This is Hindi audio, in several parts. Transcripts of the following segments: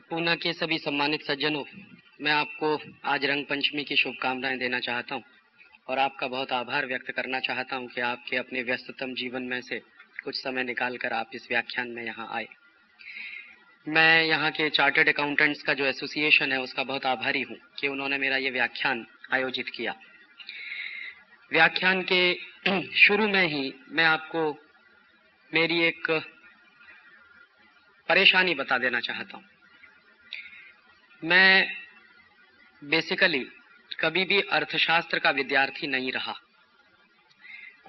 पूना के सभी सम्मानित सज्जनों, मैं आपको आज रंग पंचमी की शुभकामनाएं देना चाहता हूं और आपका बहुत आभार व्यक्त करना चाहता हूं कि आपके अपने व्यस्ततम जीवन में से कुछ समय निकालकर आप इस व्याख्यान में यहाँ आए। मैं यहाँ के चार्टर्ड अकाउंटेंट्स का जो एसोसिएशन है उसका बहुत आभारी हूँ कि उन्होंने मेरा ये व्याख्यान आयोजित किया। व्याख्यान के शुरू में ही मैं आपको मेरी एक परेशानी बता देना चाहता हूँ। मैं बेसिकली कभी भी अर्थशास्त्र का विद्यार्थी नहीं रहा।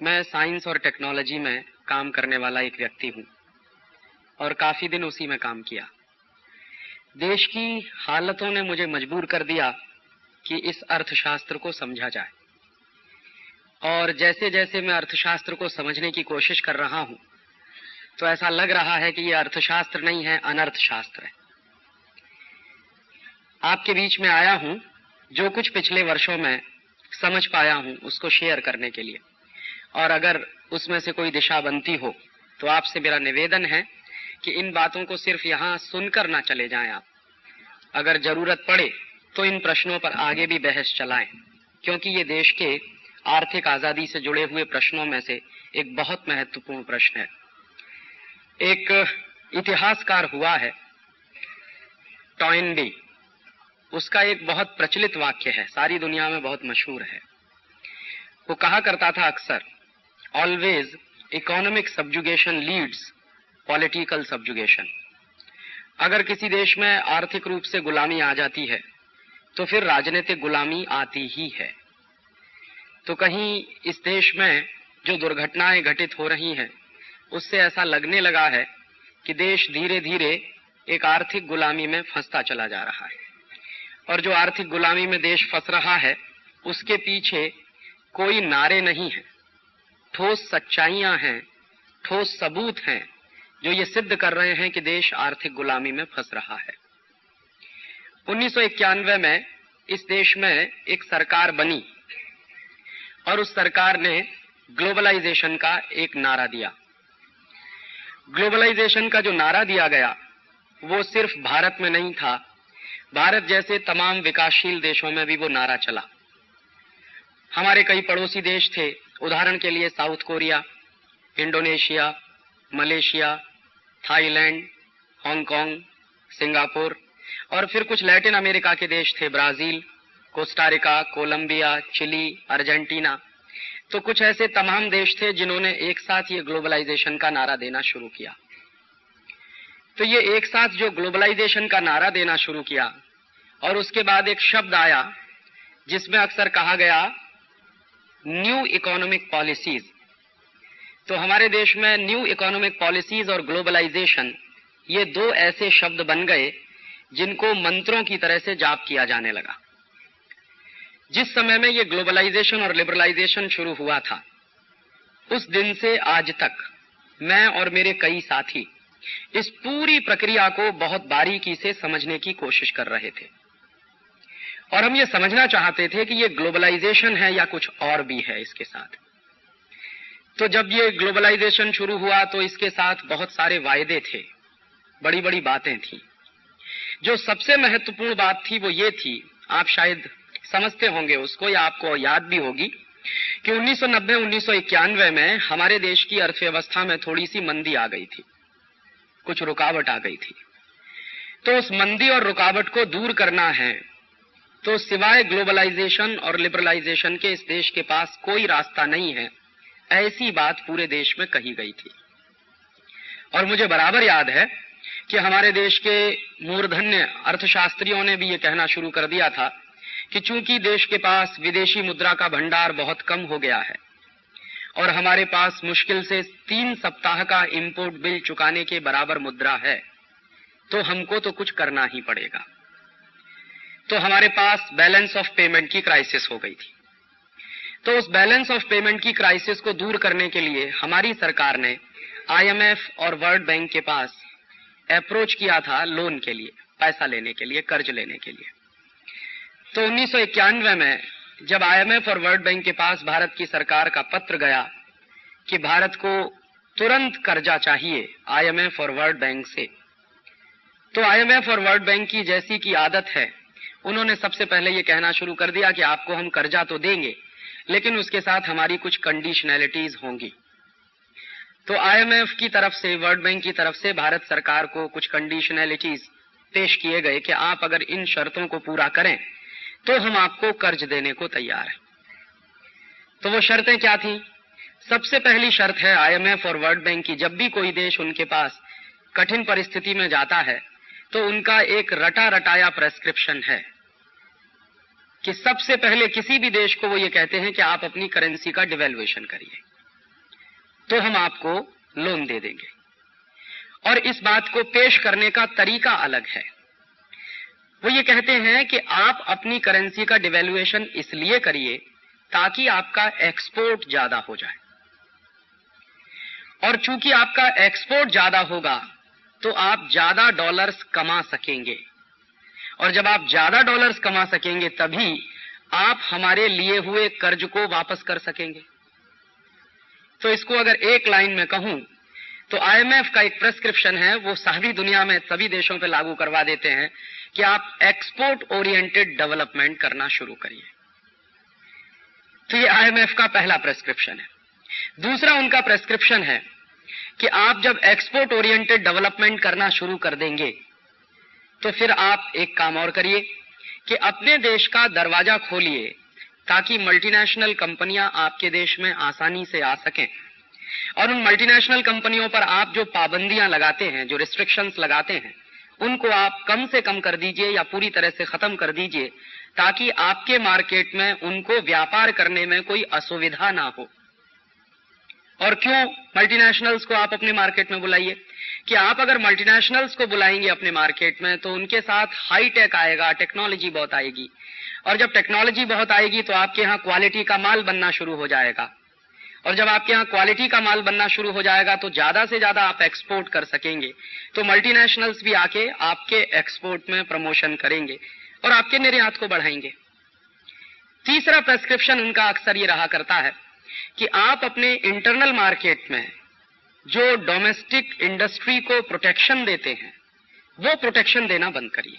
मैं साइंस और टेक्नोलॉजी में काम करने वाला एक व्यक्ति हूँ और काफ़ी दिन उसी में काम किया। देश की हालतों ने मुझे मजबूर कर दिया कि इस अर्थशास्त्र को समझा जाए, और जैसे जैसे मैं अर्थशास्त्र को समझने की कोशिश कर रहा हूँ तो ऐसा लग रहा है कि ये अर्थशास्त्र नहीं है, अनर्थशास्त्र है। आपके बीच में आया हूँ जो कुछ पिछले वर्षों में समझ पाया हूँ उसको शेयर करने के लिए, और अगर उसमें से कोई दिशा बनती हो तो आपसे मेरा निवेदन है कि इन बातों को सिर्फ यहाँ सुनकर ना चले जाएं आप। अगर जरूरत पड़े तो इन प्रश्नों पर आगे भी बहस चलाएं, क्योंकि ये देश के आर्थिक आज़ादी से जुड़े हुए प्रश्नों में से एक बहुत महत्वपूर्ण प्रश्न है। एक इतिहासकार हुआ है टॉयनबी, उसका एक बहुत प्रचलित वाक्य है, सारी दुनिया में बहुत मशहूर है। वो कहा करता था अक्सर, always economic subjugation leads political subjugation. अगर किसी देश में आर्थिक रूप से गुलामी आ जाती है तो फिर राजनीतिक गुलामी आती ही है। तो कहीं इस देश में जो दुर्घटनाएं घटित हो रही हैं उससे ऐसा लगने लगा है कि देश धीरे धीरे एक आर्थिक गुलामी में फंसता चला जा रहा है, और जो आर्थिक गुलामी में देश फंस रहा है उसके पीछे कोई नारे नहीं है, ठोस सच्चाइयां हैं, ठोस सबूत हैं जो ये सिद्ध कर रहे हैं कि देश आर्थिक गुलामी में फंस रहा है। 1991 में इस देश में एक सरकार बनी और उस सरकार ने ग्लोबलाइजेशन का एक नारा दिया। ग्लोबलाइजेशन का जो नारा दिया गया वो सिर्फ भारत में नहीं था, भारत जैसे तमाम विकासशील देशों में भी वो नारा चला। हमारे कई पड़ोसी देश थे, उदाहरण के लिए South Korea, Indonesia, Malaysia, Thailand, Hong Kong, Singapore, और फिर कुछ लैटिन अमेरिका के देश थे, Brazil, Costa Rica, Colombia, Chile, Argentina. तो कुछ ऐसे तमाम देश थे जिन्होंने एक साथ ये ग्लोबलाइजेशन का नारा देना शुरू किया। तो ये एक साथ जो ग्लोबलाइजेशन का नारा देना शुरू किया, और उसके बाद एक शब्द आया जिसमें अक्सर कहा गया न्यू इकोनॉमिक पॉलिसीज। तो हमारे देश में न्यू इकोनॉमिक पॉलिसीज और ग्लोबलाइजेशन ये दो ऐसे शब्द बन गए जिनको मंत्रों की तरह से जाप किया जाने लगा। जिस समय में ये ग्लोबलाइजेशन और लिबरलाइजेशन शुरू हुआ था उस दिन से आज तक मैं और मेरे कई साथी इस पूरी प्रक्रिया को बहुत बारीकी से समझने की कोशिश कर रहे थे, और हम ये समझना चाहते थे कि ये ग्लोबलाइजेशन है या कुछ और भी है इसके साथ। तो जब ये ग्लोबलाइजेशन शुरू हुआ तो इसके साथ बहुत सारे वायदे थे, बड़ी बड़ी बातें थी। जो सबसे महत्वपूर्ण बात थी वो ये थी, आप शायद समझते होंगे उसको या आपको याद भी होगी कि 1990-1991 में हमारे देश की अर्थव्यवस्था में थोड़ी सी मंदी आ गई थी, कुछ रुकावट आ गई थी। तो उस मंदी और रुकावट को दूर करना है तो सिवाय ग्लोबलाइजेशन और लिबरलाइजेशन के इस देश के पास कोई रास्ता नहीं है, ऐसी बात पूरे देश में कही गई थी। और मुझे बराबर याद है कि हमारे देश के मूर्धन्य अर्थशास्त्रियों ने भी ये कहना शुरू कर दिया था कि चूंकि देश के पास विदेशी मुद्रा का भंडार बहुत कम हो गया है और हमारे पास मुश्किल से 3 सप्ताह का इंपोर्ट बिल चुकाने के बराबर मुद्रा है, तो हमको तो कुछ करना ही पड़ेगा। तो हमारे पास बैलेंस ऑफ पेमेंट की क्राइसिस हो गई थी। तो उस बैलेंस ऑफ पेमेंट की क्राइसिस को दूर करने के लिए हमारी सरकार ने आईएमएफ और वर्ल्ड बैंक के पास अप्रोच किया था लोन के लिए, पैसा लेने के लिए, कर्ज लेने के लिए। तो 1991 में जब आईएमएफ और वर्ल्ड बैंक के पास भारत की सरकार का पत्र गया कि भारत को तुरंत कर्जा चाहिए आईएमएफ और वर्ल्ड बैंक से, तो आईएमएफ और वर्ल्ड बैंक की जैसी की आदत है, उन्होंने सबसे पहले ये कहना शुरू कर दिया कि आपको हम कर्जा तो देंगे, लेकिन उसके साथ हमारी कुछ कंडीशनैलिटीज होंगी। तो आईएमएफ की तरफ से, वर्ल्ड बैंक की तरफ से भारत सरकार को कुछ कंडीशनैलिटीज पेश किए गए कि आप अगर इन शर्तों को पूरा करें तो हम आपको कर्ज देने को तैयार हैं। तो वो शर्तें क्या थी? सबसे पहली शर्त है आईएमएफ और वर्ल्ड बैंक की, जब भी कोई देश उनके पास कठिन परिस्थिति में जाता है तो उनका एक रटा रटाया प्रेस्क्रिप्शन है कि सबसे पहले किसी भी देश को वो ये कहते हैं कि आप अपनी करेंसी का डिवैल्यूएशन करिए तो हम आपको लोन दे देंगे। और इस बात को पेश करने का तरीका अलग है। वो ये कहते हैं कि आप अपनी करेंसी का डिवैल्यूएशन इसलिए करिए ताकि आपका एक्सपोर्ट ज्यादा हो जाए, और चूंकि आपका एक्सपोर्ट ज्यादा होगा तो आप ज्यादा डॉलर्स कमा सकेंगे, और जब आप ज्यादा डॉलर्स कमा सकेंगे तभी आप हमारे लिए हुए कर्ज को वापस कर सकेंगे। तो इसको अगर एक लाइन में कहूं तो आईएमएफ का एक प्रेस्क्रिप्शन है, वो सारी दुनिया में सभी देशों पे लागू करवा देते हैं कि आप एक्सपोर्ट ओरिएंटेड डेवलपमेंट करना शुरू करिए। तो ये आईएमएफ का पहला प्रेस्क्रिप्शन है। दूसरा उनका प्रेस्क्रिप्शन है कि आप जब एक्सपोर्ट ओरिएंटेड डेवलपमेंट करना शुरू कर देंगे तो फिर आप एक काम और करिए कि अपने देश का दरवाजा खोलिए ताकि मल्टीनेशनल कंपनियां आपके देश में आसानी से आ सकें, और उन मल्टीनेशनल कंपनियों पर आप जो पाबंदियां लगाते हैं, जो रिस्ट्रिक्शंस लगाते हैं, उनको आप कम से कम कर दीजिए या पूरी तरह से खत्म कर दीजिए ताकि आपके मार्केट में उनको व्यापार करने में कोई असुविधा ना हो। और क्यों मल्टीनेशनल्स को आप अपने मार्केट में बुलाइए कि आप अगर मल्टीनेशनल्स को बुलाएंगे अपने मार्केट में तो उनके साथ हाई टेक आएगा, टेक्नोलॉजी बहुत आएगी, और जब टेक्नोलॉजी बहुत आएगी तो आपके यहाँ क्वालिटी का माल बनना शुरू हो जाएगा, और जब आपके यहाँ क्वालिटी का माल बनना शुरू हो जाएगा तो ज्यादा से ज्यादा आप एक्सपोर्ट कर सकेंगे। तो मल्टीनेशनल्स भी आके आपके एक्सपोर्ट में प्रमोशन करेंगे और आपके निर्यात को बढ़ाएंगे। तीसरा प्रेस्क्रिप्शन उनका अक्सर ये रहा करता है कि आप अपने इंटरनल मार्केट में जो डोमेस्टिक इंडस्ट्री को प्रोटेक्शन देते हैं वो प्रोटेक्शन देना बंद करिए।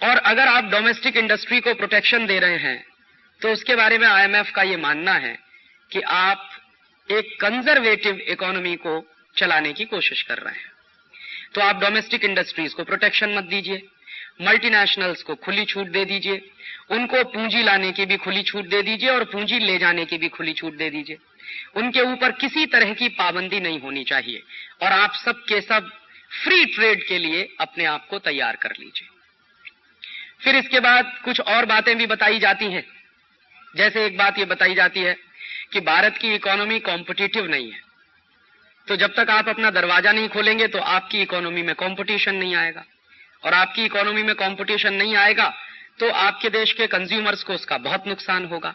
और अगर आप डोमेस्टिक इंडस्ट्री को प्रोटेक्शन दे रहे हैं तो उसके बारे में आईएमएफ का ये मानना है कि आप एक कंजर्वेटिव इकोनॉमी को चलाने की कोशिश कर रहे हैं। तो आप डोमेस्टिक इंडस्ट्रीज को प्रोटेक्शन मत दीजिए, मल्टीनेशनल्स को खुली छूट दे दीजिए, उनको पूंजी लाने की भी खुली छूट दे दीजिए और पूंजी ले जाने की भी खुली छूट दे दीजिए। उनके ऊपर किसी तरह की पाबंदी नहीं होनी चाहिए और आप सब के सब फ्री ट्रेड के लिए अपने आप को तैयार कर लीजिए। फिर इसके बाद कुछ और बातें भी बताई जाती हैं। जैसे एक बात ये बताई जाती है कि भारत की इकोनॉमी कॉम्पिटिटिव नहीं है, तो जब तक आप अपना दरवाजा नहीं खोलेंगे तो आपकी इकोनॉमी में कंपटीशन नहीं आएगा, और आपकी इकोनॉमी में कंपटीशन नहीं आएगा तो आपके देश के कंज्यूमर्स को उसका बहुत नुकसान होगा।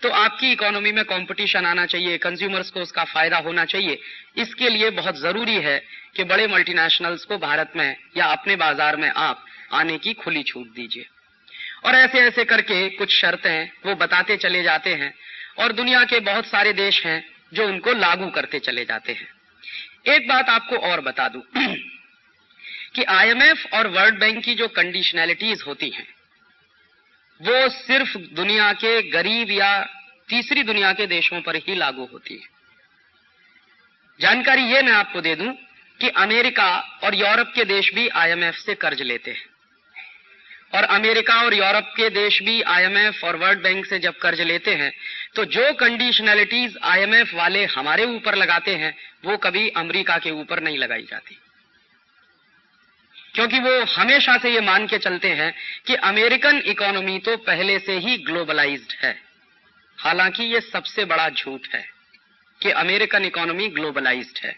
तो आपकी इकोनॉमी में कंपटीशन आना चाहिए, कंज्यूमर्स को उसका फायदा होना चाहिए। इसके लिए बहुत जरूरी है कि बड़े मल्टीनेशनल्स को भारत में या अपने बाजार में आप आने की खुली छूट दीजिए। और ऐसे ऐसे करके कुछ शर्तें वो बताते चले जाते हैं और दुनिया के बहुत सारे देश हैं जो उनको लागू करते चले जाते हैं। एक बात आपको और बता दूं कि आईएमएफ और वर्ल्ड बैंक की जो कंडीशनैलिटीज होती हैं वो सिर्फ दुनिया के गरीब या तीसरी दुनिया के देशों पर ही लागू होती है। जानकारी ये मैं आपको दे दूं कि अमेरिका और यूरोप के देश भी आईएमएफ से कर्ज लेते हैं, और अमेरिका और यूरोप के देश भी आईएमएफ और वर्ल्ड बैंक से जब कर्ज लेते हैं तो जो कंडीशनैलिटीज आईएमएफ वाले हमारे ऊपर लगाते हैं वो कभी अमेरिका के ऊपर नहीं लगाई जाती, क्योंकि वो हमेशा से ये मान के चलते हैं कि अमेरिकन इकोनॉमी तो पहले से ही ग्लोबलाइज्ड है। हालांकि ये सबसे बड़ा झूठ है कि अमेरिकन इकोनॉमी ग्लोबलाइज्ड है।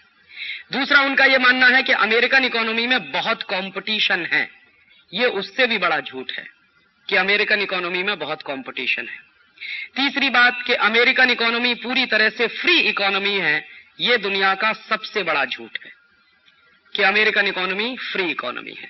दूसरा उनका ये मानना है कि अमेरिकन इकोनॉमी में बहुत कंपटीशन है। ये उससे भी बड़ा झूठ है कि अमेरिकन इकोनॉमी में बहुत कंपटीशन है। तीसरी बात कि अमेरिकन इकोनॉमी पूरी तरह से फ्री इकोनॉमी है। ये दुनिया का सबसे बड़ा झूठ है कि अमेरिकन इकोनॉमी फ्री इकोनॉमी है।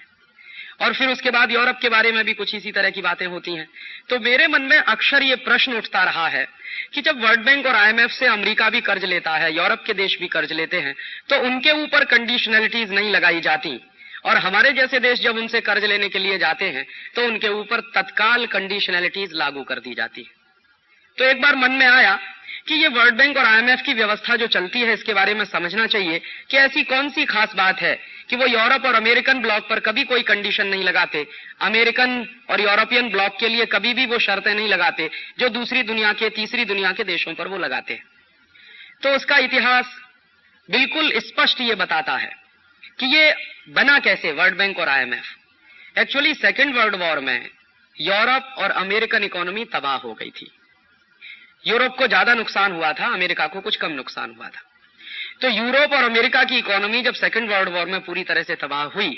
और फिर उसके बाद यूरोप के बारे में भी कुछ इसी तरह की बातें होती हैं। तो मेरे मन में अक्सर ये प्रश्न उठता रहा है कि जब वर्ल्ड बैंक और आईएमएफ से अमेरिका भी कर्ज लेता है, यूरोप के देश भी कर्ज लेते हैं, तो उनके ऊपर कंडीशनैलिटीज नहीं लगाई जाती और हमारे जैसे देश जब उनसे कर्ज लेने के लिए जाते हैं तो उनके ऊपर तत्काल कंडीशनैलिटीज लागू कर दी जाती है। तो एक बार मन में आया कि ये वर्ल्ड बैंक और आईएमएफ की व्यवस्था जो चलती है इसके बारे में समझना चाहिए कि ऐसी कौन सी खास बात है कि वो यूरोप और अमेरिकन ब्लॉक पर कभी कोई कंडीशन नहीं लगाते, अमेरिकन और यूरोपियन ब्लॉक के लिए कभी भी वो शर्तें नहीं लगाते जो दूसरी दुनिया के, तीसरी दुनिया के देशों पर वो लगाते हैं। तो उसका इतिहास बिल्कुल स्पष्ट ये बताता है कि ये बना कैसे वर्ल्ड बैंक और IMF. Actually second world war में यूरोप और अमेरिकन इकोनॉमी तबाह हो गई थी। यूरोप को ज्यादा नुकसान हुआ था, अमेरिका को कुछ कम नुकसान हुआ था। तो यूरोप और अमेरिका की इकोनॉमी जब सेकेंड वर्ल्ड वॉर में पूरी तरह से तबाह हुई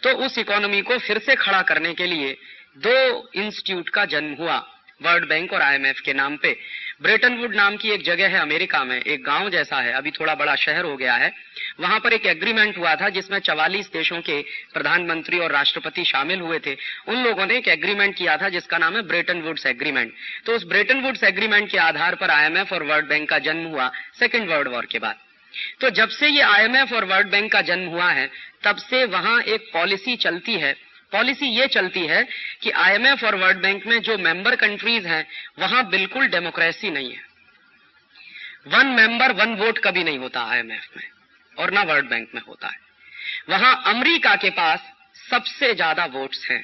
तो उस इकोनॉमी को फिर से खड़ा करने के लिए दो इंस्टीट्यूट का जन्म हुआ वर्ल्ड बैंक और आईएमएफ के नाम पे। ब्रेटन वुड नाम की एक जगह है अमेरिका में, एक गांव जैसा है, अभी थोड़ा बड़ा शहर हो गया है। वहां पर एक एग्रीमेंट हुआ था जिसमें 44 देशों के प्रधानमंत्री और राष्ट्रपति शामिल हुए थे। उन लोगों ने एक एग्रीमेंट किया था जिसका नाम है ब्रेटन वुड्स एग्रीमेंट। तो उस ब्रेटन वुड्स एग्रीमेंट के आधार पर आईएमएफ और वर्ल्ड बैंक का जन्म हुआ सेकेंड वर्ल्ड वॉर के बाद। तो जब से ये आईएमएफ और वर्ल्ड बैंक का जन्म हुआ है तब से वहां एक पॉलिसी चलती है। पॉलिसी ये चलती है कि आईएमएफ और वर्ल्ड बैंक में जो मेंबर कंट्रीज हैं वहां बिल्कुल डेमोक्रेसी नहीं है। वन मेंबर वन वोट कभी नहीं होता आईएमएफ में और ना वर्ल्ड बैंक में होता है। वहां अमेरिका के पास सबसे ज्यादा वोट्स हैं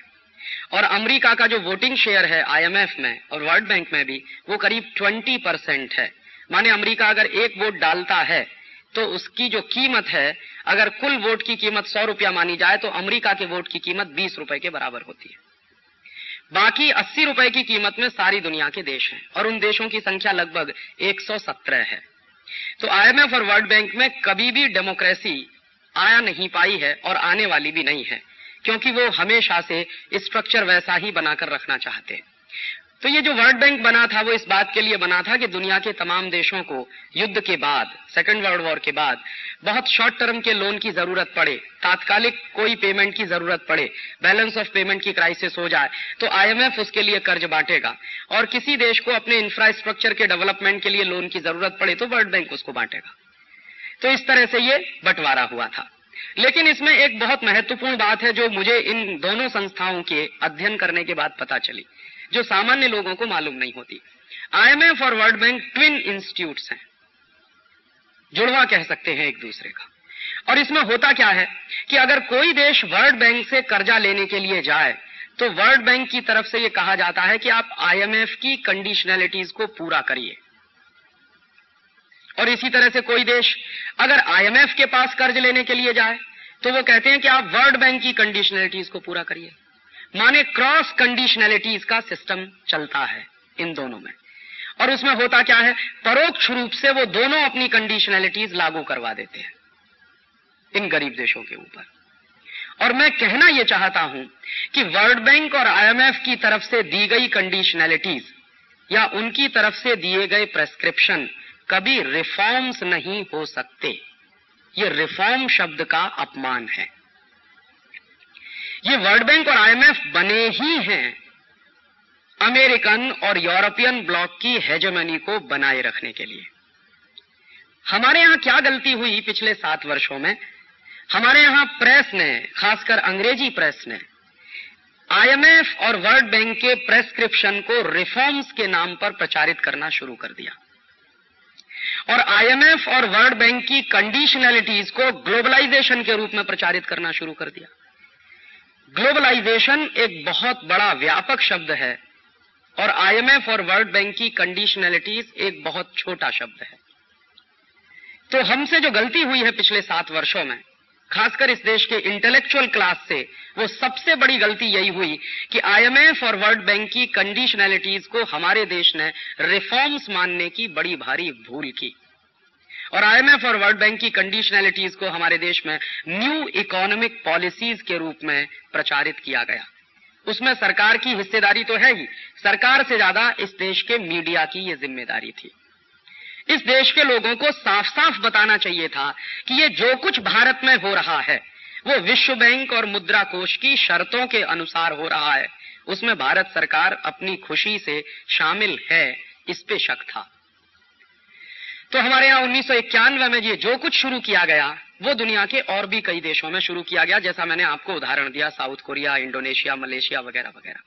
और अमेरिका का जो वोटिंग शेयर है आईएमएफ में और वर्ल्ड बैंक में भी वो करीब 20% है। माने अमेरिका अगर एक वोट डालता है तो उसकी जो कीमत है, अगर कुल वोट की कीमत 100 रुपया मानी जाए तो अमेरिका के वोट की कीमत 20 रुपए के बराबर होती है। बाकी 80 रुपए की कीमत में सारी दुनिया के देश हैं और उन देशों की संख्या लगभग 117 है। तो आईएमएफ और वर्ल्ड बैंक में कभी भी डेमोक्रेसी आया नहीं पाई है और आने वाली भी नहीं है, क्योंकि वो हमेशा से स्ट्रक्चर वैसा ही बनाकर रखना चाहते हैं। तो ये जो वर्ल्ड बैंक बना था वो इस बात के लिए बना था कि दुनिया के तमाम देशों को युद्ध के बाद, सेकेंड वर्ल्ड वॉर के बाद बहुत शॉर्ट टर्म के लोन की जरूरत पड़े, तात्कालिक कोई पेमेंट की जरूरत पड़े, बैलेंस ऑफ पेमेंट की क्राइसिस हो जाए तो आईएमएफ उसके लिए कर्ज बांटेगा और किसी देश को अपने इंफ्रास्ट्रक्चर के डेवलपमेंट के लिए लोन की जरूरत पड़े तो वर्ल्ड बैंक उसको बांटेगा। तो इस तरह से ये बंटवारा हुआ था। लेकिन इसमें एक बहुत महत्वपूर्ण बात है जो मुझे इन दोनों संस्थाओं के अध्ययन करने के बाद पता चली, जो सामान्य लोगों को मालूम नहीं होती। आईएमएफ और वर्ल्ड बैंक ट्विन इंस्टीट्यूट्स हैं, जुड़वा कह सकते हैं एक दूसरे का। और इसमें होता क्या है कि अगर कोई देश वर्ल्ड बैंक से कर्जा लेने के लिए जाए तो वर्ल्ड बैंक की तरफ से यह कहा जाता है कि आप आईएमएफ की कंडीशनैलिटीज को पूरा करिए। और इसी तरह से कोई देश अगर आईएमएफ के पास कर्ज लेने के लिए जाए तो वो कहते हैं कि आप वर्ल्ड बैंक की कंडीशनैलिटीज को पूरा करिए। माने क्रॉस कंडीशनैलिटीज का सिस्टम चलता है इन दोनों में। और उसमें होता क्या है, परोक्ष रूप से वो दोनों अपनी कंडीशनैलिटीज लागू करवा देते हैं इन गरीब देशों के ऊपर। और मैं कहना यह चाहता हूं कि वर्ल्ड बैंक और आईएमएफ की तरफ से दी गई कंडीशनैलिटीज या उनकी तरफ से दिए गए प्रेस्क्रिप्शन कभी रिफॉर्म्स नहीं हो सकते। ये रिफॉर्म शब्द का अपमान है। ये वर्ल्ड बैंक और आईएमएफ बने ही हैं अमेरिकन और यूरोपियन ब्लॉक की हेजेमनी को बनाए रखने के लिए। हमारे यहां क्या गलती हुई पिछले 7 वर्षों में? हमारे यहां प्रेस ने, खासकर अंग्रेजी प्रेस ने, आईएमएफ और वर्ल्ड बैंक के प्रेस्क्रिप्शन को रिफॉर्म्स के नाम पर प्रचारित करना शुरू कर दिया और आईएमएफ और वर्ल्ड बैंक की कंडीशनैलिटीज को ग्लोबलाइजेशन के रूप में प्रचारित करना शुरू कर दिया। ग्लोबलाइजेशन एक बहुत बड़ा व्यापक शब्द है और आईएमएफ और वर्ल्ड बैंक की कंडीशनैलिटीज एक बहुत छोटा शब्द है। तो हमसे जो गलती हुई है पिछले 7 वर्षों में, खासकर इस देश के इंटेलेक्चुअल क्लास से, वो सबसे बड़ी गलती यही हुई कि आईएमएफ और वर्ल्ड बैंक की कंडीशनैलिटीज को हमारे देश ने रिफॉर्म्स मानने की बड़ी भारी भूल की और आईएमएफ और वर्ल्ड बैंक की कंडीशनैलिटीज को हमारे देश में न्यू इकोनॉमिक पॉलिसीज के रूप में प्रचारित किया गया। उसमें सरकार की हिस्सेदारी तो है ही, सरकार से ज्यादा इस देश के मीडिया की ये जिम्मेदारी थी। इस देश के लोगों को साफ साफ बताना चाहिए था कि ये जो कुछ भारत में हो रहा है वो विश्व बैंक और मुद्रा कोष की शर्तों के अनुसार हो रहा है, उसमें भारत सरकार अपनी खुशी से शामिल है, इस पे शक था। तो हमारे यहां 1991 में ये जो कुछ शुरू किया गया वो दुनिया के और भी कई देशों में शुरू किया गया, जैसा मैंने आपको उदाहरण दिया, साउथ कोरिया, इंडोनेशिया, मलेशिया वगैरह वगैरह।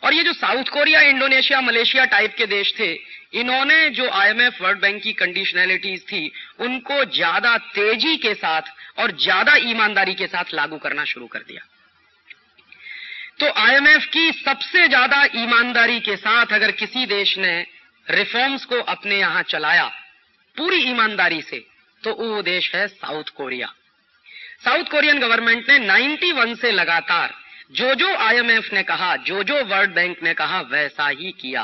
और ये जो south Korea, Indonesia, Malaysia type के देश थे, इन्होंने जो आईएमएफ, वर्ल्ड बैंक की कंडीशनैलिटीज थी, उनको ज्यादा तेजी के साथ और ज्यादा ईमानदारी के साथ लागू करना शुरू कर दिया। तो आईएमएफ की सबसे ज्यादा ईमानदारी के साथ अगर किसी देश ने रिफॉर्म्स को अपने यहां चलाया पूरी ईमानदारी से, तो वो देश है south Korea. South Korean government ने 91 से लगातार जो आईएमएफ ने कहा, जो वर्ल्ड बैंक ने कहा, वैसा ही किया,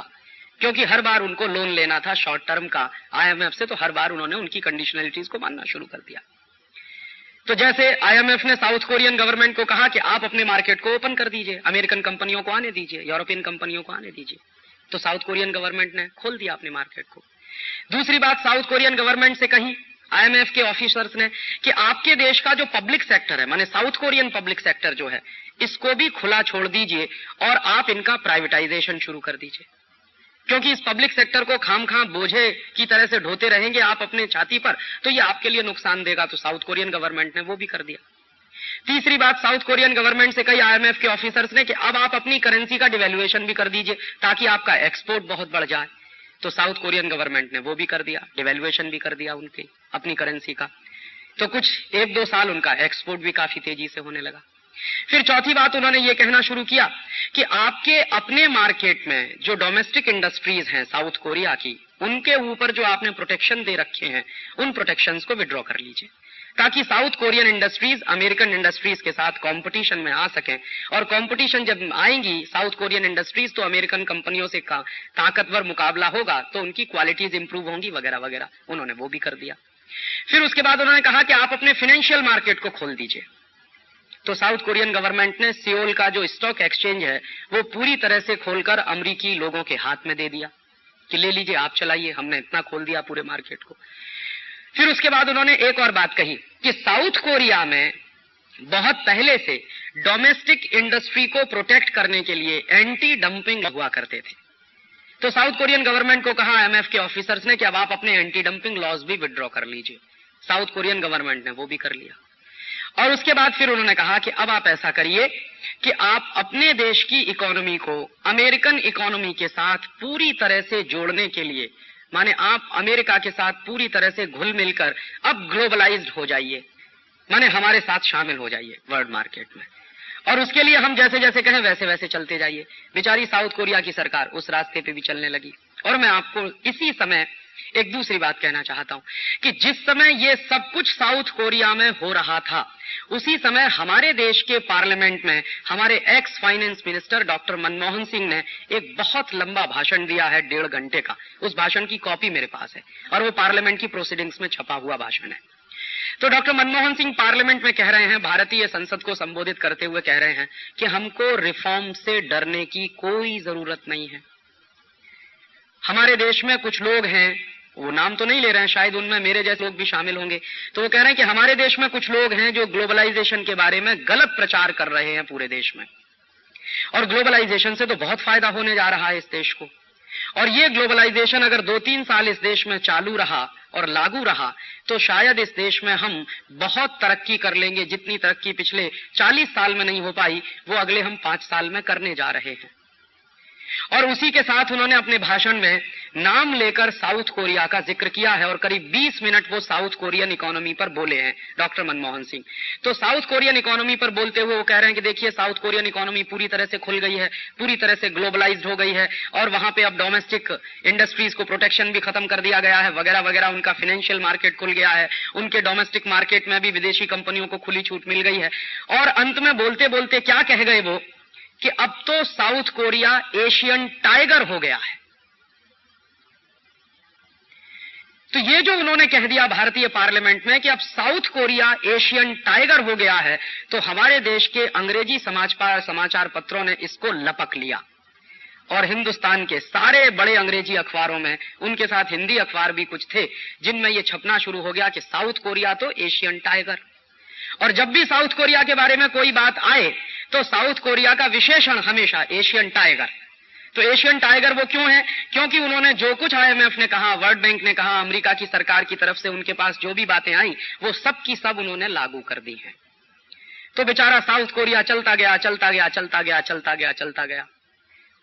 क्योंकि हर बार उनको लोन लेना था शॉर्ट टर्म का आईएमएफ से, तो हर बार उन्होंने उनकी कंडीशनलिटीज को मानना शुरू कर दिया। तो जैसे आईएमएफ ने साउथ कोरियन गवर्नमेंट को कहा कि आप अपने मार्केट को ओपन कर दीजिए, अमेरिकन कंपनियों को आने दीजिए, यूरोपियन कंपनियों को आने दीजिए, तो साउथ कोरियन गवर्नमेंट ने खोल दिया अपने मार्केट को। दूसरी बात साउथ कोरियन गवर्नमेंट से कही आईएमएफ के ऑफिसर्स ने कि आपके देश का जो पब्लिक सेक्टर है, माने साउथ कोरियन पब्लिक सेक्टर जो है, इसको भी खुला छोड़ दीजिए और आप इनका प्राइवेटाइजेशन शुरू कर दीजिए, क्योंकि इस पब्लिक सेक्टर को खामखा बोझे की तरह से ढोते रहेंगे आप अपने छाती पर, तो ये आपके लिए नुकसान देगा। तो साउथ कोरियन गवर्नमेंट ने वो भी कर दिया। तीसरी बात साउथ कोरियन गवर्नमेंट से कही आईएमएफ के ऑफिसर्स ने कि अब आप अपनी करेंसी का डिवैल्यूएशन भी कर दीजिए ताकि आपका एक्सपोर्ट बहुत बढ़ जाए। तो साउथ कोरियन गवर्नमेंट ने वो भी कर दिया, डिवैल्यूएशन भी कर दिया उनकी अपनी करेंसी का। तो कुछ 1-2 साल उनका एक्सपोर्ट भी काफी तेजी से होने लगा। फिर चौथी बात उन्होंने ये कहना शुरू किया कि आपके अपने मार्केट में जो डोमेस्टिक इंडस्ट्रीज हैं साउथ कोरिया की, उनके ऊपर जो आपने प्रोटेक्शन दे रखे हैं, उन प्रोटेक्शंस को विड्रॉ कर लीजिए, ताकि south Korean industries American industries के साथ कंपटीशन में आ सकें। और कंपटीशन जब आएंगी साउथ कोरियन इंडस्ट्रीज, तो अमेरिकन कंपनियों से ताकतवर मुकाबला होगा, तो उनकी क्वालिटीज इंप्रूव होंगी वगैरह वगैरह। उन्होंने वो भी कर दिया। फिर उसके बाद उन्होंने कहा कि आप अपने फाइनेंशियल मार्केट को खोल दीजिए। तो साउथ कोरियन गवर्नमेंट ने सियोल का जो स्टॉक एक्सचेंज है वो पूरी तरह से खोलकर अमेरिकी लोगों के हाथ में दे दिया कि ले लीजिए, आप चलाइए, हमने इतना खोल दिया पूरे मार्केट को। फिर उसके बाद उन्होंने एक और बात कही कि साउथ कोरिया में बहुत पहले से डोमेस्टिक इंडस्ट्री को प्रोटेक्ट करने के लिए एंटी डंपिंग हुआ करते थे। तो साउथ कोरियन गवर्नमेंट को कहा आईएमएफ के ऑफिसर्स ने कि अब आप अपने एंटी डंपिंग लॉज भी विड्रॉ कर लीजिए। साउथ कोरियन गवर्नमेंट ने वो भी कर लिया। और उसके बाद फिर उन्होंने कहा कि अब आप ऐसा करिए कि आप अपने देश की इकोनॉमी को अमेरिकन इकोनॉमी के साथ पूरी तरह से जोड़ने के लिए, माने आप अमेरिका के साथ पूरी तरह से घुल मिलकर अब ग्लोबलाइज्ड हो जाइए, माने हमारे साथ शामिल हो जाइए वर्ल्ड मार्केट में, और उसके लिए हम जैसे जैसे कहें वैसे वैसे चलते जाइए। बेचारी साउथ कोरिया की सरकार उस रास्ते पे भी चलने लगी। और मैं आपको इसी समय एक दूसरी बात कहना चाहता हूं कि जिस समय ये सब कुछ साउथ कोरिया में हो रहा था, उसी समय हमारे देश के पार्लियामेंट में हमारे ex finance minister doctor Manmohan Singh ने एक बहुत लंबा भाषण दिया है, 1.5 घंटे का। उस भाषण की कॉपी मेरे पास है और वो पार्लियामेंट की प्रोसीडिंग्स में छपा हुआ भाषण है। तो डॉक्टर मनमोहन सिंह पार्लियामेंट में कह रहे हैं, भारतीय संसद को संबोधित करते हुए कह रहे हैं कि हमको रिफॉर्म से डरने की कोई जरूरत नहीं है। हमारे देश में कुछ लोग हैं, वो नाम तो नहीं ले रहे हैं, शायद उनमें मेरे जैसे लोग भी शामिल होंगे, तो वो कह रहे हैं कि हमारे देश में कुछ लोग हैं जो ग्लोबलाइजेशन के बारे में गलत प्रचार कर रहे हैं पूरे देश में, और ग्लोबलाइजेशन से तो बहुत फायदा होने जा रहा है इस देश को, और ये ग्लोबलाइजेशन अगर 2-3 साल इस देश में चालू रहा और लागू रहा तो शायद इस देश में हम बहुत तरक्की कर लेंगे। जितनी तरक्की पिछले 40 साल में नहीं हो पाई, वो अगले हम 5 साल में करने जा रहे हैं। और उसी के साथ उन्होंने अपने भाषण में नाम लेकर साउथ कोरिया का जिक्र किया है और करीब 20 मिनट वो साउथ कोरियन इकोनॉमी पर बोले हैं डॉक्टर मनमोहन सिंह। तो साउथ कोरियन इकोनॉमी पर बोलते हुए वो कह रहे हैं कि देखिए, साउथ कोरियन इकोनॉमी पूरी तरह से खुल गई है, पूरी तरह से ग्लोबलाइज्ड हो गई है, और वहां पे अब डोमेस्टिक इंडस्ट्रीज को प्रोटेक्शन भी खत्म कर दिया गया है वगैरह वगैरह। उनका फाइनेंशियल मार्केट खुल गया है, उनके डोमेस्टिक मार्केट में भी विदेशी कंपनियों को खुली छूट मिल गई है। और अंत में बोलते बोलते क्या कह गए वो कि अब तो साउथ कोरिया एशियन टाइगर हो गया है। तो ये जो उन्होंने कह दिया भारतीय पार्लियामेंट में कि अब साउथ कोरिया एशियन टाइगर हो गया है, तो हमारे देश के अंग्रेजी समाचार पत्रों ने इसको लपक लिया, और हिंदुस्तान के सारे बड़े अंग्रेजी अखबारों में, उनके साथ हिंदी अखबार भी कुछ थे, जिनमें यह छपना शुरू हो गया कि साउथ कोरिया तो एशियन टाइगर। और जब भी साउथ कोरिया के बारे में कोई बात आए तो साउथ कोरिया का विशेषण हमेशा एशियन टाइगर। तो एशियन टाइगर वो क्यों है? क्योंकि उन्होंने जो कुछ आईएमएफ ने कहा, वर्ल्ड बैंक ने कहा, अमेरिका की सरकार की तरफ से उनके पास जो भी बातें आई वो सब की सब उन्होंने लागू कर दी हैं। तो बेचारा साउथ कोरिया चलता गया, चलता गया, चलता गया, चलता गया, चलता गया,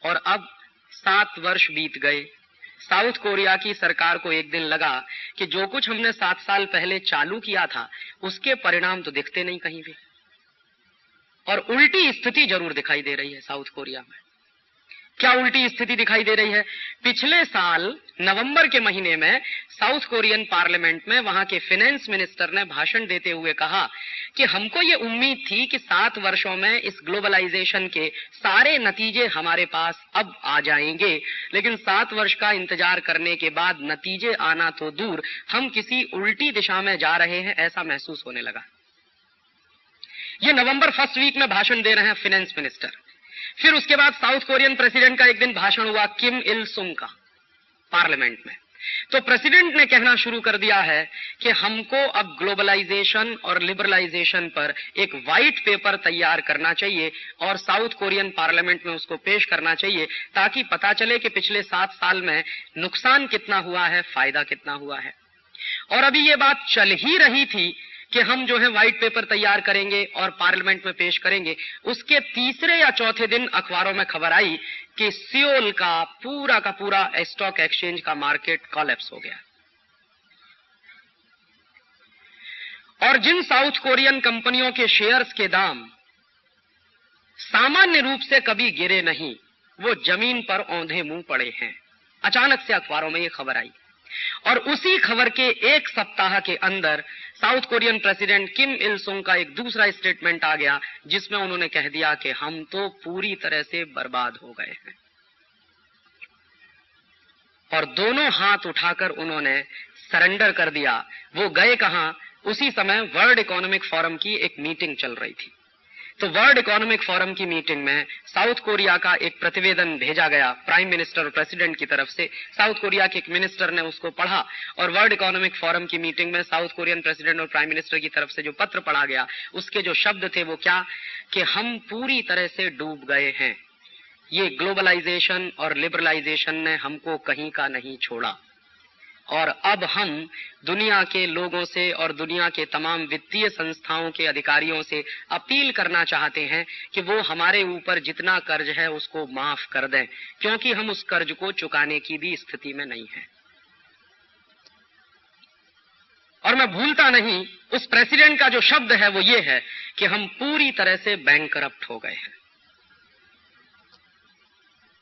और अब 7 वर्ष बीत गए। साउथ कोरिया की सरकार को एक दिन लगा कि जो कुछ हमने 7 साल पहले चालू किया था उसके परिणाम तो दिखते नहीं कहीं भी, और उल्टी स्थिति जरूर दिखाई दे रही है साउथ कोरिया में। क्या उल्टी स्थिति दिखाई दे रही है? पिछले साल नवंबर के महीने में साउथ कोरियन पार्लियामेंट में वहां के फाइनेंस मिनिस्टर ने भाषण देते हुए कहा कि हमको ये उम्मीद थी कि 7 वर्षों में इस ग्लोबलाइजेशन के सारे नतीजे हमारे पास अब आ जाएंगे, लेकिन 7 वर्ष का इंतजार करने के बाद नतीजे आना तो दूर, हम किसी उल्टी दिशा में जा रहे हैं ऐसा महसूस होने लगा। ये नवंबर फर्स्ट वीक में भाषण दे रहे हैं फाइनेंस मिनिस्टर। फिर उसके बाद साउथ कोरियन प्रेसिडेंट का एक दिन भाषण हुआ किम इल सुंग का पार्लियामेंट में। तो प्रेसिडेंट ने कहना शुरू कर दिया है कि हमको अब ग्लोबलाइजेशन और लिबरलाइजेशन पर एक व्हाइट पेपर तैयार करना चाहिए और साउथ कोरियन पार्लियामेंट में उसको पेश करना चाहिए, ताकि पता चले कि पिछले 7 साल में नुकसान कितना हुआ है, फायदा कितना हुआ है। और अभी ये बात चल ही रही थी कि हम जो है व्हाइट पेपर तैयार करेंगे और पार्लियामेंट में पेश करेंगे, उसके तीसरे या चौथे दिन अखबारों में खबर आई कि सियोल का पूरा स्टॉक एक्सचेंज का मार्केट कोलैप्स हो गया। और जिन साउथ कोरियन कंपनियों के शेयर्स के दाम सामान्य रूप से कभी गिरे नहीं, वो जमीन पर औंधे मुंह पड़े हैं। अचानक से अखबारों में ये खबर आई, और उसी खबर के 1 सप्ताह के अंदर साउथ कोरियन प्रेसिडेंट किम इल सुंग का एक दूसरा स्टेटमेंट आ गया, जिसमें उन्होंने कह दिया कि हम तो पूरी तरह से बर्बाद हो गए हैं। और दोनों हाथ उठाकर उन्होंने सरेंडर कर दिया। वो गए कहां? उसी समय वर्ल्ड इकोनॉमिक फोरम की एक मीटिंग चल रही थी। तो वर्ल्ड इकोनॉमिक फोरम की मीटिंग में साउथ कोरिया का एक प्रतिवेदन भेजा गया प्राइम मिनिस्टर और प्रेसिडेंट की तरफ से। साउथ कोरिया के एक मिनिस्टर ने उसको पढ़ा, और वर्ल्ड इकोनॉमिक फोरम की मीटिंग में साउथ कोरियन प्रेसिडेंट और प्राइम मिनिस्टर की तरफ से जो पत्र पढ़ा गया, उसके जो शब्द थे वो क्या, कि हम पूरी तरह से डूब गए हैं। ये ग्लोबलाइजेशन और लिबरलाइजेशन ने हमको कहीं का नहीं छोड़ा, और अब हम दुनिया के लोगों से और दुनिया के तमाम वित्तीय संस्थाओं के अधिकारियों से अपील करना चाहते हैं कि वो हमारे ऊपर जितना कर्ज है उसको माफ कर दें, क्योंकि हम उस कर्ज को चुकाने की भी स्थिति में नहीं है। और मैं भूलता नहीं, उस प्रेसिडेंट का जो शब्द है वो ये है कि हम पूरी तरह से बैंकरप्ट हो गए हैं।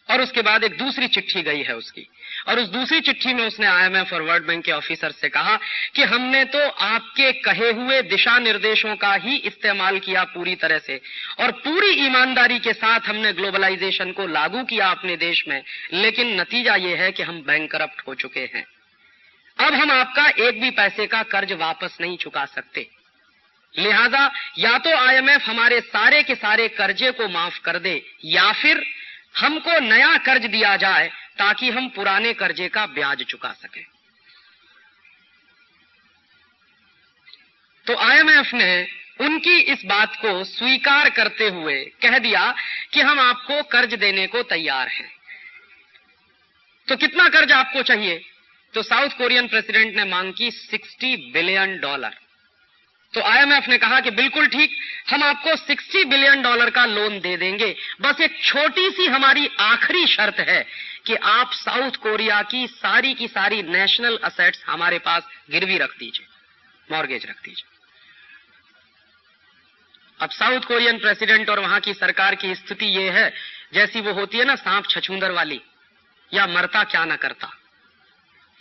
और उसके बाद एक दूसरी चिट्ठी गई है उसकी, और उस दूसरी चिट्ठी में उसने आईएमएफ और वर्ल्ड बैंक के ऑफिसर से कहा कि हमने तो आपके कहे हुए दिशा निर्देशों का ही इस्तेमाल किया पूरी तरह से, और पूरी ईमानदारी के साथ हमने ग्लोबलाइजेशन को लागू किया अपने देश में, लेकिन नतीजा यह है कि हम बैंकरप्ट हो चुके हैं। अब हम आपका एक भी पैसे का कर्ज वापस नहीं चुका सकते। लिहाजा या तो आईएमएफ हमारे सारे के सारे कर्जे को माफ कर दे, या फिर हमको नया कर्ज दिया जाए ताकि हम पुराने कर्जे का ब्याज चुका सकें। तो आईएमएफ ने उनकी इस बात को स्वीकार करते हुए कह दिया कि हम आपको कर्ज देने को तैयार हैं। तो कितना कर्ज आपको चाहिए? तो साउथ कोरियन प्रेसिडेंट ने मांग की $60 बिलियन। तो आईएमएफ ने कहा कि बिल्कुल ठीक, हम आपको $60 बिलियन का लोन दे देंगे, बस एक छोटी सी हमारी आखिरी शर्त है कि आप साउथ कोरिया की सारी नेशनल असेट्स हमारे पास गिरवी रख दीजिए, मॉर्गेज रख दीजिए। अब साउथ कोरियन प्रेसिडेंट और वहां की सरकार की स्थिति यह है जैसी वो होती है ना सांप छछूंदर वाली, या मरता क्या ना करता।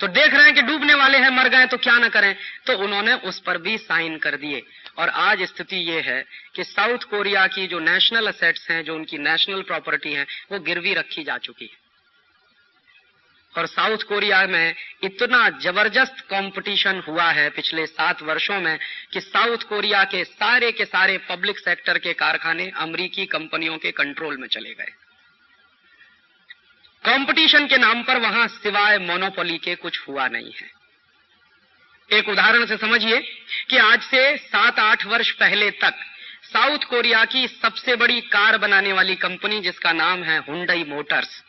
तो देख रहे हैं कि डूबने वाले हैं, मर गए तो क्या ना करें, तो उन्होंने उस पर भी साइन कर दिए। और आज स्थिति ये है कि साउथ कोरिया की जो नेशनल असेट्स हैं, जो उनकी नेशनल प्रॉपर्टी है, वो गिरवी रखी जा चुकी है। और साउथ कोरिया में इतना जबरदस्त कंपटीशन हुआ है पिछले 7 वर्षों में कि साउथ कोरिया के सारे पब्लिक सेक्टर के कारखाने अमेरिकी कंपनियों के कंट्रोल में चले गए। कंपटीशन के नाम पर वहां सिवाय मोनोपोली के कुछ हुआ नहीं है। एक उदाहरण से समझिए कि आज से 7-8 वर्ष पहले तक साउथ कोरिया की सबसे बड़ी कार बनाने वाली कंपनी, जिसका नाम है हुंडई मोटर्स,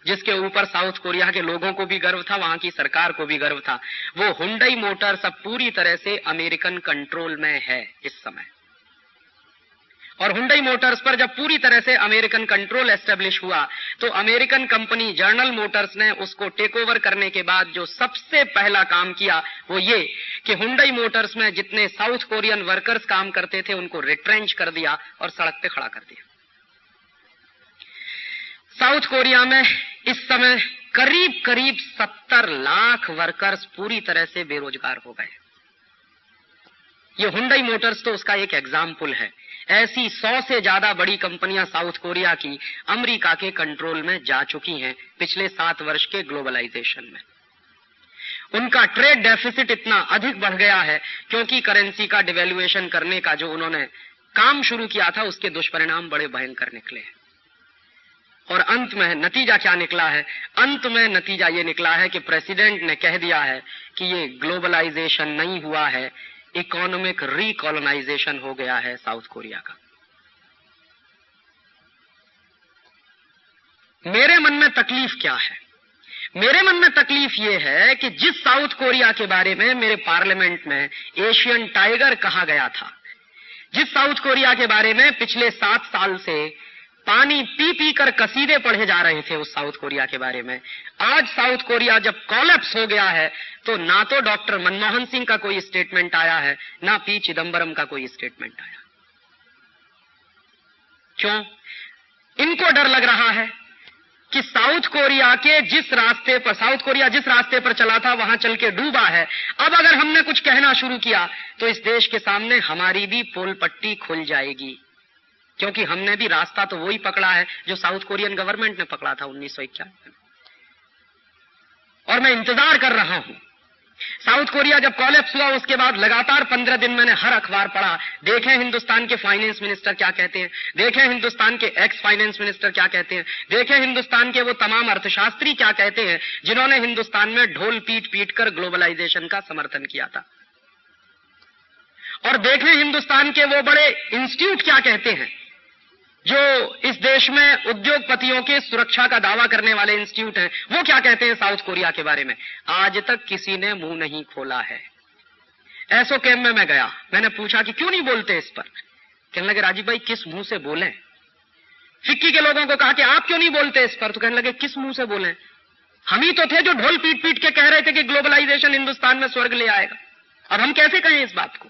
जिसके ऊपर साउथ कोरिया के लोगों को भी गर्व था, वहां की सरकार को भी गर्व था, वो हुंडई मोटर्स अब पूरी तरह से अमेरिकन कंट्रोल में है इस समय। और हुंडई मोटर्स पर जब पूरी तरह से अमेरिकन कंट्रोल एस्टेब्लिश हुआ तो अमेरिकन कंपनी जनरल मोटर्स ने उसको टेक ओवर करने के बाद जो सबसे पहला काम किया वो ये कि हुंडई मोटर्स में जितने साउथ कोरियन वर्कर्स काम करते थे उनको रिट्रेंच कर दिया और सड़क पे खड़ा कर दिया। साउथ कोरिया में इस समय करीब करीब 70 लाख वर्कर्स पूरी तरह से बेरोजगार हो गए। ये हुंडई मोटर्स तो उसका एक एग्जाम्पल है। ऐसी 100 से ज्यादा बड़ी कंपनियां साउथ कोरिया की अमेरिका के कंट्रोल में जा चुकी हैं पिछले 7 वर्ष के ग्लोबलाइजेशन में। उनका ट्रेड डेफिसिट इतना अधिक बढ़ गया है क्योंकि करेंसी का डिवेल्युएशन करने का जो उन्होंने काम शुरू किया था उसके दुष्परिणाम बड़े भयंकर निकले हैं। और अंत में नतीजा क्या निकला है? अंत में नतीजा ये निकला है कि प्रेसिडेंट ने कह दिया है कि ये ग्लोबलाइजेशन नहीं हुआ है, इकोनॉमिक रिकॉलोनाइजेशन हो गया है साउथ कोरिया का। मेरे मन में तकलीफ क्या है? मेरे मन में तकलीफ यह है कि जिस साउथ कोरिया के बारे में मेरे पार्लियामेंट में एशियन टाइगर कहा गया था, जिस साउथ कोरिया के बारे में पिछले 7 साल से पानी पी पी कर कसीदे पढ़े जा रहे थे, उस साउथ कोरिया के बारे में आज साउथ कोरिया जब कोलैप्स हो गया है तो ना तो डॉक्टर मनमोहन सिंह का कोई स्टेटमेंट आया है, ना पी चिदंबरम का कोई स्टेटमेंट आया। क्यों? इनको डर लग रहा है कि साउथ कोरिया जिस रास्ते पर चला था वहां चल के डूबा है। अब अगर हमने कुछ कहना शुरू किया तो इस देश के सामने हमारी भी पोल पट्टी खुल जाएगी, क्योंकि हमने भी रास्ता तो वही पकड़ा है जो साउथ कोरियन गवर्नमेंट ने पकड़ा था 1991 में। और मैं इंतजार कर रहा हूं। साउथ कोरिया जब कोलैप्स हुआ उसके बाद लगातार 15 दिन मैंने हर अखबार पढ़ा, देखें हिंदुस्तान के फाइनेंस मिनिस्टर क्या कहते हैं, देखें हिंदुस्तान के एक्स फाइनेंस मिनिस्टर क्या कहते हैं, देखें हिंदुस्तान के वो तमाम अर्थशास्त्री क्या कहते हैं जिन्होंने हिंदुस्तान में ढोल पीट पीट कर ग्लोबलाइजेशन का समर्थन किया था, और देखें हिंदुस्तान के वो बड़े इंस्टीट्यूट क्या कहते हैं जो इस देश में उद्योगपतियों के सुरक्षा का दावा करने वाले इंस्टीट्यूट हैं, वो क्या कहते हैं साउथ कोरिया के बारे में। आज तक किसी ने मुंह नहीं खोला है। एसोचैम में मैं गया, मैंने पूछा कि क्यों नहीं बोलते इस पर। कहने लगे राजीव भाई किस मुंह से बोलें। फिक्की के लोगों को कहा कि आप क्यों नहीं बोलते इस पर, तो कहने लगे किस मुंह से बोलें, हम ही तो थे जो ढोल पीट पीट के कह रहे थे कि ग्लोबलाइजेशन हिंदुस्तान में स्वर्ग ले आएगा। अब हम कैसे कहें इस बात को।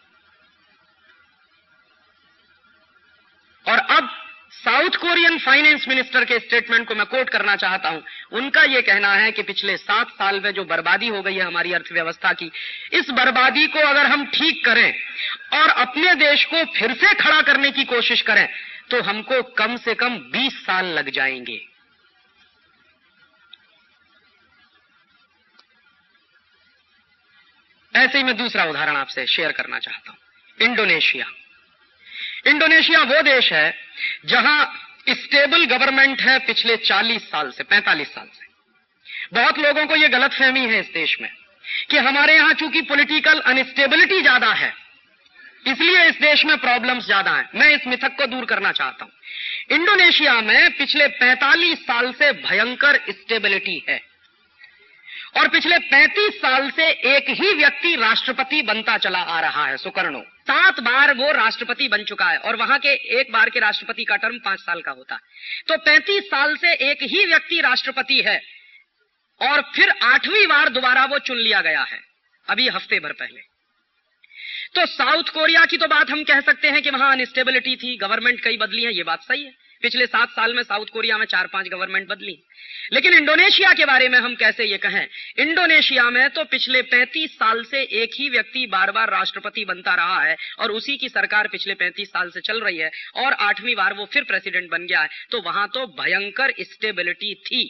और अब साउथ कोरियन फाइनेंस मिनिस्टर के स्टेटमेंट को मैं कोट करना चाहता हूं। उनका यह कहना है कि पिछले 7 साल में जो बर्बादी हो गई है हमारी अर्थव्यवस्था की, इस बर्बादी को अगर हम ठीक करें और अपने देश को फिर से खड़ा करने की कोशिश करें तो हमको कम से कम 20 साल लग जाएंगे। ऐसे ही मैं दूसरा उदाहरण आपसे शेयर करना चाहता हूं। इंडोनेशिया वो देश है जहां स्टेबल गवर्नमेंट है पिछले 40 साल से, 45 साल से। बहुत लोगों को यह गलतफहमी है इस देश में कि हमारे यहां चूंकि पॉलिटिकल अनस्टेबिलिटी ज्यादा है इसलिए इस देश में प्रॉब्लम्स ज्यादा हैं। मैं इस मिथक को दूर करना चाहता हूं। इंडोनेशिया में पिछले 45 साल से भयंकर स्टेबिलिटी है और पिछले 35 साल से एक ही व्यक्ति राष्ट्रपति बनता चला आ रहा है, सुकर्णो। 7 बार वो राष्ट्रपति बन चुका है और वहां के एक बार के राष्ट्रपति का टर्म 5 साल का होता है। तो 35 साल से एक ही व्यक्ति राष्ट्रपति है और फिर 8वीं बार दोबारा वो चुन लिया गया है अभी हफ्ते भर पहले। तो साउथ कोरिया की तो बात हम कह सकते हैं कि वहां अनस्टेबिलिटी थी, गवर्नमेंट कई बदली है, ये बात सही है। पिछले 7 साल में साउथ कोरिया में 4-5 गवर्नमेंट बदली। लेकिन इंडोनेशिया के बारे में हम कैसे ये कहें? इंडोनेशिया में तो पिछले 35 साल से एक ही व्यक्ति बार बार राष्ट्रपति बनता रहा है और उसी की सरकार पिछले 35 साल से चल रही है और 8वीं बार वो फिर प्रेसिडेंट बन गया है। तो वहां तो भयंकर स्टेबिलिटी थी।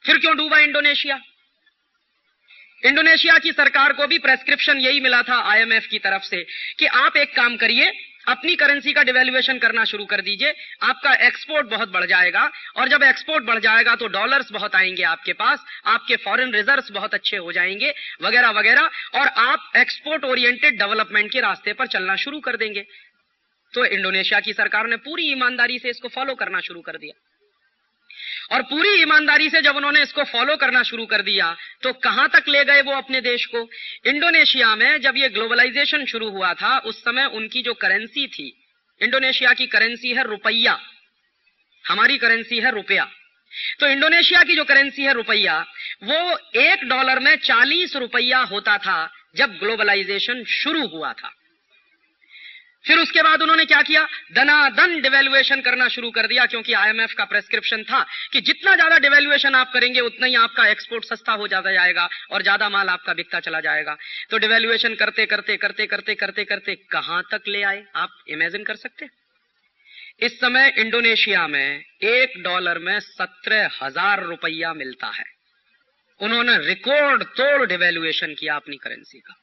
फिर क्यों डूबा इंडोनेशिया? इंडोनेशिया की सरकार को भी प्रेस्क्रिप्शन यही मिला था IMF की तरफ से कि आप एक काम करिए, अपनी करेंसी का डिवैल्यूएशन करना शुरू कर दीजिए, आपका एक्सपोर्ट बहुत बढ़ जाएगा और जब एक्सपोर्ट बढ़ जाएगा तो डॉलर्स बहुत आएंगे आपके पास, आपके फॉरेन रिजर्व्स बहुत अच्छे हो जाएंगे वगैरह वगैरह, और आप एक्सपोर्ट ओरिएंटेड डेवलपमेंट के रास्ते पर चलना शुरू कर देंगे। तो इंडोनेशिया की सरकार ने पूरी ईमानदारी से इसको फॉलो करना शुरू कर दिया और पूरी ईमानदारी से जब उन्होंने इसको फॉलो करना शुरू कर दिया तो कहां तक ले गए वो अपने देश को। इंडोनेशिया में जब ये ग्लोबलाइजेशन शुरू हुआ था उस समय उनकी जो करेंसी थी, इंडोनेशिया की करेंसी है रुपया, हमारी करेंसी है रुपया। तो इंडोनेशिया की जो करेंसी है रुपया, वो $1 में 40 रुपया होता था जब ग्लोबलाइजेशन शुरू हुआ था। फिर उसके बाद उन्होंने क्या किया, दनादन डिवेल्युएशन करना शुरू कर दिया, क्योंकि आईएमएफ का प्रेस्क्रिप्शन था कि जितना ज्यादा डिवेल्युएशन आप करेंगे उतना ही आपका एक्सपोर्ट सस्ता हो जाता जाएगा और ज्यादा माल आपका बिकता चला जाएगा। तो डिवेल्युएशन करते करते करते करते करते करते कहां तक ले आए, आप इमेजिन कर सकते हैं। इस समय इंडोनेशिया में $1 में 17,000 रुपया मिलता है। उन्होंने रिकॉर्ड तोड़ डिवेल्युएशन किया अपनी करेंसी का,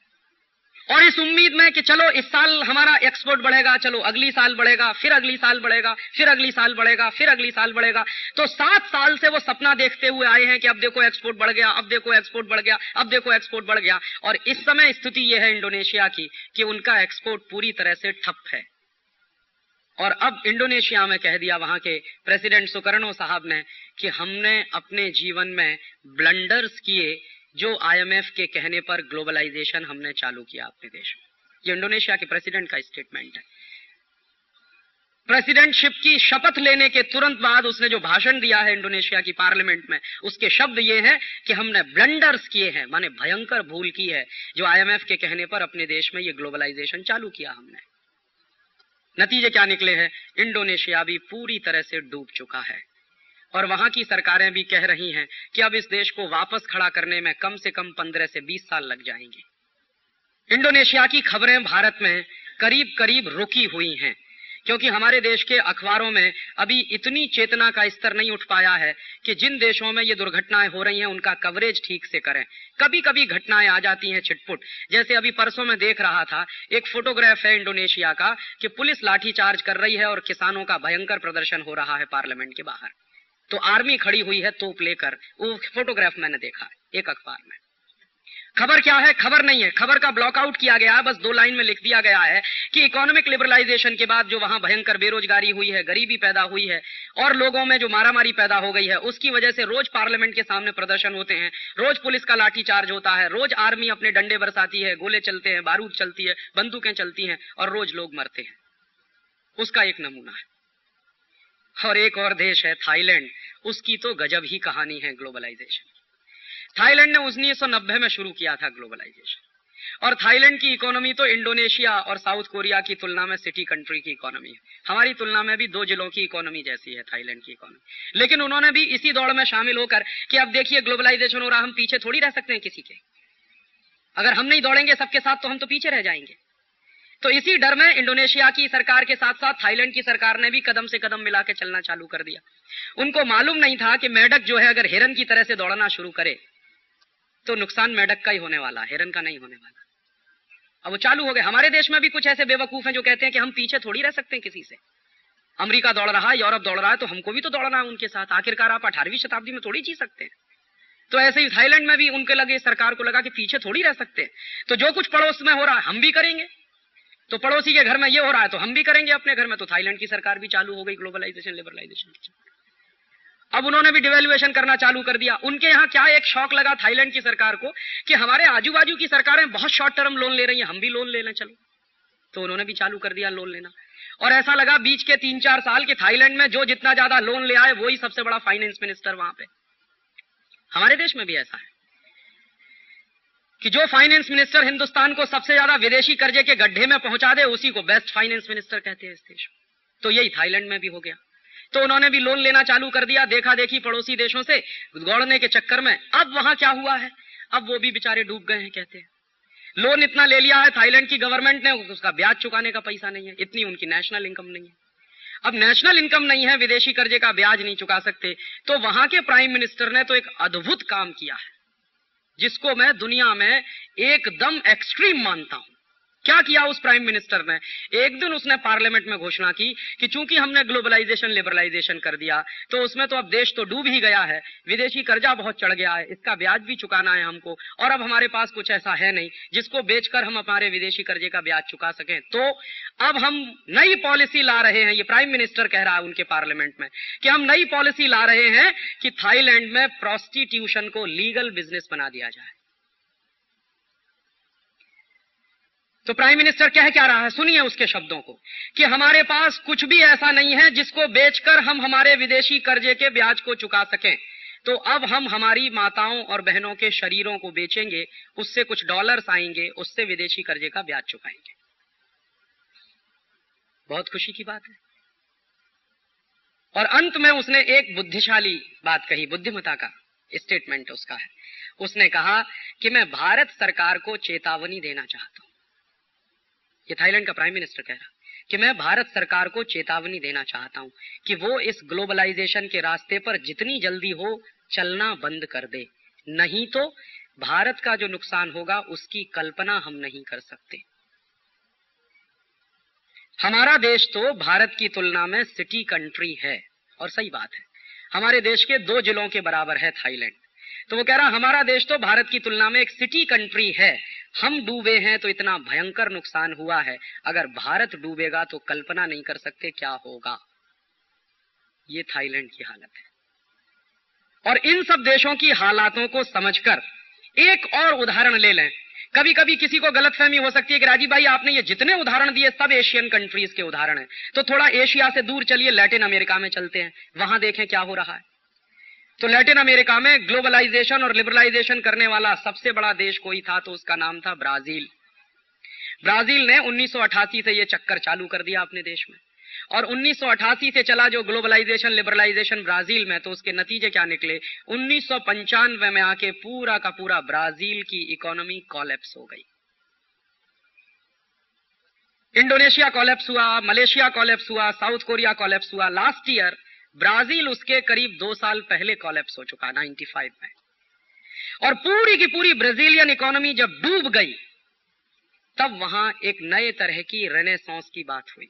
और इस उम्मीद में कि चलो इस साल हमारा एक्सपोर्ट बढ़ेगा, चलो अगली साल बढ़ेगा, फिर अगली साल बढ़ेगा, फिर अगली साल बढ़ेगा, फिर अगली साल बढ़ेगा। तो 7 साल से वो सपना देखते हुए आए हैं कि अब देखो एक्सपोर्ट बढ़ गया, अब देखो एक्सपोर्ट बढ़ गया, अब देखो एक्सपोर्ट बढ़ गया। और इस समय स्थिति यह है इंडोनेशिया की कि उनका एक्सपोर्ट पूरी तरह से ठप है। और अब इंडोनेशिया में कह दिया वहां के प्रेसिडेंट सुकर्णो साहब ने कि हमने अपने जीवन में ब्लंडर्स किए जो आईएमएफ के कहने पर ग्लोबलाइजेशन हमने चालू किया अपने देश में। ये इंडोनेशिया के प्रेसिडेंट का स्टेटमेंट है। प्रेसिडेंटशिप की शपथ लेने के तुरंत बाद उसने जो भाषण दिया है इंडोनेशिया की पार्लियामेंट में, उसके शब्द ये हैं कि हमने ब्लंडर्स किए हैं, माने भयंकर भूल की है जो आईएमएफ के कहने पर अपने देश में ये ग्लोबलाइजेशन चालू किया हमने। नतीजे क्या निकले हैं, इंडोनेशिया भी पूरी तरह से डूब चुका है और वहां की सरकारें भी कह रही हैं कि अब इस देश को वापस खड़ा करने में कम से कम 15 से 20 साल लग जाएंगे। इंडोनेशिया की खबरें भारत में करीब करीब रुकी हुई हैं, क्योंकि हमारे देश के अखबारों में अभी इतनी चेतना का स्तर नहीं उठ पाया है कि जिन देशों में ये दुर्घटनाएं हो रही हैं उनका कवरेज ठीक से करें। कभी कभी घटनाएं आ जाती हैं छिटपुट, जैसे अभी परसों में देख रहा था एक फोटोग्राफ है इंडोनेशिया का कि पुलिस लाठीचार्ज कर रही है और किसानों का भयंकर प्रदर्शन हो रहा है पार्लियामेंट के बाहर। तो आर्मी खड़ी हुई है तोप लेकर, वो फोटोग्राफ मैंने देखा है एक अखबार में। खबर क्या है, खबर नहीं है, खबर का ब्लॉकआउट किया गया है, बस 2 लाइन में लिख दिया गया है कि इकोनॉमिक लिबरलाइजेशन के बाद जो वहां भयंकर बेरोजगारी हुई है, गरीबी पैदा हुई है और लोगों में जो मारामारी पैदा हो गई है, उसकी वजह से रोज पार्लियामेंट के सामने प्रदर्शन होते हैं, रोज पुलिस का लाठीचार्ज होता है, रोज आर्मी अपने डंडे बरसाती है, गोले चलते हैं, बारूद चलती है, बंदूकें चलती हैं और रोज लोग मरते हैं। उसका एक नमूना है। और एक और देश है थाईलैंड, उसकी तो गजब ही कहानी है ग्लोबलाइजेशन। थाईलैंड ने 1990 में शुरू किया था ग्लोबलाइजेशन और थाईलैंड की इकोनॉमी तो इंडोनेशिया और साउथ कोरिया की तुलना में सिटी कंट्री की इकोनॉमी है। हमारी तुलना में भी 2 जिलों की इकोनॉमी जैसी है थाईलैंड की इकोनॉमी। लेकिन उन्होंने भी इसी दौड़ में शामिल होकर कि अब देखिए ग्लोबलाइजेशन हो रहा, हम पीछे थोड़ी रह सकते हैं किसी के, अगर हम नहीं दौड़ेंगे सबके साथ तो हम तो पीछे रह जाएंगे। तो इसी डर में इंडोनेशिया की सरकार के साथ साथ थाईलैंड की सरकार ने भी कदम से कदम मिला के चलना चालू कर दिया। उनको मालूम नहीं था कि मेढक जो है अगर हिरन की तरह से दौड़ना शुरू करे तो नुकसान मेढक का ही होने वाला, हिरन का नहीं होने वाला। अब वो चालू हो गए। हमारे देश में भी कुछ ऐसे बेवकूफ हैं जो कहते हैं कि हम पीछे थोड़ी रह सकते हैं किसी से। अमेरिका दौड़ रहा है, यूरोप दौड़ रहा है, तो हमको भी तो दौड़ना है उनके साथ। आखिरकार आप 18वीं शताब्दी में थोड़ी जी सकते हैं। तो ऐसे ही थाईलैंड में भी उनके लगे, सरकार को लगा कि पीछे थोड़ी रह सकते हैं, तो जो कुछ पड़ोस में हो रहा है हम भी करेंगे। तो पड़ोसी के घर में ये हो रहा है तो हम भी करेंगे अपने घर में। तो थाईलैंड की सरकार भी चालू हो गई ग्लोबलाइजेशन लिबरलाइजेशन। अब उन्होंने भी डिवेल्युएशन करना चालू कर दिया। उनके यहाँ क्या एक शौक लगा थाईलैंड की सरकार को कि हमारे आजू बाजू की सरकारें बहुत शॉर्ट टर्म लोन ले रही हैं, हम भी लोन ले लें चलो। तो उन्होंने भी चालू कर दिया लोन लेना। और ऐसा लगा बीच के 3-4 साल के थाईलैंड में जो जितना ज्यादा लोन ले आए वही सबसे बड़ा फाइनेंस मिनिस्टर वहां पे। हमारे देश में भी ऐसा है कि जो फाइनेंस मिनिस्टर हिंदुस्तान को सबसे ज्यादा विदेशी कर्जे के गड्ढे में पहुंचा दे उसी को बेस्ट फाइनेंस मिनिस्टर कहते हैं इस देश में। तो यही थाईलैंड में भी हो गया। तो उन्होंने भी लोन लेना चालू कर दिया, देखा देखी पड़ोसी देशों से दौड़ने के चक्कर में। अब वहां क्या हुआ है, अब वो भी बेचारे डूब गए हैं। कहते हैं लोन इतना ले लिया है थाईलैंड की गवर्नमेंट ने, उसका ब्याज चुकाने का पैसा नहीं है, इतनी उनकी नेशनल इनकम नहीं है। अब नेशनल इनकम नहीं है, विदेशी कर्जे का ब्याज नहीं चुका सकते, तो वहां के प्राइम मिनिस्टर ने तो एक अद्भुत काम किया है जिसको मैं दुनिया में एकदम एक्सट्रीम मानता हूं। क्या किया उस प्राइम मिनिस्टर ने? एक दिन उसने पार्लियामेंट में घोषणा की कि चूंकि हमने ग्लोबलाइजेशन लिबरलाइजेशन कर दिया तो उसमें तो अब देश तो डूब ही गया है, विदेशी कर्जा बहुत चढ़ गया है, इसका ब्याज भी चुकाना है हमको, और अब हमारे पास कुछ ऐसा है नहीं जिसको बेचकर हम हमारे विदेशी कर्जे का ब्याज चुका सकें। तो अब हम नई पॉलिसी ला रहे हैं, ये प्राइम मिनिस्टर कह रहा है उनके पार्लियामेंट में कि हम नई पॉलिसी ला रहे हैं कि थाईलैंड में प्रोस्टिट्यूशन को लीगल बिजनेस बना दिया जाए। तो प्राइम मिनिस्टर कह क्या रहा है, सुनिए उसके शब्दों को, कि हमारे पास कुछ भी ऐसा नहीं है जिसको बेचकर हम हमारे विदेशी कर्जे के ब्याज को चुका सकें, तो अब हम हमारी माताओं और बहनों के शरीरों को बेचेंगे, उससे कुछ डॉलर्स आएंगे, उससे विदेशी कर्जे का ब्याज चुकाएंगे। बहुत खुशी की बात है। और अंत में उसने एक बुद्धिशाली बात कही, बुद्धिमता का स्टेटमेंट उसका है। उसने कहा कि मैं भारत सरकार को चेतावनी देना चाहता हूं। ये थाईलैंड का प्राइम मिनिस्टर कह रहा कि मैं भारत सरकार को चेतावनी देना चाहता हूं कि वो इस ग्लोबलाइजेशन के रास्ते पर जितनी जल्दी हो चलना बंद कर दे, नहीं तो भारत का जो नुकसान होगा उसकी कल्पना हम नहीं कर सकते। हमारा देश तो भारत की तुलना में सिटी कंट्री है, और सही बात है, हमारे देश के 2 जिलों के बराबर है थाईलैंड। तो वो कह रहा हमारा देश तो भारत की तुलना में एक सिटी कंट्री है, हम डूबे हैं तो इतना भयंकर नुकसान हुआ है, अगर भारत डूबेगा तो कल्पना नहीं कर सकते क्या होगा। ये थाईलैंड की हालत है। और इन सब देशों की हालातों को समझकर एक और उदाहरण ले लें। कभी कभी किसी को गलतफहमी हो सकती है कि राजीव भाई आपने ये जितने उदाहरण दिए सब एशियन कंट्रीज के उदाहरण हैं, तो थोड़ा एशिया से दूर चलिए, लैटिन अमेरिका में चलते हैं, वहां देखें क्या हो रहा है। तो लैटिन अमेरिका में ग्लोबलाइजेशन और लिबरलाइजेशन करने वाला सबसे बड़ा देश कोई था तो उसका नाम था ब्राजील। ब्राजील ने 1988 से ये चक्कर चालू कर दिया अपने देश में, और 1988 से चला जो ग्लोबलाइजेशन लिबरलाइजेशन ब्राजील में, तो उसके नतीजे क्या निकले? 1995 में आके पूरा का पूरा ब्राजील की इकोनॉमी कोलैप्स हो गई। इंडोनेशिया कोलैप्स हुआ, मलेशिया कोलैप्स हुआ, साउथ कोरिया कोलैप्स हुआ। लास्ट ईयर ब्राजील उसके करीब 2 साल पहले कोलैप्स हो चुका 95 में। और पूरी की पूरी ब्राजीलियन इकोनॉमी जब डूब गई तब वहां एक नए तरह की रेनेसांस की बात हुई।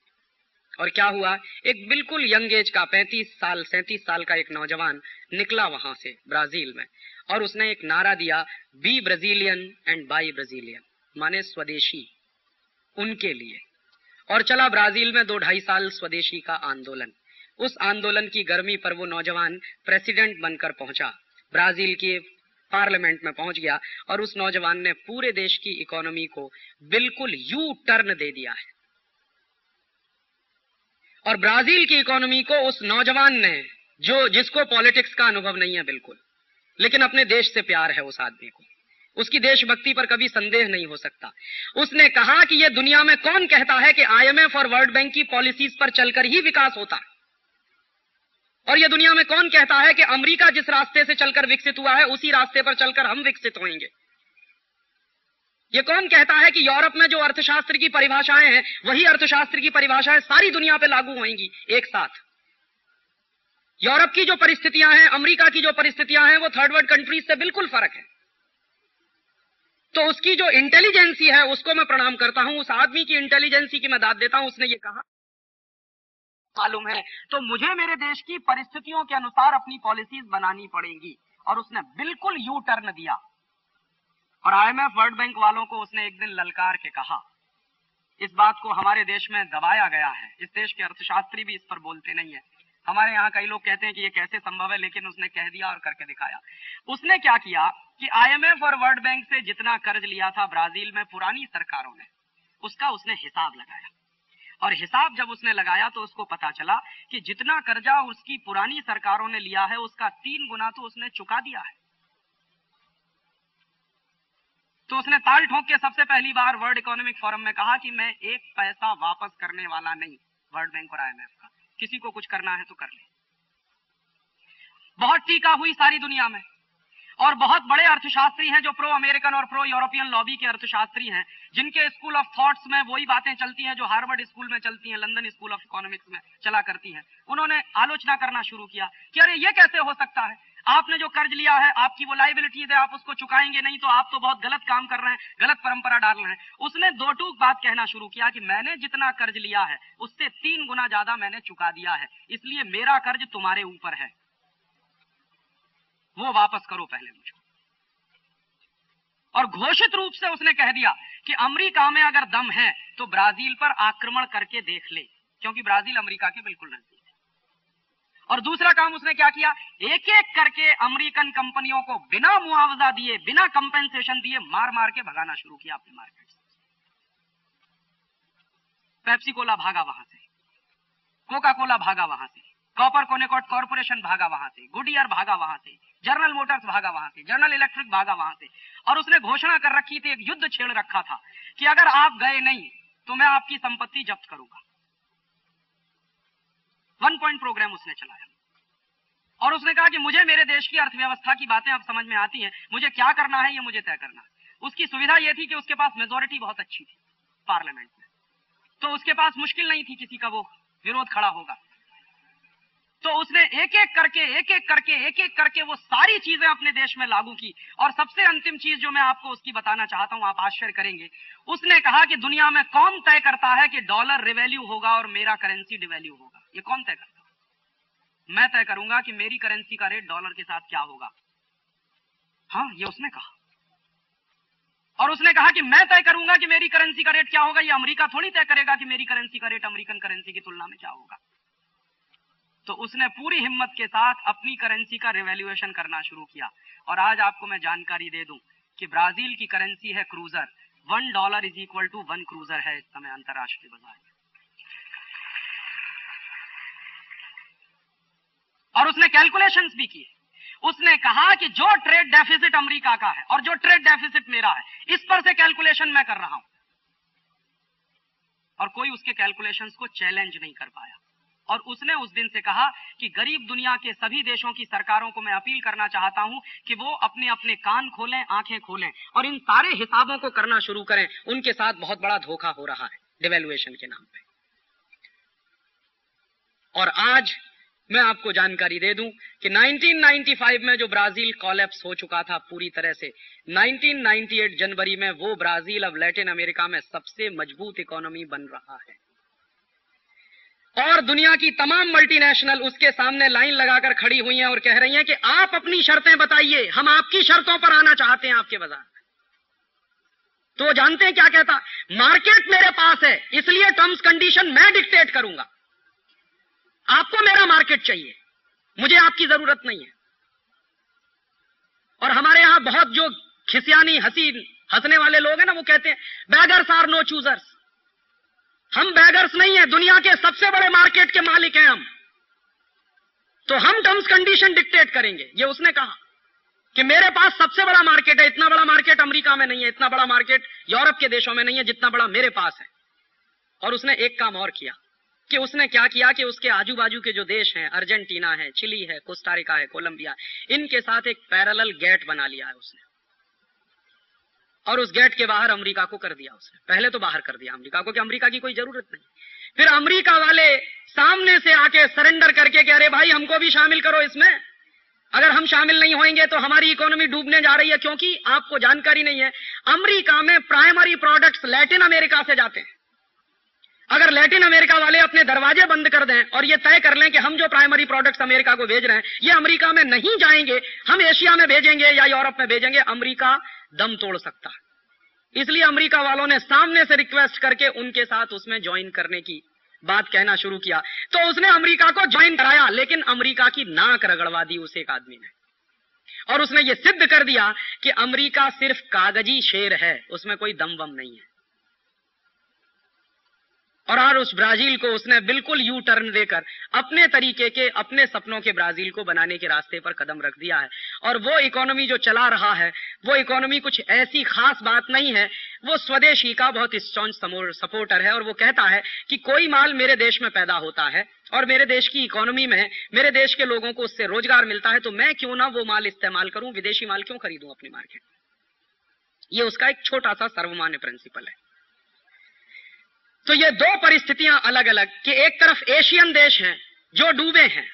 और क्या हुआ? एक बिल्कुल यंग एज का 37 साल का एक नौजवान निकला वहां से ब्राजील में, और उसने एक नारा दिया, be Brazilian and buy Brazilian, माने स्वदेशी उनके लिए। और चला ब्राजील में 2-2.5 साल स्वदेशी का आंदोलन। उस आंदोलन की गर्मी पर वो नौजवान प्रेसिडेंट बनकर पहुंचा, ब्राजील के पार्लियामेंट में पहुंच गया, और उस नौजवान ने पूरे देश की इकोनॉमी को बिल्कुल यू टर्न दे दिया है। और ब्राजील की इकोनॉमी को उस नौजवान ने, जिसको पॉलिटिक्स का अनुभव नहीं है बिल्कुल, लेकिन अपने देश से प्यार है उस आदमी को, उसकी देशभक्ति पर कभी संदेह नहीं हो सकता, उसने कहा कि यह दुनिया में कौन कहता है कि IMF और वर्ल्ड बैंक की पॉलिसीज पर चलकर ही विकास होता है, और यह दुनिया में कौन कहता है कि अमेरिका जिस रास्ते से चलकर विकसित हुआ है उसी रास्ते पर चलकर हम विकसित होंगे। यह कौन कहता है कि यूरोप में जो अर्थशास्त्र की परिभाषाएं हैं वही अर्थशास्त्र की परिभाषाएं सारी दुनिया पे लागू होंगी एक साथ। यूरोप की जो परिस्थितियां हैं, अमेरिका की जो परिस्थितियां हैं, वो थर्ड वर्ल्ड कंट्रीज से बिल्कुल फर्क है। तो उसकी जो इंटेलिजेंसी है उसको मैं प्रणाम करता हूं, उस आदमी की इंटेलिजेंसी की मैं दाद देता हूं। उसने ये कहा, मालूम है तो मुझे मेरे देश की परिस्थितियों के अनुसार अपनी पॉलिसीज बनानी पड़ेंगी, और उसने बिल्कुल यू टर्न दिया। और IMF वर्ल्ड बैंक वालों को उसने एक दिन ललकार के कहा, इस बात को हमारे देश में दबाया गया है, इस देश के अर्थशास्त्री भी इस पर बोलते नहीं है। हमारे यहाँ कई लोग कहते हैं कि ये कैसे संभव है, लेकिन उसने कह दिया और करके दिखाया। उसने क्या किया कि IMF और वर्ल्ड बैंक से जितना कर्ज लिया था ब्राजील में पुरानी सरकारों ने, उसका उसने हिसाब लगाया, और हिसाब जब उसने लगाया तो उसको पता चला कि जितना कर्जा उसकी पुरानी सरकारों ने लिया है उसका 3 गुना तो उसने चुका दिया है। तो उसने ताल ठोक के सबसे पहली बार वर्ल्ड इकोनॉमिक फोरम में कहा कि मैं 1 पैसा वापस करने वाला नहीं वर्ल्ड बैंक और IMF का, किसी को कुछ करना है तो कर ले। बहुत टीका हुई सारी दुनिया में। और बहुत बड़े अर्थशास्त्री हैं जो प्रो अमेरिकन और प्रो यूरोपियन लॉबी के अर्थशास्त्री हैं, जिनके स्कूल ऑफ थॉट्स में वही बातें चलती हैं जो हार्वर्ड स्कूल में चलती हैं, लंदन स्कूल ऑफ इकोनॉमिक्स में चला करती हैं। उन्होंने आलोचना करना शुरू किया कि अरे ये कैसे हो सकता है, आपने जो कर्ज लिया है, आपकी वो लाइबिलिटीज है, आप उसको चुकाएंगे नहीं तो आप तो बहुत गलत काम कर रहे हैं, गलत परंपरा डाल रहे हैं। उसने दो टूक बात कहना शुरू किया कि मैंने जितना कर्ज लिया है उससे 3 गुना ज्यादा मैंने चुका दिया है, इसलिए मेरा कर्ज तुम्हारे ऊपर है, वो वापस करो पहले मुझको। और घोषित रूप से उसने कह दिया कि अमेरिका में अगर दम है तो ब्राजील पर आक्रमण करके देख ले, क्योंकि ब्राजील अमेरिका के बिल्कुल नजदीक है। और दूसरा काम उसने क्या किया, एक एक करके अमेरिकन कंपनियों को बिना मुआवजा दिए, बिना कंपेंसेशन दिए मार मार के भगाना शुरू किया अपने मार्केट से। पेप्सी कोला भागा वहां से, कोका कोला भागा वहां से, कॉपर कोनेकॉट कॉर्पोरेशन भागा वहां से, गुडियर भागा वहां से, जनरल मोटर्स भागा वहां से, जनरल इलेक्ट्रिक भागा वहां से। और उसने घोषणा कर रखी थी, एक युद्ध छेड़ रखा था कि अगर आप गए नहीं तो मैं आपकी संपत्ति जब्त करूंगा। 1 पॉइंट प्रोग्राम उसने चलाया और उसने कहा कि मुझे मेरे देश की अर्थव्यवस्था की बातें अब समझ में आती हैं, मुझे क्या करना है ये मुझे तय करना है। उसकी सुविधा यह थी कि उसके पास मेजोरिटी बहुत अच्छी थी पार्लियामेंट में, तो उसके पास मुश्किल नहीं थी किसी का वो विरोध खड़ा होगा। तो उसने एक एक करके वो सारी चीजें अपने देश में लागू की। और सबसे अंतिम चीज जो मैं आपको उसकी बताना चाहता हूं, आप आश्चर्य करेंगे, उसने कहा कि दुनिया में कौन तय करता है कि डॉलर रिवैल्यू होगा और मेरा करेंसी डिवैल्यू होगा? ये कौन तय करता है? मैं तय करूंगा कि मेरी करेंसी का रेट डॉलर के साथ क्या होगा। हाँ, ये उसने कहा। और उसने कहा कि मैं तय करूंगा कि मेरी करेंसी का रेट क्या होगा, ये अमेरिका थोड़ी तय करेगा कि मेरी करेंसी का रेट अमेरिकन करेंसी की तुलना में क्या होगा। तो उसने पूरी हिम्मत के साथ अपनी करेंसी का रिवैल्यूएशन करना शुरू किया। और आज आपको मैं जानकारी दे दूं कि ब्राजील की करेंसी है क्रूजर। $1 = 1 क्रूजर है इस समय अंतरराष्ट्रीय बाजार में। और उसने कैलकुलेशंस भी किए। उसने कहा कि जो ट्रेड डेफिसिट अमेरिका का है और जो ट्रेड डेफिसिट मेरा है, इस पर से कैलकुलेशन मैं कर रहा हूं। और कोई उसके कैलकुलेशंस को चैलेंज नहीं कर पाया। और उसने उस दिन से कहा कि गरीब दुनिया के सभी देशों की सरकारों को मैं अपील करना चाहता हूं कि वो अपने अपने कान खोलें, आंखें खोलें और इन सारे हिसाबों को करना शुरू करें। उनके साथ बहुत बड़ा धोखा हो रहा है डिवैल्यूएशन के नाम पे। और आज मैं आपको जानकारी दे दूं कि 1995 में जो ब्राजील कोलैप्स हो चुका था पूरी तरह से, 1998 जनवरी में वो ब्राजील अब लैटिन अमेरिका में सबसे मजबूत इकोनॉमी बन रहा है। और दुनिया की तमाम मल्टीनेशनल उसके सामने लाइन लगाकर खड़ी हुई हैं और कह रही हैं कि आप अपनी शर्तें बताइए, हम आपकी शर्तों पर आना चाहते हैं आपके बाजार में। तो जानते हैं क्या कहता, मार्केट मेरे पास है इसलिए टर्म्स कंडीशन मैं डिक्टेट करूंगा। आपको मेरा मार्केट चाहिए, मुझे आपकी जरूरत नहीं है। और हमारे यहां बहुत जो खिसियानी हंसने वाले लोग हैं ना, वो कहते हैं बैगर्स आर नो चूजर्स। हम बैगर्स नहीं है, दुनिया के सबसे बड़े मार्केट के मालिक हैं हम, तो हम टर्म्स कंडीशन डिक्टेट करेंगे। ये उसने कहा कि मेरे पास सबसे बड़ा मार्केट है, इतना बड़ा मार्केट अमेरिका में नहीं है, इतना बड़ा मार्केट यूरोप के देशों में नहीं है जितना बड़ा मेरे पास है। और उसने एक काम और किया कि उसने क्या किया कि उसके आजू बाजू के जो देश हैं, अर्जेंटीना है, चिली है, कोस्टा रिका है, कोलंबिया, इनके साथ एक पैरेलल गेट बना लिया है उसने। और उस गेट के बाहर अमेरिका को कर दिया उसने। पहले तो बाहर कर दिया अमेरिका को कि अमेरिका की कोई जरूरत नहीं। फिर अमेरिका वाले सामने से आके सरेंडर करके कह रहे भाई हमको भी शामिल करो इसमें, अगर हम शामिल नहीं होंगे तो हमारी इकोनॉमी डूबने जा रही है। क्योंकि आपको जानकारी नहीं है, अमेरिका में प्राइमरी प्रोडक्ट्स लैटिन अमेरिका से जाते हैं। अगर लैटिन अमेरिका वाले अपने दरवाजे बंद कर दें और ये तय कर लें कि हम जो प्राइमरी प्रोडक्ट्स अमेरिका को भेज रहे हैं ये अमेरिका में नहीं जाएंगे, हम एशिया में भेजेंगे या यूरोप में भेजेंगे, अमेरिका दम तोड़ सकता है। इसलिए अमेरिका वालों ने सामने से रिक्वेस्ट करके उनके साथ उसमें ज्वाइन करने की बात कहना शुरू किया। तो उसने अमेरिका को ज्वाइन कराया, लेकिन अमेरिका की नाक रगड़वा दी उस एक आदमी ने। और उसने ये सिद्ध कर दिया कि अमेरिका सिर्फ कागजी शेर है, उसमें कोई दम वम नहीं है। और उस ब्राजील को उसने बिल्कुल यू टर्न देकर अपने तरीके के, अपने सपनों के ब्राजील को बनाने के रास्ते पर कदम रख दिया है। और वो इकोनॉमी जो चला रहा है, वो इकोनॉमी कुछ ऐसी खास बात नहीं है। वो स्वदेशी का बहुत स्ट्रॉन्ग सपोर्टर है और वो कहता है कि कोई माल मेरे देश में पैदा होता है और मेरे देश की इकोनॉमी में मेरे देश के लोगों को उससे रोजगार मिलता है, तो मैं क्यों ना वो माल इस्तेमाल करूं, विदेशी माल क्यों खरीदूं अपनी मार्केट में। ये उसका एक छोटा सा सर्वमान्य प्रिंसिपल है। तो ये दो परिस्थितियां अलग अलग कि एक तरफ एशियन देश हैं जो डूबे हैं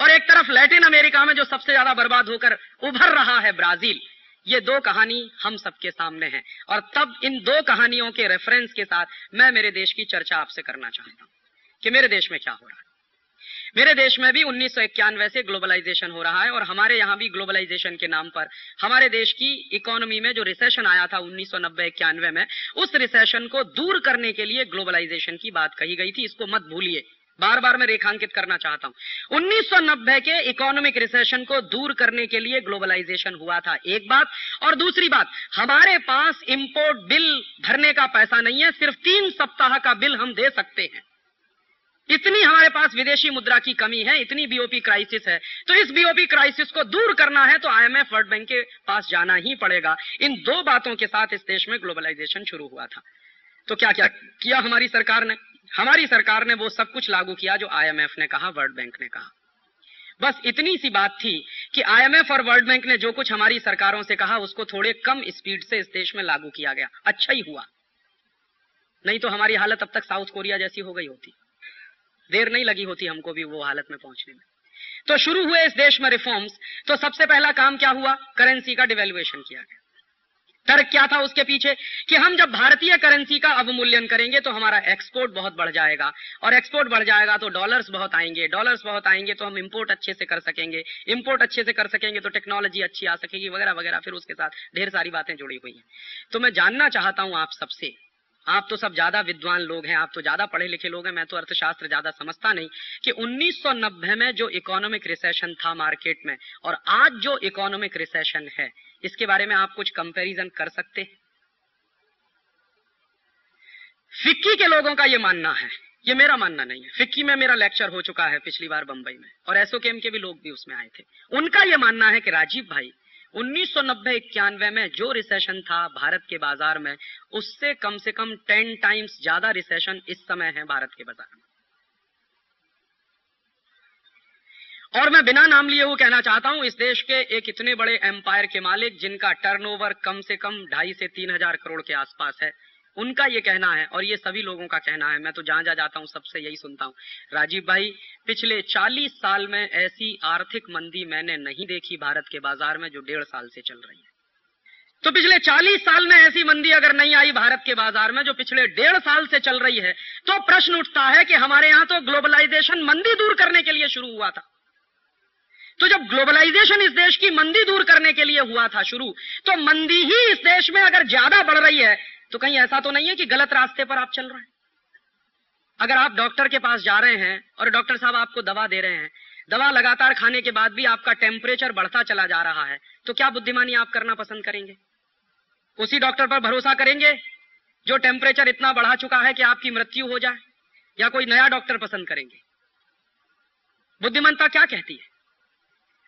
और एक तरफ लैटिन अमेरिका में जो सबसे ज्यादा बर्बाद होकर उभर रहा है ब्राजील। ये दो कहानी हम सबके सामने है और तब इन दो कहानियों के रेफरेंस के साथ मैं मेरे देश की चर्चा आपसे करना चाहता हूं कि मेरे देश में क्या हो रहा है। मेरे देश में भी 1991 से ग्लोबलाइजेशन हो रहा है और हमारे यहां भी ग्लोबलाइजेशन के नाम पर हमारे देश की इकोनॉमी में जो रिसेशन आया था 1990-91 में, उस रिसेशन को दूर करने के लिए ग्लोबलाइजेशन की बात कही गई थी। इसको मत भूलिए, बार बार मैं रेखांकित करना चाहता हूं। 1990 के इकोनॉमिक रिसेशन को दूर करने के लिए ग्लोबलाइजेशन हुआ था, एक बात। और दूसरी बात, हमारे पास इंपोर्ट बिल भरने का पैसा नहीं है, सिर्फ 3 सप्ताह का बिल हम दे सकते हैं। इतनी हमारे पास विदेशी मुद्रा की कमी है, इतनी बीओपी क्राइसिस है। तो इस बीओपी क्राइसिस को दूर करना है तो आईएमएफ, वर्ल्ड बैंक के पास जाना ही पड़ेगा। इन दो बातों के साथ इस देश में ग्लोबलाइजेशन शुरू हुआ था। तो क्या क्या किया हमारी सरकार ने? हमारी सरकार ने वो सब कुछ लागू किया जो आईएमएफ ने कहा, वर्ल्ड बैंक ने कहा। बस इतनी सी बात थी कि आईएमएफ और वर्ल्ड बैंक ने जो कुछ हमारी सरकारों से कहा उसको थोड़े कम स्पीड से इस देश में लागू किया गया। अच्छा ही हुआ, नहीं तो हमारी हालत अब तक साउथ कोरिया जैसी हो गई होती। देर नहीं लगी होती हमको भी वो हालत में पहुंचने में। तो शुरू हुए इस देश में रिफॉर्म्स। तो सबसे पहला काम क्या हुआ? करेंसी का डिवैल्यूएशन किया गया। तर्क क्या था उसके पीछे कि हम जब भारतीय करेंसी का अवमूल्यन करेंगे तो हमारा एक्सपोर्ट बहुत बढ़ जाएगा और एक्सपोर्ट बढ़ जाएगा तो डॉलर्स बहुत आएंगे, डॉलर्स बहुत आएंगे तो हम इंपोर्ट अच्छे से कर सकेंगे, इंपोर्ट अच्छे से कर सकेंगे तो टेक्नोलॉजी अच्छी आ सकेगी, वगैरह वगैरह। फिर उसके साथ ढेर सारी बातें जुड़ी हुई हैं। तो मैं जानना चाहता हूं आप सबसे, आप तो सब ज्यादा विद्वान लोग हैं, आप तो ज्यादा पढ़े लिखे लोग हैं, मैं तो अर्थशास्त्र ज्यादा समझता नहीं, कि 1990 में जो इकोनॉमिक रिसेशन था मार्केट में और आज जो इकोनॉमिक रिसेशन है, इसके बारे में आप कुछ कंपैरिजन कर सकते हैं? फिक्की के लोगों का ये मानना है, ये मेरा मानना नहीं है। फिक्की में मेरा लेक्चर हो चुका है पिछली बार बंबई में और एसोकेम के भी लोग भी उसमें आए थे। उनका ये मानना है कि राजीव भाई 1990-91 में जो रिसेशन था भारत के बाजार में, उससे कम से कम 10 टाइम्स ज्यादा रिसेशन इस समय है भारत के बाजार में। और मैं बिना नाम लिए वो कहना चाहता हूं, इस देश के एक इतने बड़े एम्पायर के मालिक जिनका टर्नओवर कम से कम 2.5 से 3 हजार करोड़ के आसपास है, उनका ये कहना है और ये सभी लोगों का कहना है, मैं तो जहां जहां जाता हूं सबसे यही सुनता हूं, राजीव भाई पिछले 40 साल में ऐसी आर्थिक मंदी मैंने नहीं देखी भारत के बाजार में जो 1.5 साल से चल रही है। तो पिछले 40 साल में ऐसी मंदी अगर नहीं आई भारत के बाजार में जो पिछले 1.5 साल से चल रही है, तो प्रश्न उठता है कि हमारे यहां तो ग्लोबलाइजेशन मंदी दूर करने के लिए शुरू हुआ था। तो जब ग्लोबलाइजेशन इस देश की मंदी दूर करने के लिए हुआ था शुरू, तो मंदी ही इस देश में अगर ज्यादा बढ़ रही है तो कहीं ऐसा तो नहीं है कि गलत रास्ते पर आप चल रहे हैं? अगर आप डॉक्टर के पास जा रहे हैं और डॉक्टर साहब आपको दवा दे रहे हैं, दवा लगातार खाने के बाद भी आपका टेम्परेचर बढ़ता चला जा रहा है, तो क्या बुद्धिमानी आप करना पसंद करेंगे? उसी डॉक्टर पर भरोसा करेंगे जो टेम्परेचर इतना बढ़ा चुका है कि आपकी मृत्यु हो जाए, या कोई नया डॉक्टर पसंद करेंगे? बुद्धिमानता क्या कहती है?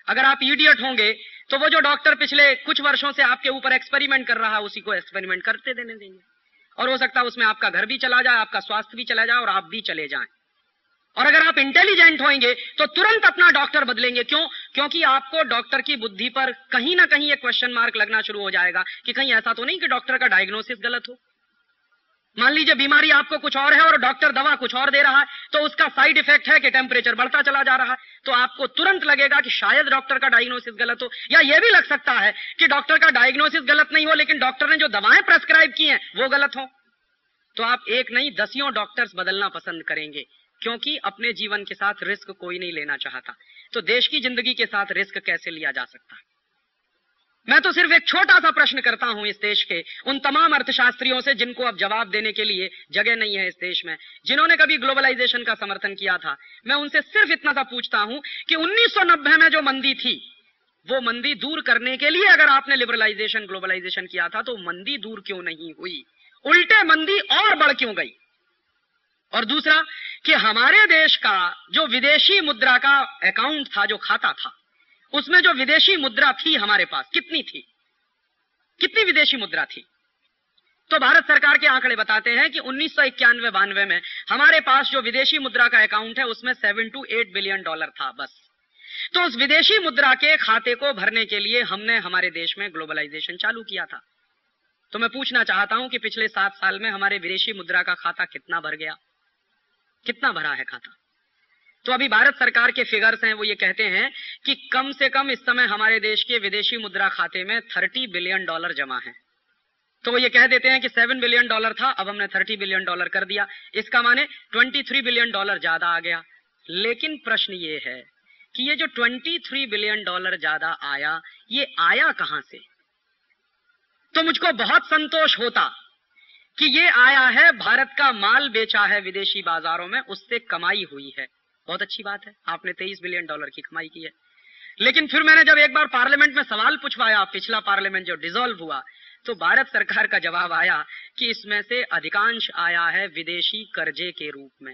अगर आप इडियट होंगे तो वो जो डॉक्टर पिछले कुछ वर्षों से आपके ऊपर एक्सपेरिमेंट कर रहा है उसी को एक्सपेरिमेंट करते देने देंगे और हो सकता है उसमें आपका घर भी चला जाए, आपका स्वास्थ्य भी चला जाए और आप भी चले जाएं। और अगर आप इंटेलिजेंट होंगे तो तुरंत अपना डॉक्टर बदलेंगे। क्यों? क्योंकि आपको डॉक्टर की बुद्धि पर कहीं ना कहीं एक क्वेश्चन मार्क लगना शुरू हो जाएगा कि कहीं ऐसा तो नहीं कि डॉक्टर का डायग्नोसिस गलत हो। मान लीजिए बीमारी आपको कुछ और है और डॉक्टर दवा कुछ और दे रहा है, तो उसका साइड इफेक्ट है कि टेम्परेचर बढ़ता चला जा रहा है, तो आपको तुरंत लगेगा कि शायद डॉक्टर का डायग्नोसिस गलत हो। या यह भी लग सकता है कि डॉक्टर का डायग्नोसिस गलत नहीं हो लेकिन डॉक्टर ने जो दवाएं प्रेस्क्राइब की हैं वो गलत हो। तो आप एक नहीं 10 डॉक्टर्स बदलना पसंद करेंगे, क्योंकि अपने जीवन के साथ रिस्क कोई नहीं लेना चाहता। तो देश की जिंदगी के साथ रिस्क कैसे लिया जा सकता है? मैं तो सिर्फ एक छोटा सा प्रश्न करता हूं इस देश के उन तमाम अर्थशास्त्रियों से जिनको अब जवाब देने के लिए जगह नहीं है इस देश में, जिन्होंने कभी ग्लोबलाइजेशन का समर्थन किया था। मैं उनसे सिर्फ इतना सा पूछता हूं कि 1990 में जो मंदी थी, वो मंदी दूर करने के लिए अगर आपने लिबरलाइजेशन, ग्लोबलाइजेशन किया था, तो मंदी दूर क्यों नहीं हुई? उल्टे मंदी और बढ़ क्यों गई? और दूसरा कि हमारे देश का जो विदेशी मुद्रा का अकाउंट था, जो खाता था, उसमें जो विदेशी मुद्रा थी हमारे पास कितनी थी? कितनी विदेशी मुद्रा थी? तो भारत सरकार के आंकड़े बताते हैं कि 1991-92 में हमारे पास जो विदेशी मुद्रा का अकाउंट है उसमें 7 to 8 बिलियन डॉलर था बस। तो उस विदेशी मुद्रा के खाते को भरने के लिए हमने हमारे देश में ग्लोबलाइजेशन चालू किया था। तो मैं पूछना चाहता हूं कि पिछले 7 साल में हमारे विदेशी मुद्रा का खाता कितना भर गया, कितना भरा है खाता? तो अभी भारत सरकार के फिगर्स हैं, वो ये कहते हैं कि कम से कम इस समय हमारे देश के विदेशी मुद्रा खाते में 30 बिलियन डॉलर जमा है। तो वो ये कह देते हैं कि 7 बिलियन डॉलर था, अब हमने 30 बिलियन डॉलर कर दिया, इसका माने 23 बिलियन डॉलर ज्यादा आ गया। लेकिन प्रश्न ये है कि ये जो 23 बिलियन डॉलर ज्यादा आया, ये आया कहां से? तो मुझको बहुत संतोष होता कि ये आया है, भारत का माल बेचा है विदेशी बाजारों में, उससे कमाई हुई है। बहुत अच्छी बात है, आपने 23 बिलियन डॉलर की कमाई की है। लेकिन फिर मैंने जब एक बार पार्लियामेंट में सवाल पूछवाया, पिछला पार्लियामेंट जो डिसॉल्व हुआ, तो भारत सरकार का जवाब आया कि इसमें से अधिकांश आया है विदेशी कर्जे के रूप में।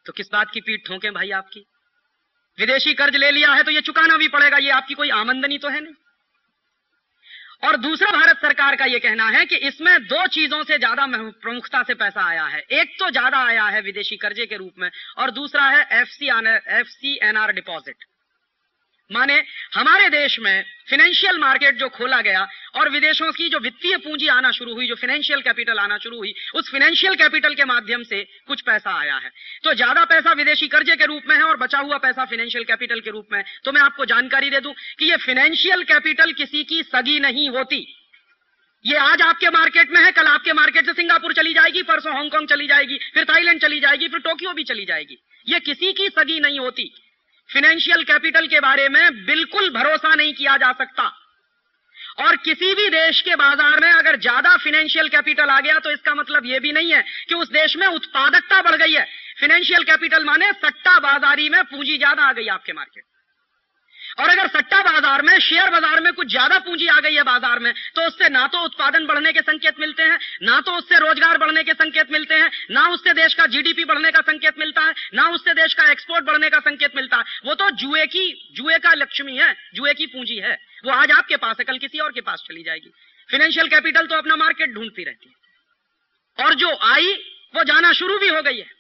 तो किस बात की पीठ ठोकें भाई आपकी? विदेशी कर्ज ले लिया है तो ये चुकाना भी पड़ेगा, ये आपकी कोई आमदनी तो है नहीं। और दूसरा भारत सरकार का ये कहना है कि इसमें 2 चीजों से ज्यादा प्रमुखता से पैसा आया है। एक तो ज्यादा आया है विदेशी कर्जे के रूप में, और दूसरा है FCNR डिपॉजिट। माने हमारे देश में फाइनेंशियल मार्केट जो खोला गया और विदेशों की जो वित्तीय पूंजी आना शुरू हुई, जो फाइनेंशियल कैपिटल आना शुरू हुई, उस फाइनेंशियल कैपिटल के माध्यम से कुछ पैसा आया है। तो ज्यादा पैसा विदेशी कर्जे के रूप में है और बचा हुआ पैसा फाइनेंशियल कैपिटल के रूप में। तो मैं आपको जानकारी दे दूं कि ये फाइनेंशियल कैपिटल किसी की सगी नहीं होती। ये आज आपके मार्केट में है, कल आपके मार्केट से सिंगापुर चली जाएगी, परसों हांगकांग चली जाएगी, फिर थाईलैंड चली जाएगी, फिर टोक्यो भी चली जाएगी। ये किसी की सगी नहीं होती। फाइनेंशियल कैपिटल के बारे में बिल्कुल भरोसा नहीं किया जा सकता। और किसी भी देश के बाजार में अगर ज्यादा फाइनेंशियल कैपिटल आ गया तो इसका मतलब यह भी नहीं है कि उस देश में उत्पादकता बढ़ गई है। फाइनेंशियल कैपिटल माने सट्टा बाजारी में पूंजी ज्यादा आ गई आपके मार्केट। और अगर सट्टा बाजार में, शेयर बाजार में कुछ ज्यादा पूंजी आ गई है बाजार में, तो उससे ना तो उत्पादन बढ़ने के संकेत मिलते हैं, ना तो उससे रोजगार बढ़ने के संकेत मिलते हैं, ना उससे देश का GDP बढ़ने का संकेत मिलता है, ना उससे देश का एक्सपोर्ट बढ़ने का संकेत मिलता है। वो तो जुए का लक्ष्मी है, जुए की पूंजी है। वो आज आपके पास है, कल किसी और के पास चली जाएगी। फाइनेंशियल कैपिटल तो अपना मार्केट ढूंढती रहती है, और जो आई वो जाना शुरू भी हो गई है।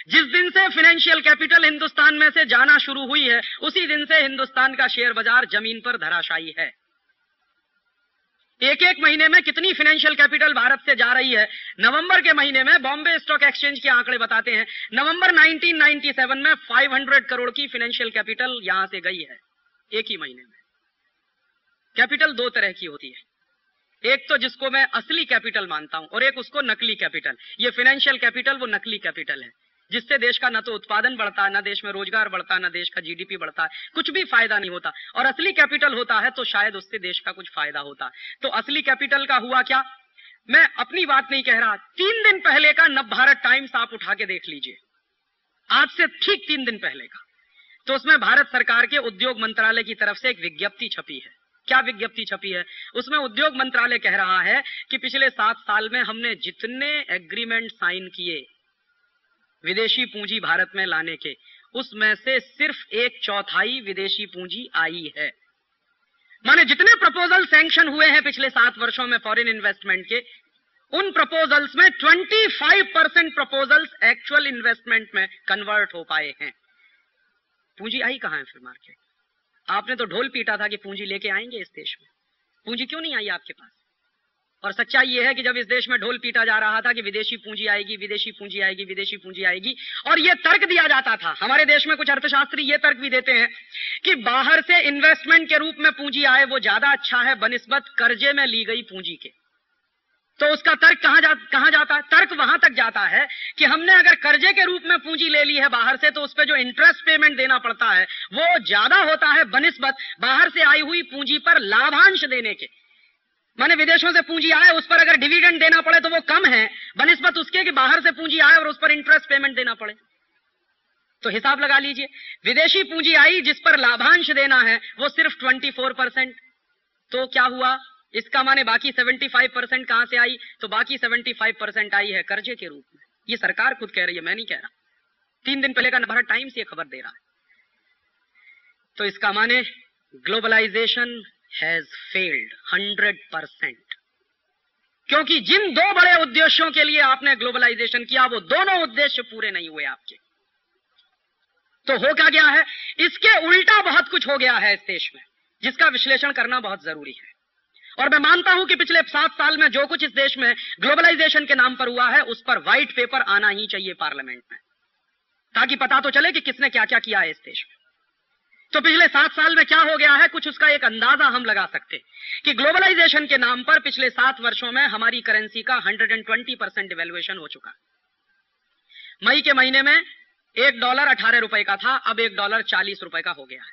जिस दिन से फाइनेंशियल कैपिटल हिंदुस्तान में से जाना शुरू हुई है, उसी दिन से हिंदुस्तान का शेयर बाजार जमीन पर धराशायी है। एक महीने में कितनी फाइनेंशियल कैपिटल भारत से जा रही है? नवंबर के महीने में बॉम्बे स्टॉक एक्सचेंज के आंकड़े बताते हैं, नवंबर 1997 में 500 करोड़ की फाइनेंशियल कैपिटल यहां से गई है एक ही महीने में। कैपिटल 2 तरह की होती है, एक तो जिसको मैं असली कैपिटल मानता हूं और एक उसको नकली कैपिटल। ये फाइनेंशियल कैपिटल वो नकली कैपिटल है, जिससे देश का ना तो उत्पादन बढ़ता है, ना देश में रोजगार बढ़ता है, ना देश का GDP बढ़ता है, कुछ भी फायदा नहीं होता। और असली कैपिटल होता है तो शायद उससे देश का कुछ फायदा होता है। तो असली कैपिटल का हुआ क्या? मैं अपनी बात नहीं कह रहा, 3 दिन पहले का नवभारत टाइम्स आप उठा के देख लीजिए, आज से ठीक 3 दिन पहले का। तो उसमें भारत सरकार के उद्योग मंत्रालय की तरफ से एक विज्ञप्ति छपी है। क्या विज्ञप्ति छपी है? उसमें उद्योग मंत्रालय कह रहा है कि पिछले 7 साल में हमने जितने एग्रीमेंट साइन किए विदेशी पूंजी भारत में लाने के, उसमें से सिर्फ 1/4 विदेशी पूंजी आई है। माने जितने प्रपोजल सैंक्शन हुए हैं पिछले 7 वर्षों में फॉरेन इन्वेस्टमेंट के, उन प्रपोजल्स में 25% प्रपोजल्स एक्चुअल इन्वेस्टमेंट में कन्वर्ट हो पाए हैं। पूंजी आई कहां है फिर मार्केट? आपने तो ढोल पीटा था कि पूंजी लेके आएंगे इस देश में, पूंजी क्यों नहीं आई आपके पास? और सच्चाई यह है कि जब इस देश में ढोल पीटा जा रहा था कि विदेशी पूंजी आएगी, विदेशी पूंजी आएगी, विदेशी पूंजी आएगी, और यह तर्क दिया जाता था, हमारे देश में कुछ अर्थशास्त्री यह तर्क भी देते हैं कि बाहर से इन्वेस्टमेंट के रूप में पूंजी आए वो ज्यादा अच्छा है बनिस्बत कर्जे में ली गई पूंजी के। तो उसका तर्क कहां जाता है? तर्क वहां तक जाता है कि हमने अगर कर्जे के रूप में पूंजी ले ली है बाहर से, तो उस पर जो इंटरेस्ट पेमेंट देना पड़ता है वो ज्यादा होता है बनिस्बत बाहर से आई हुई पूंजी पर लाभांश देने के। माने विदेशों से पूंजी आए, उस पर अगर डिविडेंड देना पड़े तो वो कम है बनिस्बत उसके कि बाहर से पूंजी आए और उस पर इंटरेस्ट पेमेंट देना पड़े। तो हिसाब लगा लीजिए, विदेशी पूंजी आई जिस पर लाभांश देना है वो सिर्फ 24%। तो क्या हुआ? इसका माने बाकी 75% कहां से आई? तो बाकी 75% आई है कर्जे के रूप में। ये सरकार खुद कह रही है, मैं नहीं कह रहा। 3 दिन पहले का नवभारत टाइम्स ये खबर दे रहा है। तो इसका माने ग्लोबलाइजेशन हैज फेल्ड 100%। क्योंकि जिन दो बड़े उद्देश्यों के लिए आपने ग्लोबलाइजेशन किया, वो दोनों उद्देश्य पूरे नहीं हुए आपके। तो हो क्या गया है, इसके उल्टा बहुत कुछ हो गया है इस देश में, जिसका विश्लेषण करना बहुत जरूरी है। और मैं मानता हूं कि पिछले 7 साल में जो कुछ इस देश में ग्लोबलाइजेशन के नाम पर हुआ है, उस पर व्हाइट पेपर आना ही चाहिए पार्लियामेंट में, ताकि पता तो चले कि किसने क्या क्या किया है इस देश में। तो पिछले 7 साल में क्या हो गया है, कुछ उसका एक अंदाजा हम लगा सकते कि ग्लोबलाइजेशन के नाम पर पिछले 7 वर्षों में हमारी करेंसी का 120% डिवैल्यूएशन हो चुका। मई के महीने में $1 18 रुपए का था, अब $1 40 रुपए का हो गया है।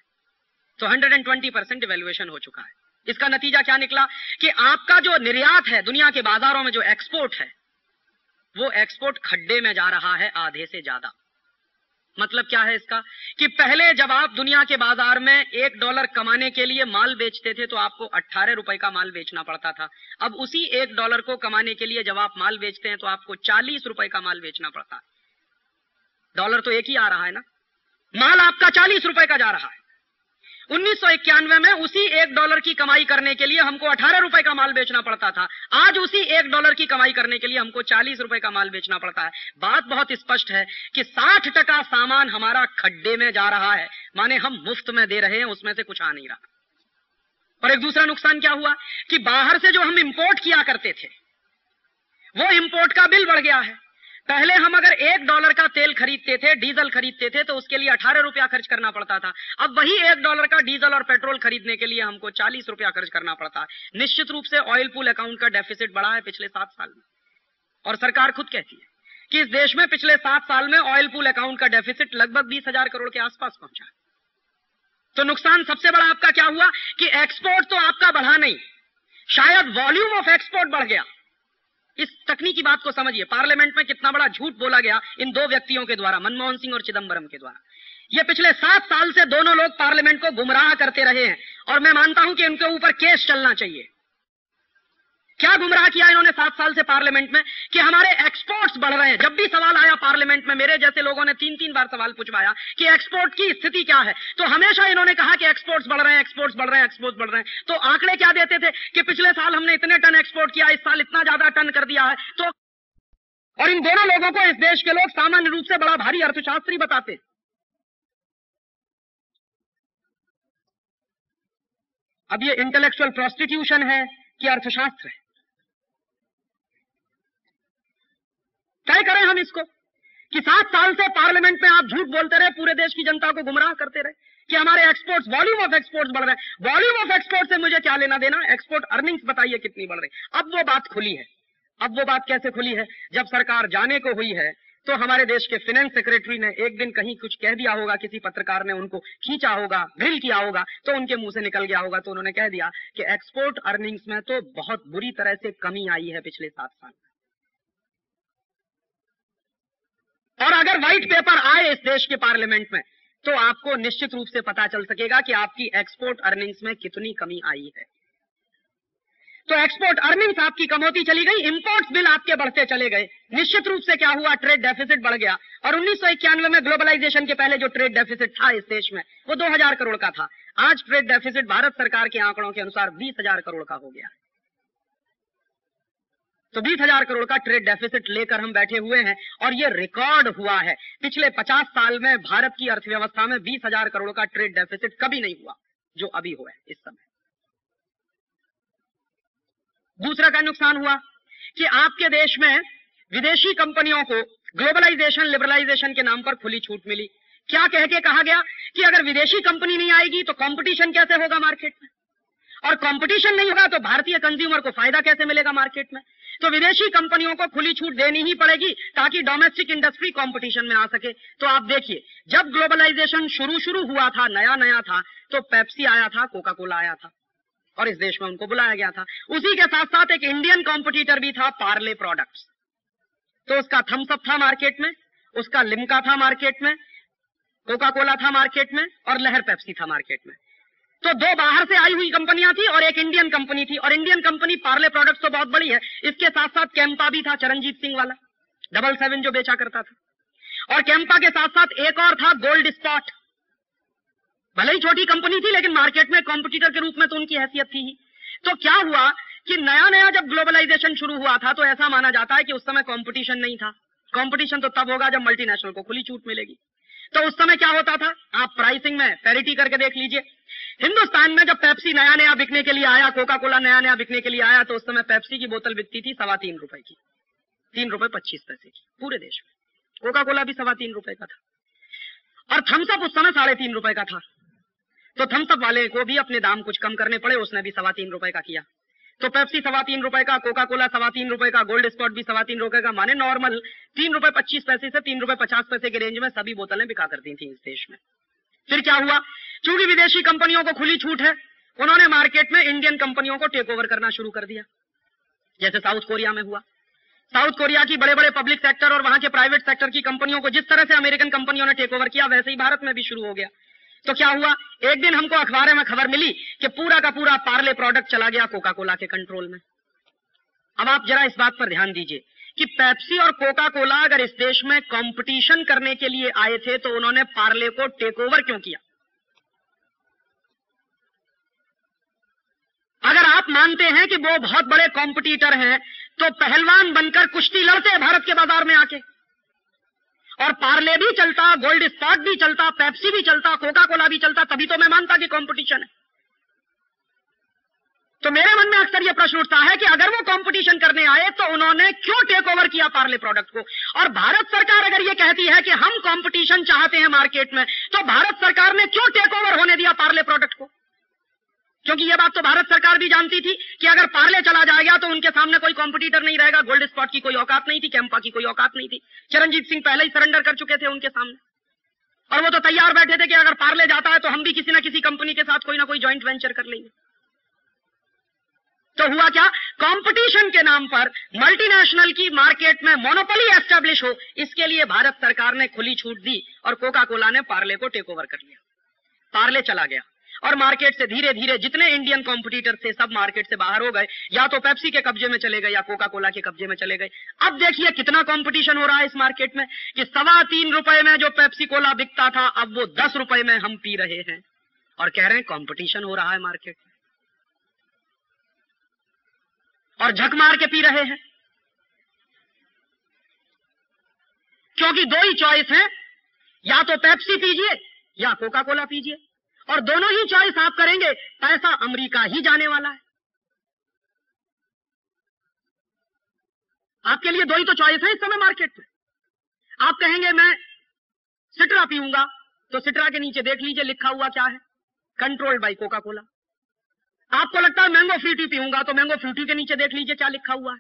तो 120% डिवैल्यूएशन हो चुका है। इसका नतीजा क्या निकला कि आपका जो निर्यात है दुनिया के बाजारों में, जो एक्सपोर्ट है, वो एक्सपोर्ट खड्डे में जा रहा है आधे से ज्यादा। मतलब क्या है इसका कि पहले जब आप दुनिया के बाजार में $1 कमाने के लिए माल बेचते थे तो आपको 18 रुपए का माल बेचना पड़ता था। अब उसी $1 को कमाने के लिए जब आप माल बेचते हैं तो आपको 40 रुपए का माल बेचना पड़ता है। डॉलर तो एक ही आ रहा है ना, माल आपका 40 रुपए का जा रहा है। 1991 में उसी $1 की कमाई करने के लिए हमको 18 रुपए का माल बेचना पड़ता था। आज उसी $1 की कमाई करने के लिए हमको 40 रुपए का माल बेचना पड़ता है। बात बहुत स्पष्ट है कि 60% सामान हमारा खड्डे में जा रहा है, माने हम मुफ्त में दे रहे हैं, उसमें से कुछ आ नहीं रहा। और एक दूसरा नुकसान क्या हुआ कि बाहर से जो हम इंपोर्ट किया करते थे, वो इंपोर्ट का बिल बढ़ गया है। पहले हम अगर $1 का तेल खरीदते थे, डीजल खरीदते थे, तो उसके लिए 18 रुपया खर्च करना पड़ता था। अब वही $1 का डीजल और पेट्रोल खरीदने के लिए हमको 40 रुपया खर्च करना पड़ता है। निश्चित रूप से ऑयल पूल अकाउंट का डेफिसिट बढ़ा है पिछले 7 साल में, और सरकार खुद कहती है कि इस देश में पिछले 7 साल में ऑयल पूल अकाउंट का डेफिसिट लगभग 20,000 करोड़ के आसपास पहुंचा। तो नुकसान सबसे बड़ा आपका क्या हुआ कि एक्सपोर्ट तो आपका बढ़ा नहीं, शायद वॉल्यूम ऑफ एक्सपोर्ट बढ़ गया। इस तकनीकी बात को समझिए, पार्लियामेंट में कितना बड़ा झूठ बोला गया इन दो व्यक्तियों के द्वारा, मनमोहन सिंह और चिदंबरम के द्वारा। ये पिछले 7 साल से दोनों लोग पार्लियामेंट को गुमराह करते रहे हैं, और मैं मानता हूं कि इनके ऊपर केस चलना चाहिए। क्या गुमराह किया इन्होंने 7 साल से पार्लियामेंट में कि हमारे एक्सपोर्ट्स बढ़ रहे हैं। जब भी सवाल आया पार्लियामेंट में, मेरे जैसे लोगों ने 3-3 बार सवाल पूछवाया कि एक्सपोर्ट की स्थिति क्या है, तो हमेशा इन्होंने कहा कि एक्सपोर्ट्स बढ़ रहे हैं, एक्सपोर्ट्स बढ़ रहे हैं, एक्सपोर्ट्स बढ़ रहे हैं। तो आंकड़े क्या देते थे कि पिछले साल हमने इतने टन एक्सपोर्ट किया, इस साल इतना ज्यादा टन कर दिया है। तो और इन दोनों लोगों को इस देश के लोग सामान्य रूप से बड़ा भारी अर्थशास्त्री बताते। अब ये इंटेलेक्चुअल प्रोस्टिट्यूशन है कि अर्थशास्त्र है, क्या करें हम इसको कि 7 साल से पार्लियामेंट में आप झूठ बोलते रहे, पूरे देश की जनता को गुमराह करते रहे कि हमारे एक्सपोर्ट्स, वॉल्यूम ऑफ एक्सपोर्ट्स बढ़ रहे हैं। वॉल्यूम ऑफ एक्सपोर्ट से मुझे क्या लेना देना, एक्सपोर्ट अर्निंग्स बताइए कितनी बढ़ रही। अब वो बात खुली है। अब वो बात कैसे खुली है, जब सरकार जाने को हुई है तो हमारे देश के फाइनेंस सेक्रेटरी ने एक दिन कहीं कुछ कह दिया होगा, किसी पत्रकार ने उनको खींचा होगा, ड्रिल किया होगा, तो उनके मुंह से निकल गया होगा। तो उन्होंने कह दिया कि एक्सपोर्ट अर्निंग्स में तो बहुत बुरी तरह से कमी आई है पिछले 7 साल में। और अगर व्हाइट पेपर आए इस देश के पार्लियामेंट में तो आपको निश्चित रूप से पता चल सकेगा कि आपकी एक्सपोर्ट अर्निंग्स में कितनी कमी आई है। तो एक्सपोर्ट अर्निंग्स आपकी कम होती चली गई, इंपोर्ट्स बिल आपके बढ़ते चले गए। निश्चित रूप से क्या हुआ, ट्रेड डेफिसिट बढ़ गया। और 1991 में ग्लोबलाइजेशन के पहले जो ट्रेड डेफिसिट था इस देश में, वो 2000 करोड़ का था। आज ट्रेड डेफिसिट भारत सरकार के आंकड़ों के अनुसार 20,000 करोड़ का हो गया। तो 20,000 करोड़ का ट्रेड डेफिसिट लेकर हम बैठे हुए हैं, और ये रिकॉर्ड हुआ है। पिछले 50 साल में भारत की अर्थव्यवस्था में 20,000 करोड़ का ट्रेड डेफिसिट कभी नहीं हुआ जो अभी हुआ है इस समय। दूसरा क्या नुकसान हुआ कि आपके देश में विदेशी कंपनियों को ग्लोबलाइजेशन, लिबरलाइजेशन के नाम पर खुली छूट मिली। क्या कह के कहा गया कि अगर विदेशी कंपनी नहीं आएगी तो कंपटीशन कैसे होगा मार्केट में, और कंपटीशन नहीं होगा तो भारतीय कंज्यूमर को फायदा कैसे मिलेगा मार्केट में। तो विदेशी कंपनियों को खुली छूट देनी ही पड़ेगी ताकि डोमेस्टिक इंडस्ट्री कंपटीशन में आ सके। तो आप देखिए, जब ग्लोबलाइजेशन शुरू हुआ था, नया था, तो पेप्सी आया था, कोका कोला आया था, और इस देश में उनको बुलाया गया था। उसी के साथ साथ एक इंडियन कॉम्पिटिटर भी था, पार्ले प्रोडक्ट्स। तो उसका थम्स अप था मार्केट में, उसका लिम्का था मार्केट में, कोका कोला था मार्केट में, और लहर पेप्सी था मार्केट में। तो 2 बाहर से आई हुई कंपनियां थी और एक इंडियन कंपनी थी। और इंडियन कंपनी पार्ले प्रोडक्ट्स तो बहुत बड़ी है, इसके साथ साथ कैंपा भी था, चरणजीत सिंह वाला 777 जो बेचा करता था। और कैंपा के साथ साथ एक और था, गोल्ड स्पॉट। भले ही छोटी कंपनी थी लेकिन मार्केट में कॉम्पिटिटर के रूप में तो उनकी हैसियत थी ही। तो क्या हुआ कि नया नया जब ग्लोबलाइजेशन शुरू हुआ था तो ऐसा माना जाता है कि उस समय कंपटीशन नहीं था। कंपटीशन तो तब होगा जब मल्टीनेशनल को खुली छूट मिलेगी। तो उस समय क्या होता था, आप प्राइसिंग में पैरिटी करके देख लीजिए। हिंदुस्तान में जब पेप्सी नया नया बिकने के लिए आया, कोका कोला नया नया बिकने के लिए आया, तो उस समय पेप्सी की बोतल बिकती थी 3.25 रुपए की, 3.25 रुपए की पूरे देश में। कोका कोला भी 3.25 रुपए का था और थम्सअप उस समय 3.5 रुपए का था। तो थम्सअप वाले को भी अपने दाम कुछ कम करने पड़े, उसने भी 3.25 रुपए का किया। तो पेप्सी 3.25 रुपए का, कोका कोला 3.25 रुपए का, गोल्ड स्पॉट भी 3.25 रुपए का, माने नॉर्मल 3.25 रुपए से 3.50 रुपए के रेंज में सभी बोतलें बिका करती थी इस देश में। फिर क्या हुआ, चूंकि विदेशी कंपनियों को खुली छूट है, उन्होंने मार्केट में इंडियन कंपनियों को टेक ओवर करना शुरू कर दिया, जैसे साउथ कोरिया में हुआ। साउथ कोरिया की बड़े बड़े पब्लिक सेक्टर और वहां के प्राइवेट सेक्टर की कंपनियों को जिस तरह से अमेरिकन कंपनियों ने टेक ओवर किया, वैसे ही भारत में भी शुरू हो गया। तो क्या हुआ, एक दिन हमको अखबार में खबर मिली कि पूरा का पूरा पार्ले प्रोडक्ट चला गया कोका कोला के कंट्रोल में। अब आप जरा इस बात पर ध्यान दीजिए कि पेप्सी और कोका कोला अगर इस देश में कंपटीशन करने के लिए आए थे तो उन्होंने पार्ले को टेक ओवर क्यों किया? अगर आप मानते हैं कि वो बहुत बड़े कॉम्पिटिटर हैं, तो पहलवान बनकर कुश्ती लड़ते भारत के बाजार में आके, और पार्ले भी चलता, गोल्ड स्पॉट भी चलता, पेप्सी भी चलता, कोका कोला भी चलता, तभी तो मैं मानता कि कंपटीशन है। तो मेरे मन में अक्सर यह प्रश्न उठता है कि अगर वो कंपटीशन करने आए तो उन्होंने क्यों टेक ओवर किया पार्ले प्रोडक्ट को? और भारत सरकार अगर ये कहती है कि हम कंपटीशन चाहते हैं मार्केट में, तो भारत सरकार ने क्यों टेक ओवर होने दिया पार्ले प्रोडक्ट को? क्योंकि यह बात तो भारत सरकार भी जानती थी कि अगर पार्ले चला जाएगा तो उनके सामने कोई कॉम्पिटिटर नहीं रहेगा। गोल्ड स्पॉट की कोई औकात नहीं थी, कैंपा की कोई औकात नहीं थी। चरणजीत सिंह पहले ही सरेंडर कर चुके थे उनके सामने, और वो तो तैयार बैठे थे कि अगर पार्ले जाता है तो हम भी किसी ना किसी कंपनी के साथ कोई ना कोई ज्वाइंट वेंचर कर लेंगे। तो हुआ क्या, कंपटीशन के नाम पर मल्टीनेशनल की मार्केट में मोनोपोली एस्टेब्लिश हो, इसके लिए भारत सरकार ने खुली छूट दी और कोका कोला ने पार्ले को टेक ओवर कर लिया। पार्ले चला गया और मार्केट से धीरे धीरे जितने इंडियन कॉम्पिटिटर थे सब मार्केट से बाहर हो गए, या तो पेप्सी के कब्जे में चले गए या कोका कोला के कब्जे में चले गए। अब देखिए कितना कंपटीशन हो रहा है इस मार्केट में कि 3.25 रुपए में जो पेप्सी कोला बिकता था, अब वो 10 रुपए में हम पी रहे हैं और कह रहे हैं कंपटीशन हो रहा है मार्केट में, और झक मार के पी रहे हैं। क्योंकि दो ही चॉइस है, या तो पेप्सी पीजिए या कोका कोला पीजिए, और दोनों ही चॉइस आप करेंगे पैसा अमेरिका ही जाने वाला है। आपके लिए दो ही तो चॉइस है इस समय मार्केट में। आप कहेंगे मैं सिट्रा पीऊंगा, तो सिट्रा के नीचे देख लीजिए लिखा हुआ क्या है, कंट्रोल्ड बाय कोका कोला। आपको लगता है मैंगो फ्रूटी पीऊंगा, तो मैंगो फ्रूटी के नीचे देख लीजिए क्या लिखा हुआ है।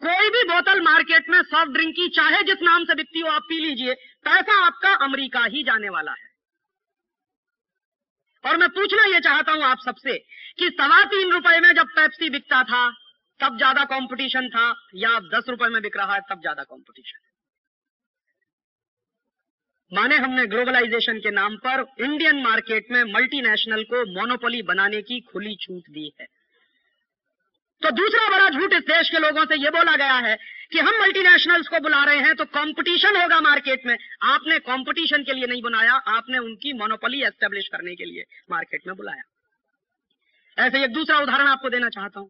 कोई भी बोतल मार्केट में सॉफ्ट ड्रिंक की चाहे जिस नाम से बिकती हो आप पी लीजिए, पैसा आपका अमेरिका ही जाने वाला है। और मैं पूछना यह चाहता हूं आप सबसे कि 3.25 रुपए में जब पेप्सी बिकता था तब ज्यादा कंपटीशन था, या अब 10 रुपए में बिक रहा है तब ज्यादा कंपटीशन है? माने हमने ग्लोबलाइजेशन के नाम पर इंडियन मार्केट में मल्टीनेशनल को मोनोपोली बनाने की खुली छूट दी है। तो दूसरा बड़ा झूठ इस देश के लोगों से यह बोला गया है कि हम मल्टीनेशनल्स को बुला रहे हैं तो कंपटीशन होगा मार्केट में। आपने कंपटीशन के लिए नहीं बुलाया, आपने उनकी मोनोपोली एस्टेब्लिश करने के लिए मार्केट में बुलाया। ऐसे एक दूसरा उदाहरण आपको देना चाहता हूं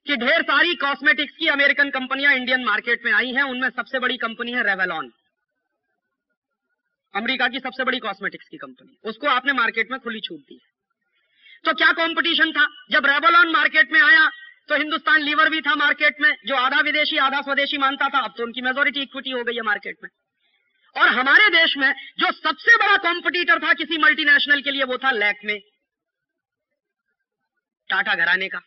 कि ढेर सारी कॉस्मेटिक्स की अमेरिकन कंपनियां इंडियन मार्केट में आई हैं। उनमें सबसे बड़ी कंपनी है रेवलॉन, अमेरिका की सबसे बड़ी कॉस्मेटिक्स की कंपनी। उसको आपने मार्केट में खुली छूट दी है। तो क्या कंपटीशन था? जब रेवलॉन मार्केट में आया तो हिंदुस्तान लीवर भी था मार्केट में, जो आधा विदेशी आधा स्वदेशी मानता था। अब तो उनकी मेजॉरिटी इक्विटी हो गई है मार्केट में। और हमारे देश में जो सबसे बड़ा कॉम्पिटिटर था किसी मल्टीनेशनल के लिए, वो था लैक्मे, टाटा घराने का।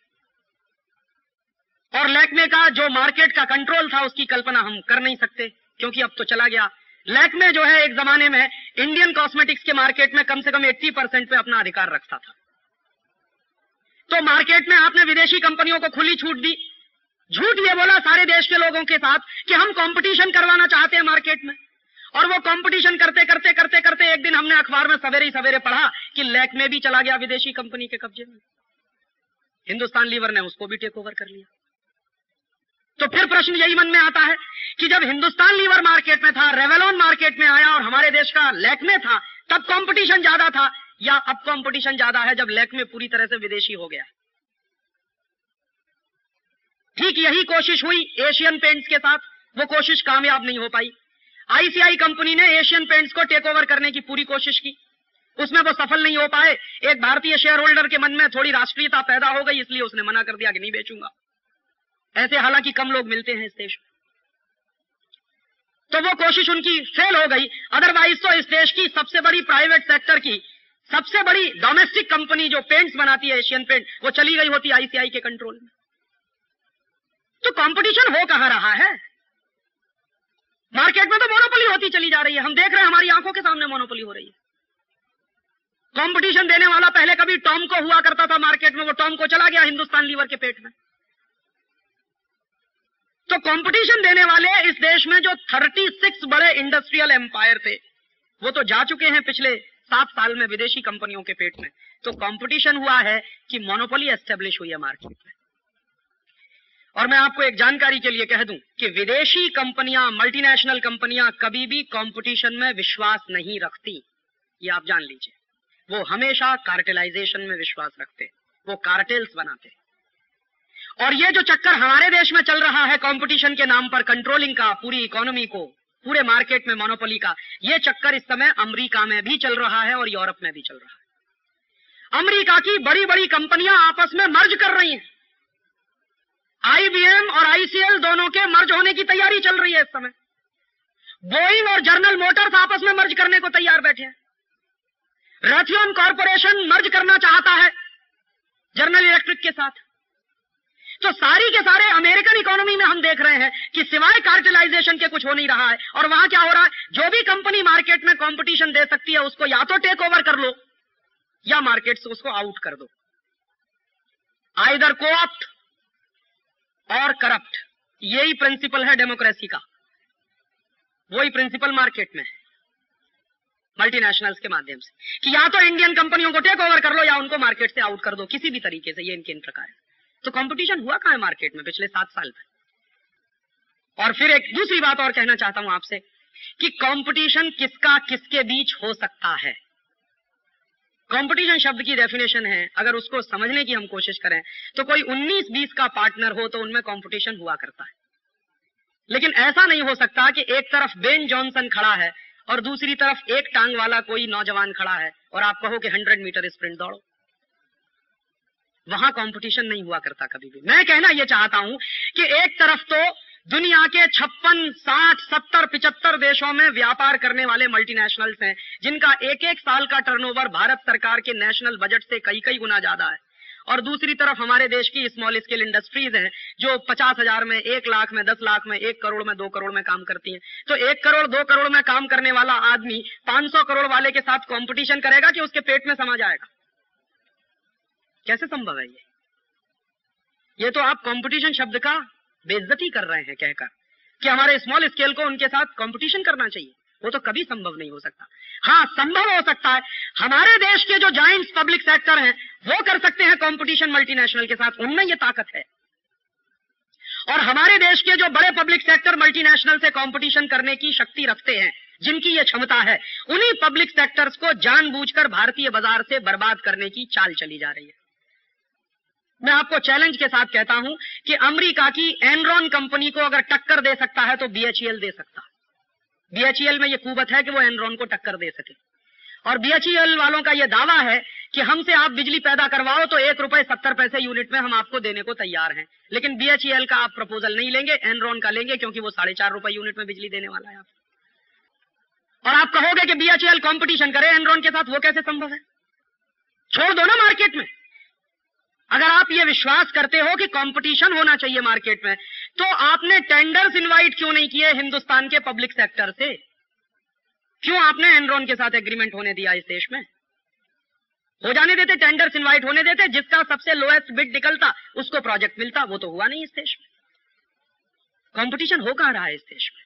और लैक्मे का जो मार्केट का कंट्रोल था उसकी कल्पना हम कर नहीं सकते, क्योंकि अब तो चला गया। लैक्मे जो है एक जमाने में इंडियन कॉस्मेटिक्स के मार्केट में कम से कम 80% पे अपना अधिकार रखता था। तो मार्केट में आपने विदेशी कंपनियों को खुली छूट दी, झूठ ये बोला सारे देश के लोगों के साथ कि हम कंपटीशन करवाना चाहते हैं मार्केट में। और वो कंपटीशन करते करते करते करते एक दिन हमने अखबार में सवेरे ही सवेरे पढ़ा कि लैक्मे भी चला गया विदेशी कंपनी के कब्जे में। हिंदुस्तान लीवर ने उसको भी टेक ओवर कर लिया। तो फिर प्रश्न यही मन में आता है कि जब हिंदुस्तान लीवर मार्केट में था, रेवलॉन मार्केट में आया और हमारे देश का लैक्मे था, तब कंपटीशन ज्यादा था, या अब कंपटीशन ज्यादा है जब लैक्मे पूरी तरह से विदेशी हो गया? ठीक यही कोशिश हुई एशियन पेंट्स के साथ, वो कोशिश कामयाब नहीं हो पाई। आईसीआई कंपनी ने एशियन पेंट्स को टेक ओवर करने की पूरी कोशिश की, उसमें वो सफल नहीं हो पाए। एक भारतीय शेयर होल्डर के मन में थोड़ी राष्ट्रीयता पैदा हो गई, इसलिए उसने मना कर दिया कि नहीं बेचूंगा। ऐसे हालांकि कम लोग मिलते हैं इस देश में, तो वो कोशिश उनकी फेल हो गई। अदरवाइज तो इस देश की सबसे बड़ी प्राइवेट सेक्टर की सबसे बड़ी डोमेस्टिक कंपनी जो पेंट्स बनाती है एशियन पेंट, वो चली गई होती आईसीआई के कंट्रोल में। तो कंपटीशन हो कहां रहा है? मार्केट में तो मोनोपोली होती चली जा रही है, हम देख रहे हैं, हमारी आंखों के सामने मोनोपोली हो रही है। कंपटीशन देने वाला पहले कभी टॉमको हुआ करता था मार्केट में, वो टॉमको चला गया हिंदुस्तान लीवर के पेट में। तो कंपटीशन देने वाले इस देश में जो 36 बड़े इंडस्ट्रियल एम्पायर थे, वो तो जा चुके हैं पिछले 7 साल में विदेशी कंपनियों के पेट में। तो कंपटीशन हुआ है कि मोनोपोली एस्टेब्लिश हुई है मार्केट में। और मैं आपको एक जानकारी के लिए कह दूं कि विदेशी कंपनियां, मल्टीनेशनल कंपनियां कभी भी कंपटीशन में विश्वास नहीं रखती, ये आप जान लीजिए। वो हमेशा कार्टेलाइजेशन में विश्वास रखते, वो कार्टेल्स बनाते। और ये जो चक्कर हमारे देश में चल रहा है कंपटीशन के नाम पर कंट्रोलिंग का, पूरी इकोनॉमी को, पूरे मार्केट में मोनोपोली का, ये चक्कर इस समय अमेरिका में भी चल रहा है और यूरोप में भी चल रहा है। अमेरिका की बड़ी बड़ी कंपनियां आपस में मर्ज कर रही हैं। आईबीएम और आईसीएल दोनों के मर्ज होने की तैयारी चल रही है इस समय। बोइंग और जनरल मोटर्स आपस में मर्ज करने को तैयार बैठे हैं। रथियन कॉर्पोरेशन मर्ज करना चाहता है जनरल इलेक्ट्रिक के साथ। तो सारी के सारे अमेरिकन इकोनॉमी में हम देख रहे हैं कि सिवाय कार्टेलाइजेशन के कुछ हो नहीं रहा है। और वहां क्या हो रहा है, जो भी कंपनी मार्केट में कंपटीशन दे सकती है उसको या तो टेक ओवर कर लो या मार्केट से उसको आउट कर दो। आइदर कोऑप्ट और करप्ट, यही प्रिंसिपल है डेमोक्रेसी का। वही प्रिंसिपल मार्केट में है मल्टीनेशनल्स के माध्यम से, कि या तो इंडियन कंपनियों को टेक ओवर कर लो या उनको मार्केट से आउट कर दो, किसी भी तरीके से। ये इनके इन प्रकार है। तो कंपटीशन हुआ कहां है मार्केट में पिछले 7 साल में? और फिर एक दूसरी बात और कहना चाहता हूं आपसे कि कंपटीशन किसका किसके बीच हो सकता है। कंपटीशन शब्द की डेफिनेशन है, अगर उसको समझने की हम कोशिश करें तो कोई 19-20 का पार्टनर हो तो उनमें कंपटीशन हुआ करता है। लेकिन ऐसा नहीं हो सकता कि एक तरफ बेन जॉनसन खड़ा है और दूसरी तरफ एक टांग वाला कोई नौजवान खड़ा है और आप कहो कि 100 मीटर स्प्रिंट दौड़ो। वहां कंपटीशन नहीं हुआ करता कभी भी। मैं कहना यह चाहता हूं कि एक तरफ तो दुनिया के 56, 60, 70, 75 देशों में व्यापार करने वाले मल्टीनेशनल्स हैं, जिनका एक एक साल का टर्नओवर भारत सरकार के नेशनल बजट से कई कई गुना ज्यादा है। और दूसरी तरफ हमारे देश की स्मॉल स्केल इंडस्ट्रीज हैं जो 50,000 में, 1 लाख में, 10 लाख में, 1 करोड़ में, 2 करोड़ में काम करती हैं। तो 1 करोड़ 2 करोड़ में काम करने वाला आदमी 500 करोड़ वाले के साथ कंपटीशन करेगा कि उसके पेट में समा जाएगा? कैसे संभव है ये तो आप कंपटीशन शब्द का बेइज्जती कर रहे हैं कहकर कि हमारे स्मॉल स्केल को उनके साथ कंपटीशन करना चाहिए। वो तो कभी संभव नहीं हो सकता। हाँ, संभव हो सकता है, हमारे देश के जो जायंट्स पब्लिक सेक्टर हैं वो कर सकते हैं कंपटीशन मल्टीनेशनल के साथ, उनमें ये ताकत है। और हमारे देश के जो बड़े पब्लिक सेक्टर मल्टीनेशनल से कंपटीशन करने की शक्ति रखते हैं, जिनकी ये क्षमता है, उन्हीं पब्लिक सेक्टर्स को जानबूझकर भारतीय बाजार से बर्बाद करने की चाल चली जा रही है। मैं आपको चैलेंज के साथ कहता हूं कि अमेरिका की एनरॉन कंपनी को अगर टक्कर दे सकता है तो बीएचईएल दे सकता है। बीएचईएल में यह कुवत है कि वो एनरॉन को टक्कर दे सके। और बीएचईएल वालों का यह दावा है कि हमसे आप बिजली पैदा करवाओ तो ₹1.70 यूनिट में हम आपको देने को तैयार हैं। लेकिन बीएचईएल का आप प्रपोजल नहीं लेंगे, एनरॉन का लेंगे, क्योंकि वो ₹4.5 यूनिट में बिजली देने वाला है आपको। और आप कहोगे कि बीएचईएल कंपटीशन करे एनरॉन के साथ, वो कैसे संभव है? छोड़ दो ना मार्केट में। अगर आप ये विश्वास करते हो कि कंपटीशन होना चाहिए मार्केट में, तो आपने टेंडर्स इनवाइट क्यों नहीं किए हिंदुस्तान के पब्लिक सेक्टर से? क्यों आपने एनरॉन के साथ एग्रीमेंट होने दिया इस देश में? हो जाने देते, टेंडर्स इनवाइट होने देते, जिसका सबसे लोएस्ट बिड निकलता उसको प्रोजेक्ट मिलता। वो तो हुआ नहीं इस देश में। कंपटीशन हो कहां रहा है इस देश में?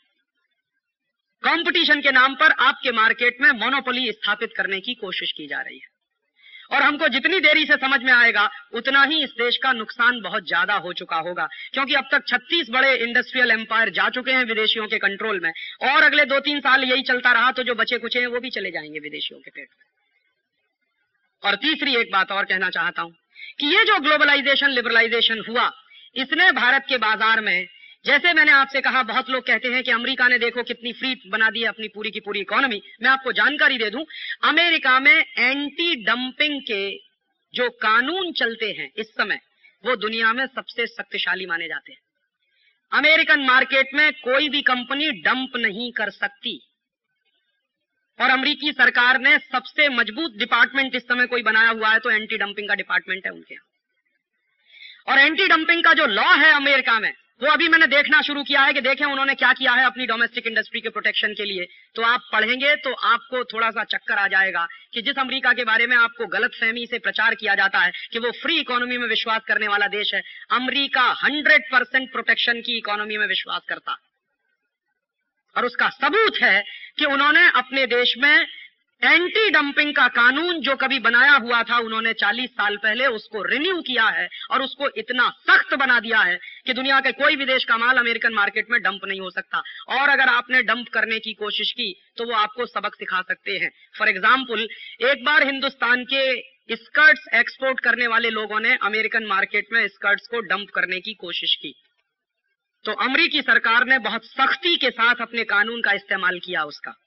कंपटीशन के नाम पर आपके मार्केट में मोनोपोली स्थापित करने की कोशिश की जा रही है। और हमको जितनी देरी से समझ में आएगा उतना ही इस देश का नुकसान बहुत ज्यादा हो चुका होगा, क्योंकि अब तक 36 बड़े इंडस्ट्रियल एम्पायर जा चुके हैं विदेशियों के कंट्रोल में। और अगले 2-3 साल यही चलता रहा तो जो बचे कुचे हैं वो भी चले जाएंगे विदेशियों के पेट में। और तीसरी एक बात और कहना चाहता हूं कि ये जो ग्लोबलाइजेशन, लिबरलाइजेशन हुआ, इसने भारत के बाजार में, जैसे मैंने आपसे कहा, बहुत लोग कहते हैं कि अमेरिका ने देखो कितनी फ्री बना दी है अपनी पूरी की पूरी इकोनॉमी। मैं आपको जानकारी दे दूं, अमेरिका में एंटी डंपिंग के जो कानून चलते हैं इस समय, वो दुनिया में सबसे शक्तिशाली माने जाते हैं। अमेरिकन मार्केट में कोई भी कंपनी डंप नहीं कर सकती, और अमेरिकी सरकार ने सबसे मजबूत डिपार्टमेंट इस समय कोई बनाया हुआ है तो एंटी डंपिंग का डिपार्टमेंट है उनके यहाँ। और एंटी डंपिंग का जो लॉ है अमेरिका में, वो अभी मैंने देखना शुरू किया है कि देखें उन्होंने क्या किया है अपनी डोमेस्टिक इंडस्ट्री के प्रोटेक्शन के लिए। तो आप पढ़ेंगे तो आपको थोड़ा सा चक्कर आ जाएगा कि जिस अमेरिका के बारे में आपको गलतफहमी से प्रचार किया जाता है कि वो फ्री इकोनॉमी में विश्वास करने वाला देश है, अमेरिका 100% प्रोटेक्शन की इकोनॉमी में विश्वास करता। और उसका सबूत है कि उन्होंने अपने देश में एंटी डंपिंग का कानून जो कभी बनाया हुआ था, उन्होंने 40 साल पहले उसको रिन्यू किया है और उसको इतना सख्त बना दिया है कि दुनिया के कोई भी देश का माल अमेरिकन मार्केट में डंप नहीं हो सकता। और अगर आपने डंप करने की कोशिश की तो वो आपको सबक सिखा सकते हैं। फॉर एग्जाम्पल, एक बार हिंदुस्तान के स्कर्ट्स एक्सपोर्ट करने वाले लोगों ने अमेरिकन मार्केट में स्कर्ट्स को डंप करने की कोशिश की, तो अमेरिकी सरकार ने बहुत सख्ती के साथ अपने कानून का इस्तेमाल किया उसका।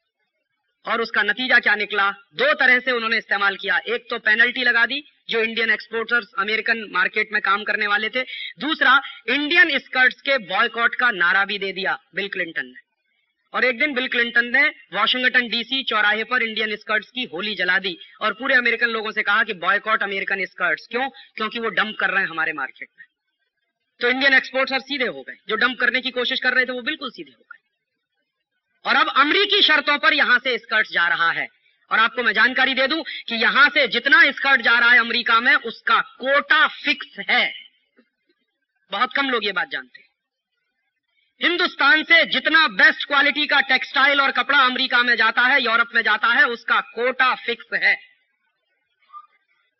और उसका नतीजा क्या निकला? दो तरह से उन्होंने इस्तेमाल किया। एक तो पेनल्टी लगा दी जो इंडियन एक्सपोर्टर्स अमेरिकन मार्केट में काम करने वाले थे, दूसरा इंडियन स्कर्ट्स के बॉयकॉट का नारा भी दे दिया बिल क्लिंटन ने। और एक दिन बिल क्लिंटन ने वॉशिंगटन डीसी चौराहे पर इंडियन स्कर्ट्स की होली जला दी और पूरे अमेरिकन लोगों से कहा कि बॉयकॉट अमेरिकन स्कर्ट्स। क्यों? क्योंकि वो डंप कर रहे हैं हमारे मार्केट में। तो इंडियन एक्सपोर्टर्स सीधे हो गए, जो डंप करने की कोशिश कर रहे थे वो बिल्कुल सीधे हो गए। और अब अमेरिकी शर्तों पर यहां से स्कर्ट जा रहा है। और आपको मैं जानकारी दे दूं कि यहां से जितना स्कर्ट जा रहा है अमेरिका में, उसका कोटा फिक्स है। बहुत कम लोग ये बात जानते हैं। हिंदुस्तान से जितना बेस्ट क्वालिटी का टेक्सटाइल और कपड़ा अमेरिका में जाता है, यूरोप में जाता है, उसका कोटा फिक्स है।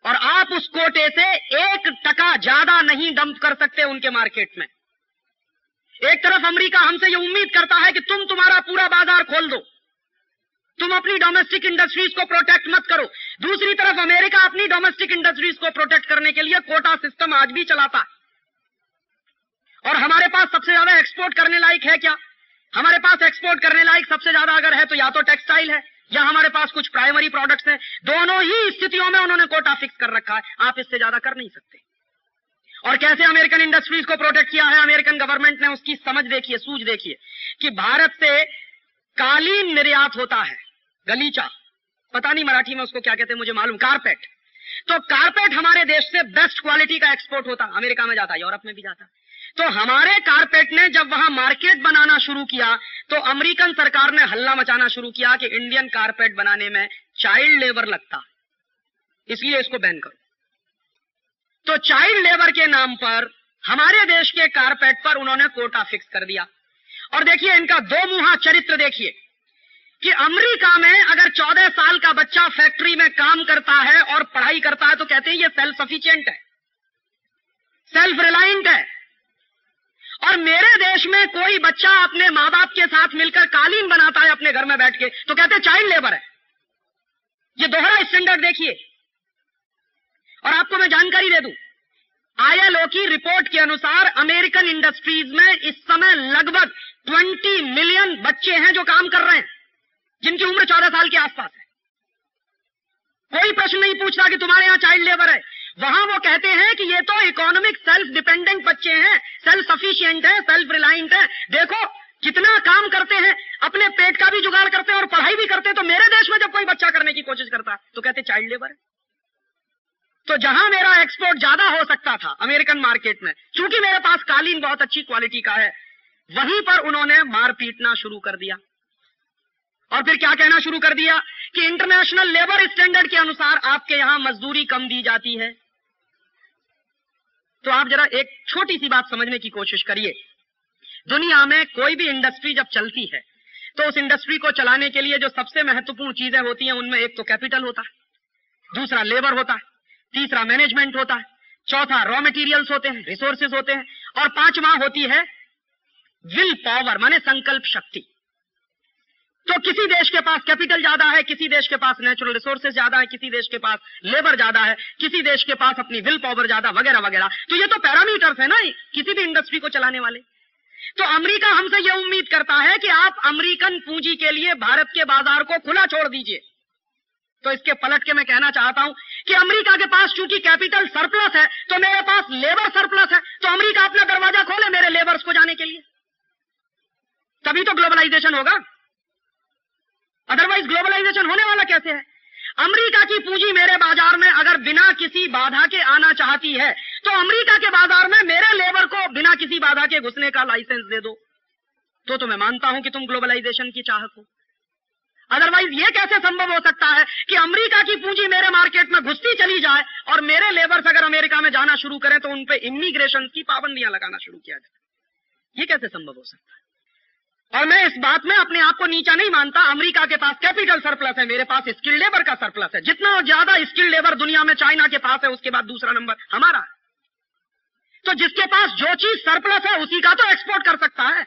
और आप उस कोटे से 1% ज्यादा नहीं डंप कर सकते उनके मार्केट में। एक तरफ अमेरिका हमसे ये उम्मीद करता है कि तुम तुम्हारा पूरा बाजार खोल दो, तुम अपनी डोमेस्टिक इंडस्ट्रीज को प्रोटेक्ट मत करो। दूसरी तरफ अमेरिका अपनी डोमेस्टिक इंडस्ट्रीज को प्रोटेक्ट करने के लिए कोटा सिस्टम आज भी चलाता है। और हमारे पास सबसे ज्यादा एक्सपोर्ट करने लायक है क्या? हमारे पास एक्सपोर्ट करने लायक सबसे ज्यादा अगर है तो या तो टेक्सटाइल है या हमारे पास कुछ प्राइमरी प्रोडक्ट्स हैं। दोनों ही स्थितियों में उन्होंने कोटा फिक्स कर रखा है, आप इससे ज्यादा कर नहीं सकते। और कैसे अमेरिकन इंडस्ट्रीज को प्रोटेक्ट किया है अमेरिकन गवर्नमेंट ने, उसकी समझ देखिए, सूझ देखिए कि भारत से कालीन निर्यात होता है, गलीचा, पता नहीं मराठी में उसको क्या कहते हैं मुझे मालूम, कारपेट। तो कारपेट हमारे देश से बेस्ट क्वालिटी का एक्सपोर्ट होता, अमेरिका में जाता, यूरोप में भी जाता। तो हमारे कारपेट ने जब वहां मार्केट बनाना शुरू किया तो अमेरिकन सरकार ने हल्ला मचाना शुरू किया कि इंडियन कारपेट बनाने में चाइल्ड लेबर लगता, इसलिए इसको बैन करो। तो चाइल्ड लेबर के नाम पर हमारे देश के कारपेट पर उन्होंने कोटा फिक्स कर दिया। और देखिए इनका दो मुहा चरित्र देखिए कि अमेरिका में अगर 14 साल का बच्चा फैक्ट्री में काम करता है और पढ़ाई करता है तो कहते हैं ये सेल्फ सफिशिएंट है, सेल्फ रिलायंट है। और मेरे देश में कोई बच्चा अपने मां बाप के साथ मिलकर कालीन बनाता है अपने घर में बैठ के तो कहते हैं चाइल्ड लेबर है। ये दोहरा स्टैंडर्ड देखिए। और आपको मैं जानकारी दे दूं, ILO की रिपोर्ट के अनुसार अमेरिकन इंडस्ट्रीज में इस समय लगभग 20 मिलियन बच्चे हैं जो काम कर रहे हैं, जिनकी उम्र 14 साल के आसपास है। कोई प्रश्न नहीं पूछता कि तुम्हारे यहां चाइल्ड लेबर है। वहां वो कहते हैं कि ये तो इकोनॉमिक सेल्फ डिपेंडेंट बच्चे हैं, सेल्फ सफिशिएंट है, सेल्फ रिलायंट है। देखो कितना काम करते हैं, अपने पेट का भी जुगाड़ करते हैं और पढ़ाई भी करते हैं। तो मेरे देश में जब कोई बच्चा करने की कोशिश करता है तो कहते चाइल्ड लेबर है। तो जहां मेरा एक्सपोर्ट ज्यादा हो सकता था अमेरिकन मार्केट में, क्योंकि मेरे पास कालीन बहुत अच्छी क्वालिटी का है, वहीं पर उन्होंने मार पीटना शुरू कर दिया। और फिर क्या कहना शुरू कर दिया कि इंटरनेशनल लेबर स्टैंडर्ड के अनुसार आपके यहां मजदूरी कम दी जाती है। तो आप जरा एक छोटी सी बात समझने की कोशिश करिए। दुनिया में कोई भी इंडस्ट्री जब चलती है तो उस इंडस्ट्री को चलाने के लिए जो सबसे महत्वपूर्ण चीजें होती हैं उनमें एक तो कैपिटल होता है, दूसरा लेबर होता है, तीसरा मैनेजमेंट होता है, चौथा रॉ मटेरियल्स होते हैं, रिसोर्सेज होते हैं, और पांचवा होती है विल पावर, माने संकल्प शक्ति। तो किसी देश के पास कैपिटल ज्यादा है, किसी देश के पास नेचुरल रिसोर्सेज ज्यादा है, किसी देश के पास लेबर ज्यादा है, किसी देश के पास अपनी विल पावर ज्यादा, वगैरह वगैरह। तो ये तो पैरामीटर्स है ना किसी भी इंडस्ट्री को चलाने वाले। तो अमेरिका हमसे यह उम्मीद करता है कि आप अमेरिकन पूंजी के लिए भारत के बाजार को खुला छोड़ दीजिए। तो इसके पलट के मैं कहना चाहता हूं कि अमेरिका के पास चूंकि कैपिटल सरप्लस है, तो मेरे पास लेबर सरप्लस है, तो अमेरिका अपना दरवाजा खोले मेरे लेबर्स को जाने के लिए, तभी तो ग्लोबलाइजेशन होगा। अदरवाइज ग्लोबलाइजेशन होने वाला कैसे है? अमेरिका की पूंजी मेरे बाजार में अगर बिना किसी बाधा के आना चाहती है, तो अमेरिका के बाजार में मेरे लेबर को बिना किसी बाधा के घुसने का लाइसेंस दे दो, तो मैं मानता हूं कि तुम ग्लोबलाइजेशन की चाहत हो। अदरवाइज ये कैसे संभव हो सकता है कि अमेरिका की पूंजी मेरे मार्केट में घुसती चली जाए और मेरे लेबर्स अगर अमेरिका में जाना शुरू करें तो उन पे इमिग्रेशन की पाबंदियां लगाना शुरू किया जाए? ये कैसे संभव हो सकता है? और मैं इस बात में अपने आप को नीचा नहीं मानता। अमेरिका के पास कैपिटल सरप्लस है, मेरे पास स्किल्ड लेबर का सरप्लस है। जितना ज्यादा स्किल्ड लेबर दुनिया में चाइना के पास है, उसके बाद दूसरा नंबर हमारा है। तो जिसके पास जो चीज सरप्लस है उसी का तो एक्सपोर्ट कर सकता है।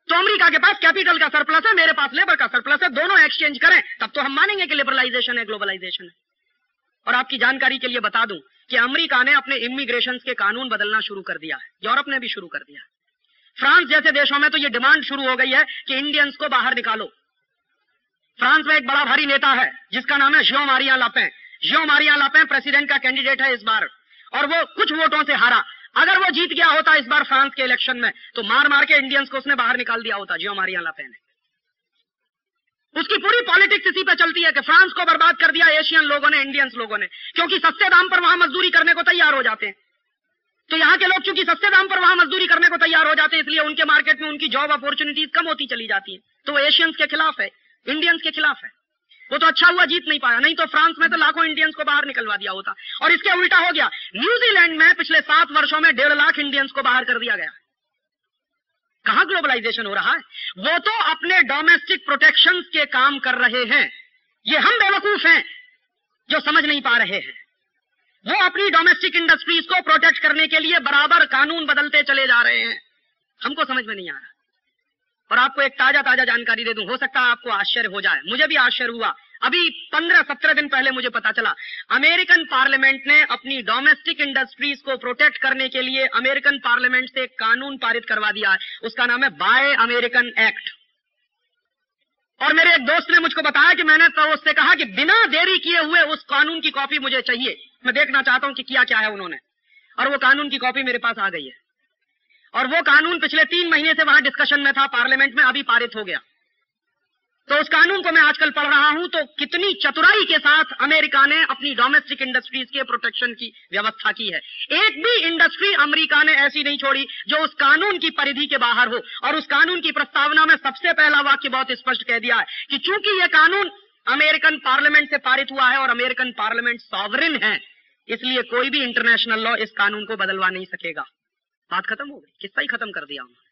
तो अमेरिका के पास कैपिटल का सरप्लस है, मेरे पास लेबर का सरप्लस है, दोनों एक्सचेंज करें तब तो हम मानेंगे कि लिबरलाइजेशन है, ग्लोबलाइजेशन है। और आपकी जानकारी के लिए बता दूं कि अमेरिका ने अपने इमिग्रेशन के कानून बदलना शुरू कर दिया है, यूरोप ने भी शुरू कर दिया है। फ्रांस जैसे देशों में तो ये डिमांड शुरू हो गई है कि इंडियंस को बाहर निकालो। फ्रांस में एक बड़ा भारी नेता है जिसका नाम है जियों मारियां लापें। जियों मारियां लापें प्रेसिडेंट का कैंडिडेट है इस बार, और वो कुछ वोटों से हारा। अगर वो जीत गया होता इस बार फ्रांस के इलेक्शन में, तो मार मार के इंडियंस को उसने बाहर निकाल दिया होता, जियों मारियां लापें ने। उसकी पूरी पॉलिटिक्स इसी पे चलती है कि फ्रांस को बर्बाद कर दिया एशियन लोगों ने, इंडियंस लोगों ने, क्योंकि सस्ते दाम पर वहां मजदूरी करने को तैयार हो जाते हैं। तो यहाँ के लोग चूंकि सस्ते दाम पर वहां मजदूरी करने को तैयार हो जाते हैं, इसलिए उनके मार्केट में उनकी जॉब अपॉर्चुनिटीज कम होती चली जाती है। तो वो एशियंस के खिलाफ है, इंडियंस के खिलाफ है। वो तो अच्छा हुआ जीत नहीं पाया, नहीं तो फ्रांस में तो लाखों इंडियंस को बाहर निकलवा दिया होता। और इसके उल्टा हो गया, न्यूजीलैंड में पिछले 7 वर्षों में 1.5 लाख इंडियंस को बाहर कर दिया गया। कहां ग्लोबलाइजेशन हो रहा है? वो तो अपने डोमेस्टिक प्रोटेक्शन के काम कर रहे हैं। ये हम बेवकूफ हैं जो समझ नहीं पा रहे हैं। वो अपनी डोमेस्टिक इंडस्ट्रीज को प्रोटेक्ट करने के लिए बराबर कानून बदलते चले जा रहे हैं, हमको समझ में नहीं आ रहा। और आपको एक ताजा जानकारी दे दूं, हो सकता है आपको आश्चर्य हो जाए, मुझे भी आश्चर्य हुआ। अभी 15-17 दिन पहले मुझे पता चला, अमेरिकन पार्लियामेंट ने अपनी डोमेस्टिक इंडस्ट्रीज को प्रोटेक्ट करने के लिए अमेरिकन पार्लियामेंट से एक कानून पारित करवा दिया है। उसका नाम है बाय अमेरिकन एक्ट। और मेरे एक दोस्त ने मुझको बताया कि मैंने तो उससे कहा कि बिना देरी किए हुए उस कानून की कॉपी मुझे चाहिए, मैं देखना चाहता हूं कि किया क्या है उन्होंने। और वो कानून की कॉपी मेरे पास आ गई है। और वो कानून पिछले 3 महीने से वहां डिस्कशन में था पार्लियामेंट में, अभी पारित हो गया। तो उस कानून को मैं आजकल पढ़ रहा हूं, तो कितनी चतुराई के साथ अमेरिका ने अपनी डोमेस्टिक इंडस्ट्रीज के प्रोटेक्शन की व्यवस्था की है। एक भी इंडस्ट्री अमेरिका ने ऐसी नहीं छोड़ी जो उस कानून की परिधि के बाहर हो। और उस कानून की प्रस्तावना में सबसे पहला वाक्य बहुत स्पष्ट कह दिया है कि चूंकि यह कानून अमेरिकन पार्लियामेंट से पारित हुआ है और अमेरिकन पार्लियामेंट सॉवरेन है, इसलिए कोई भी इंटरनेशनल लॉ इस कानून को बदलवा नहीं सकेगा। बात खत्म हो गई, किस्सा ही खत्म कर दिया उन्होंने।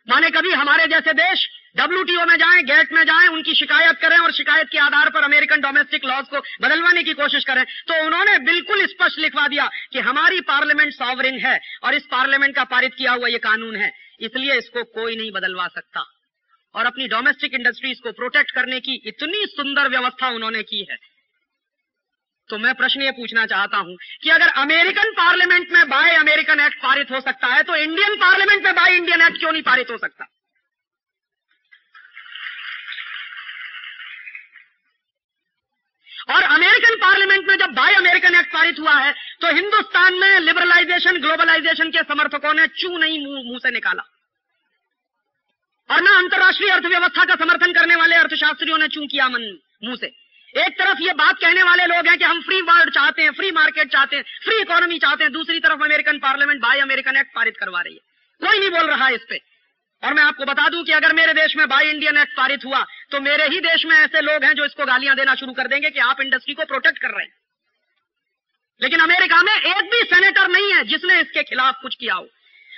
माने कभी हमारे जैसे देश WTO में जाएं, गेट में जाएं, उनकी शिकायत करें और शिकायत के आधार पर अमेरिकन डोमेस्टिक लॉज को बदलवाने की कोशिश करें, तो उन्होंने बिल्कुल स्पष्ट लिखवा दिया कि हमारी पार्लियामेंट सॉवरेन है और इस पार्लियामेंट का पारित किया हुआ ये कानून है, इसलिए इसको कोई नहीं बदलवा सकता। और अपनी डोमेस्टिक इंडस्ट्रीज को प्रोटेक्ट करने की इतनी सुंदर व्यवस्था उन्होंने की है। तो मैं प्रश्न ये पूछना चाहता हूं कि अगर अमेरिकन पार्लियामेंट में बाय अमेरिकन एक्ट पारित हो सकता है, तो इंडियन पार्लियामेंट में बाय इंडियन एक्ट क्यों नहीं पारित हो सकता? और अमेरिकन पार्लियामेंट में जब बाय अमेरिकन एक्ट पारित हुआ है, तो हिंदुस्तान में लिबरलाइजेशन, ग्लोबलाइजेशन के समर्थकों ने चू नहीं मुंह से निकाला, और ना अंतर्राष्ट्रीय अर्थव्यवस्था का समर्थन करने वाले अर्थशास्त्रियों ने चू किया मुंह से। एक तरफ ये बात कहने वाले लोग हैं कि हम फ्री वर्ल्ड चाहते हैं, फ्री मार्केट चाहते हैं, फ्री इकोनॉमी चाहते हैं, दूसरी तरफ American parliament bye American act पारित करवा रही है। कोई नहीं बोल रहा है इस पे। और मैं आपको बता दूं कि अगर मेरे देश में बाय इंडियन एक्ट पारित हुआ, तो मेरे ही देश में ऐसे लोग हैं जो इसको गालियां देना शुरू कर देंगे कि आप इंडस्ट्री को प्रोटेक्ट कर रहे हैं। लेकिन अमेरिका में एक भी सेनेटर नहीं है जिसने इसके खिलाफ कुछ किया हो।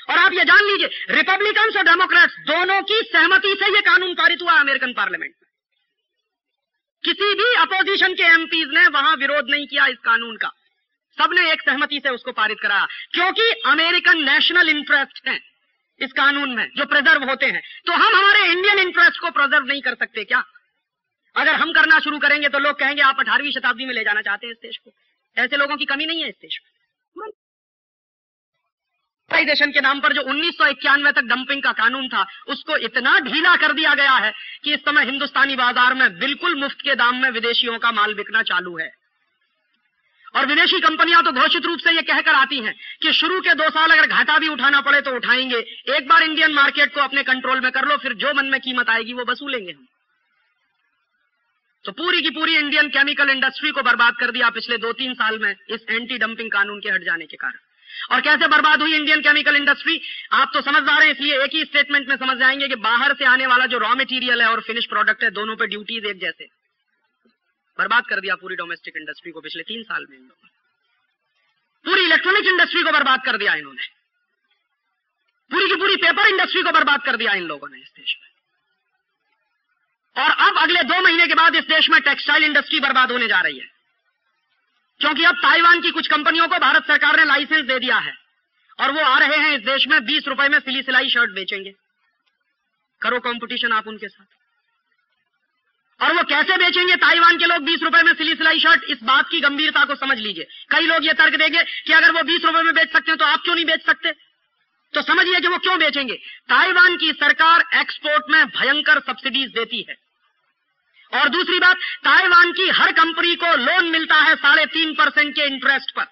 और आप ये जान लीजिए, रिपब्लिकन्स और डेमोक्रेट्स दोनों की सहमति से यह कानून पारित हुआ अमेरिकन पार्लियामेंट में। किसी भी अपोजिशन के एमपीज ने वहां विरोध नहीं किया इस कानून का, सबने एक सहमति से उसको पारित कराया, क्योंकि अमेरिकन नेशनल इंटरेस्ट है। इस कानून में जो प्रिजर्व होते हैं, तो हम हमारे इंडियन इंटरेस्ट को प्रिजर्व नहीं कर सकते क्या? अगर हम करना शुरू करेंगे तो लोग कहेंगे आप 18वीं शताब्दी में ले जाना चाहते हैं इस देश को। ऐसे लोगों की कमी नहीं है इस देश में। प्राइवेटाइजेशन के नाम पर जो 1991 तक डंपिंग का कानून था, उसको इतना ढीला कर दिया गया है कि इस समय हिंदुस्तानी बाजार में बिल्कुल मुफ्त के दाम में विदेशियों का माल बिकना चालू है। और विदेशी कंपनियां तो घोषित रूप से ये कहकर आती हैं कि शुरू के 2 साल अगर घाटा भी उठाना पड़े तो उठाएंगे, एक बार इंडियन मार्केट को अपने कंट्रोल में कर लो, फिर जो मन में कीमत आएगी वो वसूलेंगे हम। तो पूरी की पूरी इंडियन केमिकल इंडस्ट्री को बर्बाद कर दिया पिछले 2-3 साल में इस एंटी डंपिंग कानून के हट जाने के कारण। और कैसे बर्बाद हुई इंडियन केमिकल इंडस्ट्री, आप तो समझदार हैं, इसलिए एक ही स्टेटमेंट में समझ जाएंगे कि बाहर से आने वाला जो रॉ मटेरियल है और फिनिश प्रोडक्ट है, दोनों पे ड्यूटीज एक जैसे। बर्बाद कर दिया पूरी डोमेस्टिक इंडस्ट्री को पिछले 3 साल में इन लोगों ने। पूरी इलेक्ट्रॉनिक इंडस्ट्री को बर्बाद कर दिया इन्होंने, पूरी की पूरी पेपर इंडस्ट्री को बर्बाद कर दिया इन लोगों ने इस देश में। और अब अगले 2 महीने के बाद इस देश में टेक्सटाइल इंडस्ट्री बर्बाद होने जा रही है, क्योंकि अब ताइवान की कुछ कंपनियों को भारत सरकार ने लाइसेंस दे दिया है और वो आ रहे हैं इस देश में 20 रुपए में सिली सिलाई शर्ट बेचेंगे। करो कंपटीशन आप उनके साथ। और वो कैसे बेचेंगे ताइवान के लोग 20 रुपए में सिली सिलाई शर्ट, इस बात की गंभीरता को समझ लीजिए। कई लोग ये तर्क देंगे कि अगर वो 20 रुपए में बेच सकते हैं तो आप क्यों नहीं बेच सकते? तो समझिए कि वो क्यों बेचेंगे। ताइवान की सरकार एक्सपोर्ट में भयंकर सब्सिडीज देती है, और दूसरी बात, ताइवान की हर कंपनी को लोन मिलता है 3.5% के इंटरेस्ट पर।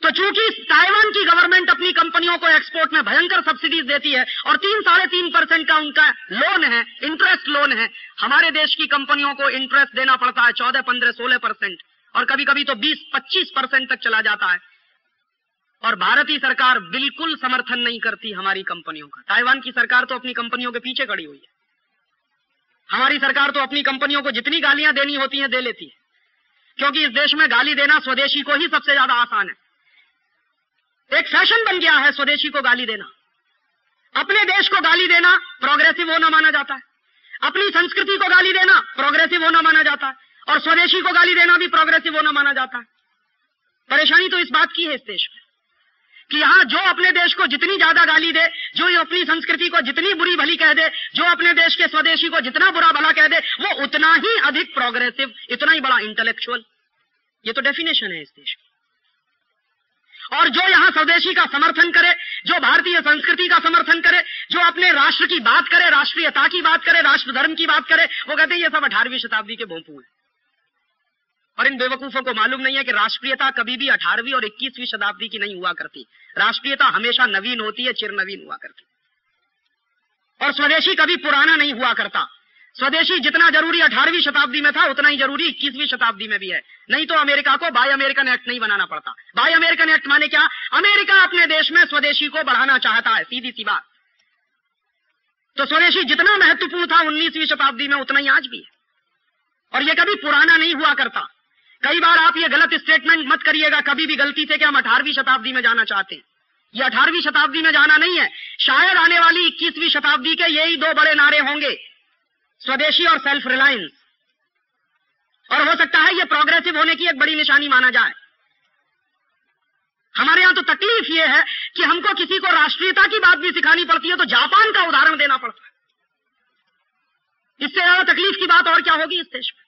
तो चूंकि ताइवान की गवर्नमेंट अपनी कंपनियों को एक्सपोर्ट में भयंकर सब्सिडीज देती है और 3-3.5% का उनका लोन है, इंटरेस्ट लोन है, हमारे देश की कंपनियों को इंटरेस्ट देना पड़ता है 14, 15, 16% और कभी कभी तो 20-25% तक चला जाता है। और भारतीय सरकार बिल्कुल समर्थन नहीं करती हमारी कंपनियों का। ताइवान की सरकार तो अपनी कंपनियों के पीछे खड़ी हुई है। हमारी सरकार तो अपनी कंपनियों को जितनी गालियां देनी होती हैं दे लेती है, क्योंकि इस देश में गाली देना स्वदेशी को ही सबसे ज्यादा आसान है। एक फैशन बन गया है स्वदेशी को गाली देना। अपने देश को गाली देना प्रोग्रेसिव होना माना जाता है, अपनी संस्कृति को गाली देना प्रोग्रेसिव होना माना जाता है, और स्वदेशी को गाली देना भी प्रोग्रेसिव होना माना जाता है। परेशानी तो इस बात की है इस देश में कि यहां जो अपने देश को जितनी ज्यादा गाली दे, जो अपनी संस्कृति को जितनी बुरी भली कह दे, जो अपने देश के स्वदेशी को जितना बुरा भला कह दे, वो उतना ही अधिक प्रोग्रेसिव, इतना ही बड़ा इंटेलेक्चुअल। ये तो डेफिनेशन है इस देश की। और जो यहां स्वदेशी का समर्थन करे, जो भारतीय संस्कृति का समर्थन करे, जो अपने राष्ट्र की बात करे, राष्ट्रीयता की बात करे, राष्ट्र धर्म की बात करे, वो कहते हैं ये सब 18वीं शताब्दी के भोंपू हैं। और इन बेवकूफों को मालूम नहीं है कि राष्ट्रीयता कभी भी 18वीं और 21वीं शताब्दी की नहीं हुआ करती। राष्ट्रीयता हमेशा नवीन होती है, चिरनवीन हुआ करती। और स्वदेशी कभी पुराना नहीं हुआ करता। स्वदेशी जितना जरूरी 18वीं शताब्दी में था, उतना ही जरूरी 21वीं शताब्दी में भी है। नहीं तो अमेरिका को बाय अमेरिकन एक्ट नहीं बनाना पड़ता। बाय अमेरिकन एक्ट माने क्या? अमेरिका अपने देश में स्वदेशी को बढ़ाना चाहता है, सीधी सी बात। तो स्वदेशी जितना महत्वपूर्ण था 19वीं शताब्दी में, उतना ही आज भी है, और यह कभी पुराना नहीं हुआ करता। कई बार आप ये गलत स्टेटमेंट मत करिएगा कभी भी गलती से कि हम 18वीं शताब्दी में जाना चाहते हैं। ये 18वीं शताब्दी में जाना नहीं है। शायद आने वाली 21वीं शताब्दी के यही 2 बड़े नारे होंगे, स्वदेशी और सेल्फ रिलायंस। और हो सकता है ये प्रोग्रेसिव होने की एक बड़ी निशानी माना जाए। हमारे यहां तो तकलीफ ये है कि हमको किसी को राष्ट्रीयता की बात भी सिखानी पड़ती है तो जापान का उदाहरण देना पड़ता है। इससे ज्यादा तकलीफ की बात और क्या होगी इस देश में,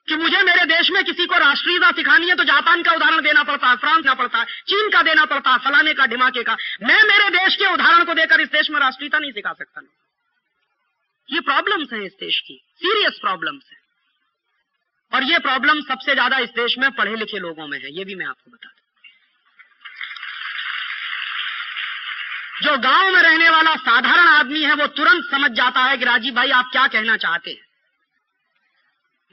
कि मुझे मेरे देश में किसी को राष्ट्रीयता सिखानी है तो जापान का उदाहरण देना पड़ता है, फ्रांस देना पड़ता है, चीन का देना पड़ता है, फलाने का ढिमाके का। मैं मेरे देश के उदाहरण को देकर इस देश में राष्ट्रीयता नहीं सिखा सकता। ये प्रॉब्लम्स हैं इस देश की, सीरियस प्रॉब्लम्स हैं। और ये प्रॉब्लम सबसे ज्यादा इस देश में पढ़े लिखे लोगों में है, ये भी मैं आपको बता दूं। जो गांव में रहने वाला साधारण आदमी है वो तुरंत समझ जाता है कि राजीव भाई आप क्या कहना चाहते हैं,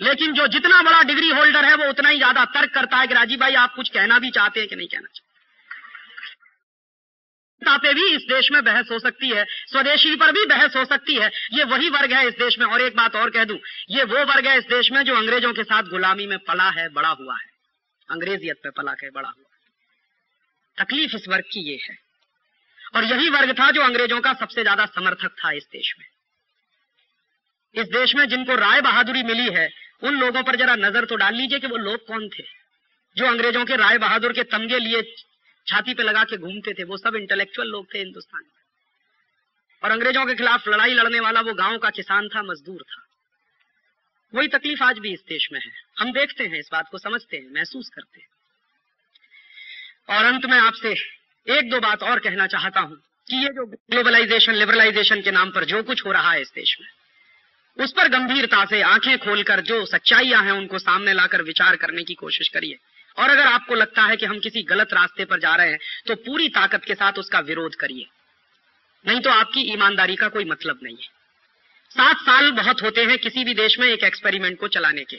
लेकिन जो जितना बड़ा डिग्री होल्डर है वो उतना ही ज्यादा तर्क करता है कि राजीव भाई आप कुछ कहना भी चाहते हैं कि नहीं कहना चाहते। पे भी इस देश में बहस हो सकती है, स्वदेशी पर भी बहस हो सकती है। ये वही वर्ग है इस देश में। और एक बात और कह दूं, ये वो वर्ग है इस देश में जो अंग्रेजों के साथ गुलामी में पला है, बड़ा हुआ है, अंग्रेजियत पे पला के बड़ा हुआ। तकलीफ इस वर्ग की ये है, और यही वर्ग था जो अंग्रेजों का सबसे ज्यादा समर्थक था इस देश में। इस देश में जिनको राय बहादुरी मिली है, उन लोगों पर जरा नजर तो डाल लीजिए कि वो लोग कौन थे जो अंग्रेजों के राय बहादुर के तमगे लिए छाती पे लगा के घूमते थे, वो सब इंटेलेक्चुअल लोग थे हिंदुस्तान में। और अंग्रेजों के खिलाफ लड़ाई लड़ने वाला वो गांव का किसान था, मजदूर था। वही तकलीफ आज भी इस देश में है। हम देखते हैं, इस बात को समझते हैं, महसूस करते हैं। और अंत में आपसे एक दो बात और कहना चाहता हूं कि ये जो ग्लोबलाइजेशन, लिबरलाइजेशन के नाम पर जो कुछ हो रहा है इस देश में, उस पर गंभीरता से आंखें खोलकर जो सच्चाइयां हैं उनको सामने लाकर विचार करने की कोशिश करिए। और अगर आपको लगता है कि हम किसी गलत रास्ते पर जा रहे हैं तो पूरी ताकत के साथ उसका विरोध करिए, नहीं तो आपकी ईमानदारी का कोई मतलब नहीं है। 7 साल बहुत होते हैं किसी भी देश में एक एक्सपेरिमेंट को चलाने के,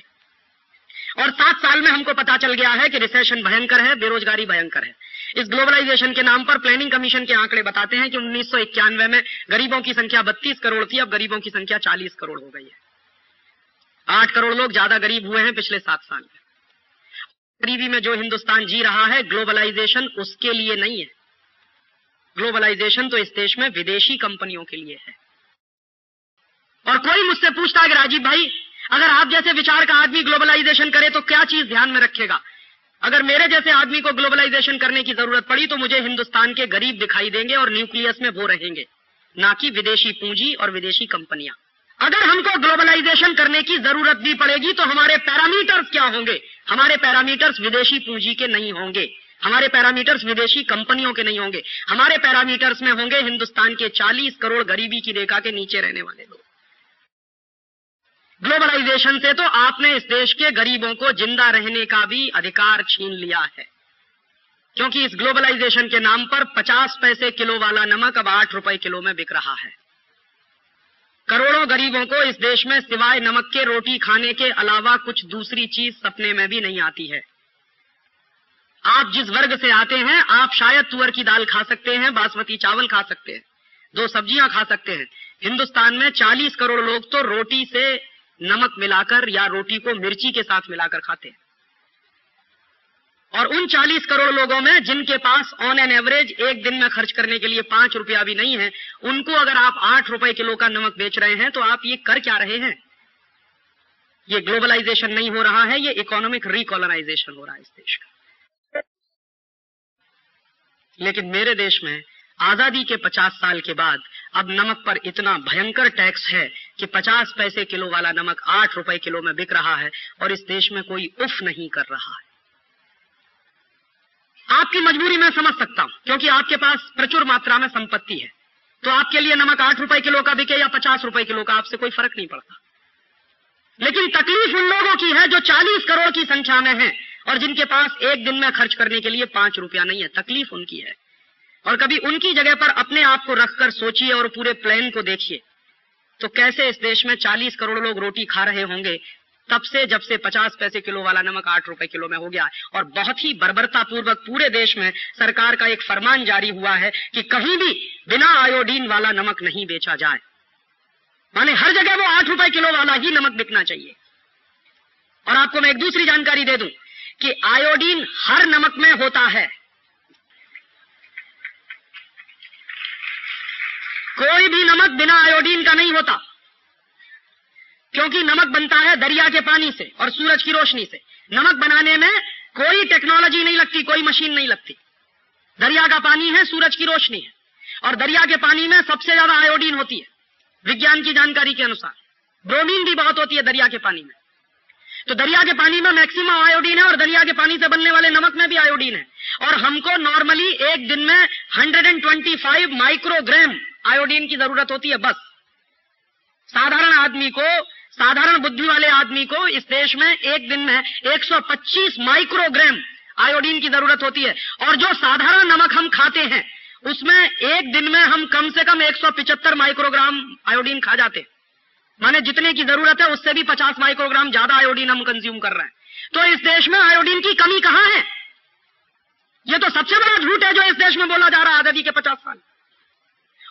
और 7 साल में हमको पता चल गया है कि रिसेशन भयंकर है, बेरोजगारी भयंकर है। इस ग्लोबलाइजेशन के नाम पर प्लानिंग कमीशन के आंकड़े बताते हैं कि 1991 में गरीबों की संख्या 32 करोड़ थी, अब गरीबों की संख्या 40 करोड़ हो गई है। 8 करोड़ लोग ज्यादा गरीब हुए हैं पिछले 7 साल में। गरीबी में जो हिंदुस्तान जी रहा है, ग्लोबलाइजेशन उसके लिए नहीं है। ग्लोबलाइजेशन तो इस देश में विदेशी कंपनियों के लिए है। और कोई मुझसे पूछता है कि राजीव भाई, अगर आप जैसे विचार का आदमी ग्लोबलाइजेशन करे तो क्या चीज ध्यान में रखेगा? अगर मेरे जैसे आदमी को ग्लोबलाइजेशन करने की जरूरत पड़ी तो मुझे हिंदुस्तान के गरीब दिखाई देंगे और न्यूक्लियस में वो रहेंगे, ना कि विदेशी पूंजी और विदेशी कंपनियां। अगर हमको ग्लोबलाइजेशन करने की जरूरत भी पड़ेगी तो हमारे पैरामीटर्स क्या होंगे? हमारे पैरामीटर्स विदेशी पूंजी के नहीं होंगे, हमारे पैरामीटर्स विदेशी कंपनियों के नहीं होंगे। हमारे पैरामीटर्स में होंगे हिंदुस्तान के 40 करोड़ गरीबी की रेखा के नीचे रहने वाले लोग। ग्लोबलाइजेशन से तो आपने इस देश के गरीबों को जिंदा रहने का भी अधिकार छीन लिया है, क्योंकि इस ग्लोबलाइजेशन के नाम पर 50 पैसे किलो वाला नमक अब 8 रुपए किलो में बिक रहा है। करोड़ों गरीबों को इस देश में सिवाय नमक के रोटी खाने के अलावा कुछ दूसरी चीज सपने में भी नहीं आती है। आप जिस वर्ग से आते हैं, आप शायद तुअर की दाल खा सकते हैं, बासमती चावल खा सकते हैं, 2 सब्जियां खा सकते हैं। हिंदुस्तान में 40 करोड़ लोग तो रोटी से नमक मिलाकर या रोटी को मिर्ची के साथ मिलाकर खाते हैं। और उन 40 करोड़ लोगों में जिनके पास ऑन एन एवरेज एक दिन में खर्च करने के लिए 5 रुपया भी नहीं है, उनको अगर आप 8 रुपए किलो का नमक बेच रहे हैं तो आप ये कर क्या रहे हैं? ये ग्लोबलाइजेशन नहीं हो रहा है, ये इकोनॉमिक रिकॉलोनाइजेशन हो रहा है इस देश का। लेकिन मेरे देश में आजादी के 50 साल के बाद अब नमक पर इतना भयंकर टैक्स है कि 50 पैसे किलो वाला नमक 8 रुपए किलो में बिक रहा है और इस देश में कोई उफ नहीं कर रहा है। आपकी मजबूरी मैं समझ सकता हूं, क्योंकि आपके पास प्रचुर मात्रा में संपत्ति है, तो आपके लिए नमक 8 रुपए किलो का बिके या 50 रुपए किलो का, आपसे कोई फर्क नहीं पड़ता। लेकिन तकलीफ उन लोगों की है जो 40 करोड़ की संख्या में है और जिनके पास एक दिन में खर्च करने के लिए 5 रुपया नहीं है। तकलीफ उनकी है। और कभी उनकी जगह पर अपने आप को रखकर सोचिए और पूरे प्लान को देखिए, तो कैसे इस देश में 40 करोड़ लोग रोटी खा रहे होंगे तब से, जब से 50 पैसे किलो वाला नमक 8 रुपए किलो में हो गया। और बहुत ही बर्बरता पूर्वक पूरे देश में सरकार का एक फरमान जारी हुआ है कि कहीं भी बिना आयोडीन वाला नमक नहीं बेचा जाए, माने हर जगह वो 8 रुपए किलो वाला ही नमक बिकना चाहिए। और आपको मैं एक दूसरी जानकारी दे दूं कि आयोडीन हर नमक में होता है। कोई भी नमक बिना आयोडीन का नहीं होता, क्योंकि नमक बनता है दरिया के पानी से और सूरज की रोशनी से। नमक बनाने में कोई टेक्नोलॉजी नहीं लगती, कोई मशीन नहीं लगती। दरिया का पानी है, सूरज की रोशनी है, और दरिया के पानी में सबसे ज्यादा आयोडीन होती है विज्ञान की जानकारी के अनुसार। ब्रोमीन भी बहुत होती है दरिया के पानी में। तो दरिया के पानी में मैक्सिमम आयोडीन है और दरिया के पानी से बनने वाले नमक में भी आयोडीन है। और हमको नॉर्मली एक दिन में 125 माइक्रोग्राम आयोडीन की जरूरत होती है बस। साधारण आदमी को, साधारण बुद्धि वाले आदमी को इस देश में एक दिन में 125 माइक्रोग्राम आयोडीन की जरूरत होती है। और जो साधारण नमक हम खाते हैं उसमें एक दिन में हम कम से कम 175 माइक्रोग्राम आयोडीन खा जाते हैं, माने जितने की जरूरत है उससे भी 50 माइक्रोग्राम ज्यादा आयोडीन हम कंज्यूम कर रहे हैं। तो इस देश में आयोडीन की कमी कहां है? ये तो सबसे बड़ा झूठ है जो इस देश में बोला जा रहा है आजादी के 50 साल।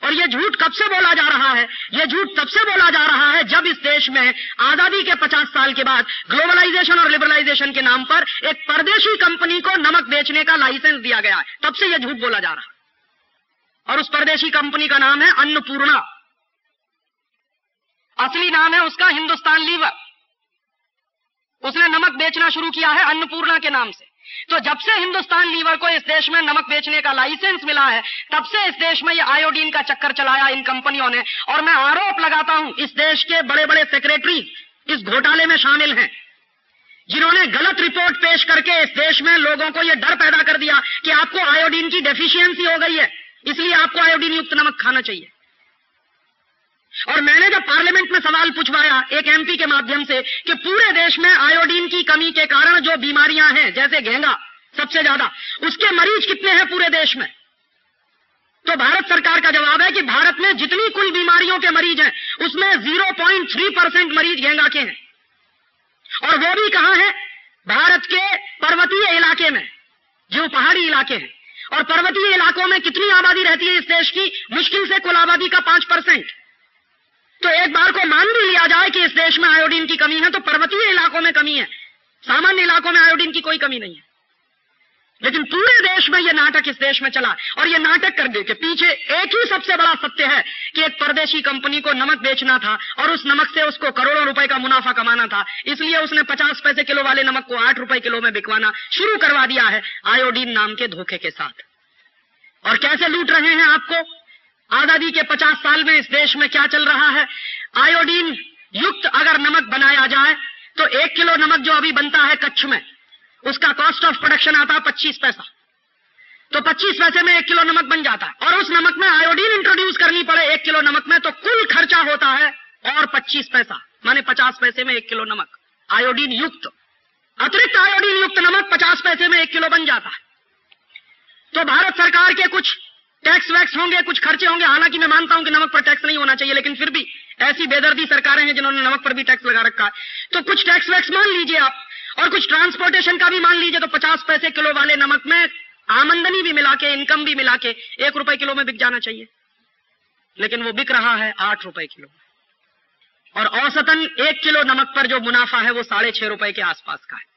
और ये झूठ कब से बोला जा रहा है? ये झूठ तब से बोला जा रहा है जब इस देश में आजादी के 50 साल के बाद ग्लोबलाइजेशन और लिबरलाइजेशन के नाम पर एक परदेशी कंपनी को नमक बेचने का लाइसेंस दिया गया है। तब से ये झूठ बोला जा रहा है। और उस परदेशी कंपनी का नाम है अन्नपूर्णा। असली नाम है उसका हिंदुस्तान लीवर। उसने नमक बेचना शुरू किया है अन्नपूर्णा के नाम से। तो जब से हिंदुस्तान लीवर को इस देश में नमक बेचने का लाइसेंस मिला है, तब से इस देश में ये आयोडीन का चक्कर चलाया इन कंपनियों ने। और मैं आरोप लगाता हूं, इस देश के बड़े बड़े सेक्रेटरी इस घोटाले में शामिल हैं, जिन्होंने गलत रिपोर्ट पेश करके इस देश में लोगों को यह डर पैदा कर दिया कि आपको आयोडीन की डेफिशिएंसी हो गई है, इसलिए आपको आयोडीन युक्त नमक खाना चाहिए। और मैंने जब पार्लियामेंट में सवाल पूछवाया एक एमपी के माध्यम से कि पूरे देश में आयोडीन की कमी के कारण जो बीमारियां हैं, जैसे घेंगा सबसे ज्यादा, उसके मरीज कितने हैं पूरे देश में, तो भारत सरकार का जवाब है कि भारत में जितनी कुल बीमारियों के मरीज हैं उसमें 0.3% मरीज घेंगा के हैं। और वो भी कहां है? भारत के पर्वतीय इलाके में, जो पहाड़ी इलाके हैं। और पर्वतीय इलाकों में कितनी आबादी रहती है इस देश की? मुश्किल से कुल आबादी का 5%। तो एक बार को मान भी लिया जाए कि इस देश में आयोडीन की कमी है, तो पर्वतीय इलाकों में कमी है, सामान्य इलाकों में आयोडीन की कोई कमी नहीं है। लेकिन पूरे देश में यह नाटक इस देश में चला, और यह नाटक करने के पीछे एक ही सबसे बड़ा सत्य है कि एक परदेशी कंपनी को नमक बेचना था और उस नमक से उसको करोड़ों रुपए का मुनाफा कमाना था, इसलिए उसने 50 पैसे किलो वाले नमक को 8 रुपए किलो में बिकवाना शुरू करवा दिया है आयोडीन नाम के धोखे के साथ। और कैसे लूट रहे हैं आपको? आजादी के 50 साल में इस देश में क्या चल रहा है? आयोडीन युक्त अगर नमक बनाया जाए तो 1 किलो नमक जो अभी बनता है कच्छ में, उसका कॉस्ट ऑफ प्रोडक्शन आता है 25 पैसा। तो 25 पैसे में 1 किलो नमक बन जाता है, और उस नमक में आयोडीन इंट्रोड्यूस करनी पड़े 1 किलो नमक में, तो कुल खर्चा होता है और 25 पैसा, माने 50 पैसे में 1 किलो नमक आयोडीन युक्त। अतिरिक्त आयोडीन युक्त नमक 50 पैसे में 1 किलो बन जाता है। तो भारत सरकार के कुछ टैक्स वैक्स होंगे, कुछ खर्चे होंगे। हालांकि मैं मानता हूं कि नमक पर टैक्स नहीं होना चाहिए, लेकिन फिर भी ऐसी बेदर्दी सरकारें हैं जिन्होंने नमक पर भी टैक्स लगा रखा है। तो कुछ टैक्स वैक्स मान लीजिए आप, और कुछ ट्रांसपोर्टेशन का भी मान लीजिए, तो 50 पैसे किलो वाले नमक में आमदनी भी मिला के, इनकम भी मिला के 1 रुपए किलो में बिक जाना चाहिए, लेकिन वो बिक रहा है 8 रुपए किलो। और औसतन 1 किलो नमक पर जो मुनाफा है वो 6.5 रुपए के आसपास का है।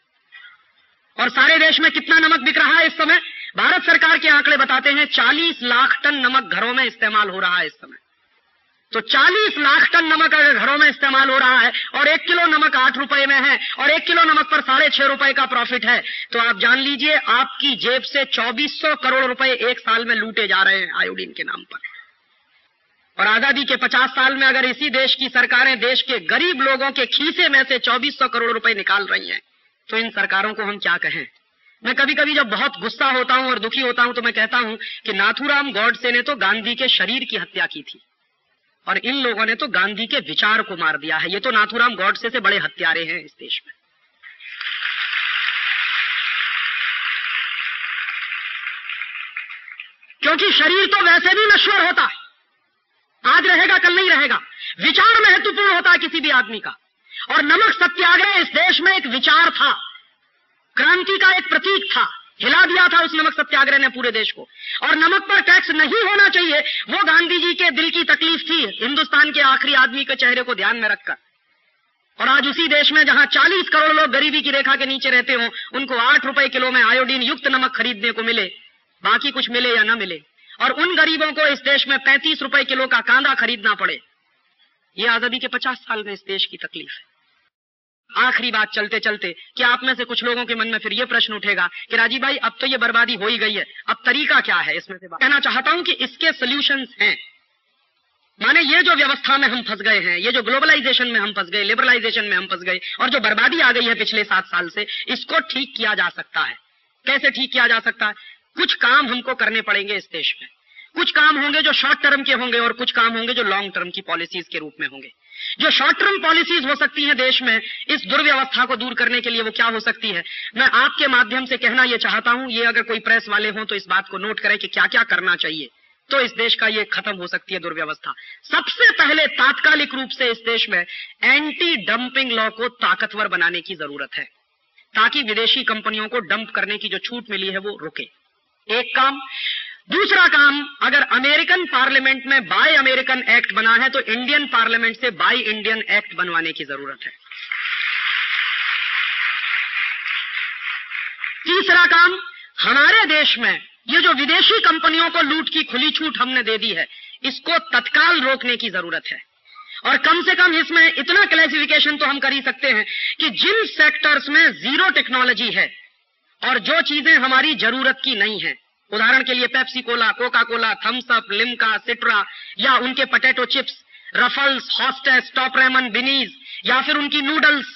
और सारे देश में कितना नमक बिक रहा है इस समय? भारत सरकार के आंकड़े बताते हैं 40 लाख टन नमक घरों में इस्तेमाल हो रहा है इस समय। तो 40 लाख टन नमक अगर घरों में इस्तेमाल हो रहा है और 1 किलो नमक 8 रुपए में है और 1 किलो नमक पर 6.5 रुपए का प्रॉफिट है, तो आप जान लीजिए आपकी जेब से 2400 करोड़ रुपए एक साल में लूटे जा रहे हैं आयोडीन के नाम पर। और आजादी के 50 साल में अगर इसी देश की सरकारें देश के गरीब लोगों के खीसे में से 2400 करोड़ रुपए निकाल रही हैं, तो इन सरकारों को हम क्या कहें? मैं कभी कभी जब बहुत गुस्सा होता हूं और दुखी होता हूं तो मैं कहता हूं कि नाथूराम गॉडसे ने तो गांधी के शरीर की हत्या की थी, और इन लोगों ने तो गांधी के विचार को मार दिया है। ये तो नाथूराम गॉडसे से बड़े हत्यारे हैं इस देश में। क्योंकि शरीर तो वैसे भी नश्वर होता है, आज रहेगा कल नहीं रहेगा। विचार महत्वपूर्ण होता है किसी भी आदमी का, और नमक सत्याग्रह इस देश में एक विचार था, क्रांति का एक प्रतीक था। हिला दिया था उस नमक सत्याग्रह ने पूरे देश को। और नमक पर टैक्स नहीं होना चाहिए, वो गांधी जी के दिल की तकलीफ थी, हिंदुस्तान के आखिरी आदमी के चेहरे को ध्यान में रखकर। और आज उसी देश में जहां 40 करोड़ लोग गरीबी की रेखा के नीचे रहते हो, उनको 8 रुपए किलो में आयोडीन युक्त नमक खरीदने को मिले, बाकी कुछ मिले या न मिले, और उन गरीबों को इस देश में 35 रुपए किलो का कांदा खरीदना पड़े, ये आजादी के 50 साल में इस देश की तकलीफ है। आखिरी बात चलते चलते कि आप में से कुछ लोगों के मन में फिर ये प्रश्न उठेगा कि राजीव भाई अब तो ये बर्बादी हो ही गई है, अब तरीका क्या है इसमें से? कहना चाहता हूं कि इसके सॉल्यूशंस हैं। माने ये जो व्यवस्था में हम फंस गए हैं, ये जो ग्लोबलाइजेशन में हम फंस गए, लिबरलाइजेशन में हम फंस गए, और जो बर्बादी आ गई है पिछले 7 साल से, इसको ठीक किया जा सकता है। कैसे ठीक किया जा सकता है? कुछ काम हमको करने पड़ेंगे इस देश में। कुछ काम होंगे जो शॉर्ट टर्म के होंगे और कुछ काम होंगे जो लॉन्ग टर्म की पॉलिसीज के रूप में होंगे। जो शॉर्ट टर्म पॉलिसीज हो सकती हैं देश में इस दुर्व्यवस्था को दूर करने के लिए, वो क्या हो सकती है? मैं आपके माध्यम से कहना यह चाहता हूं, ये अगर कोई प्रेस वाले हों तो इस बात को नोट करें कि क्या क्या करना चाहिए, तो इस देश का ये खत्म हो सकती है दुर्व्यवस्था। सबसे पहले तात्कालिक रूप से इस देश में एंटी डंपिंग लॉ को ताकतवर बनाने की जरूरत है, ताकि विदेशी कंपनियों को डंप करने की जो छूट मिली है वो रुके। एक काम। दूसरा काम, अगर अमेरिकन पार्लियामेंट में बाय अमेरिकन एक्ट बना है तो इंडियन पार्लियामेंट से बाय इंडियन एक्ट बनवाने की जरूरत है। तीसरा काम, हमारे देश में ये जो विदेशी कंपनियों को लूट की खुली छूट हमने दे दी है, इसको तत्काल रोकने की जरूरत है। और कम से कम इसमें इतना क्लासिफिकेशन तो हम कर ही सकते हैं कि जिन सेक्टर्स में जीरो टेक्नोलॉजी है और जो चीजें हमारी जरूरत की नहीं है, उदाहरण के लिए Pepsi cola, Coca Cola, Thums Up, Limca, Citra, या उनके potato chips, Ruffles, Hostess, Top Ramen, बिनीज, या फिर उनकी नूडल्स,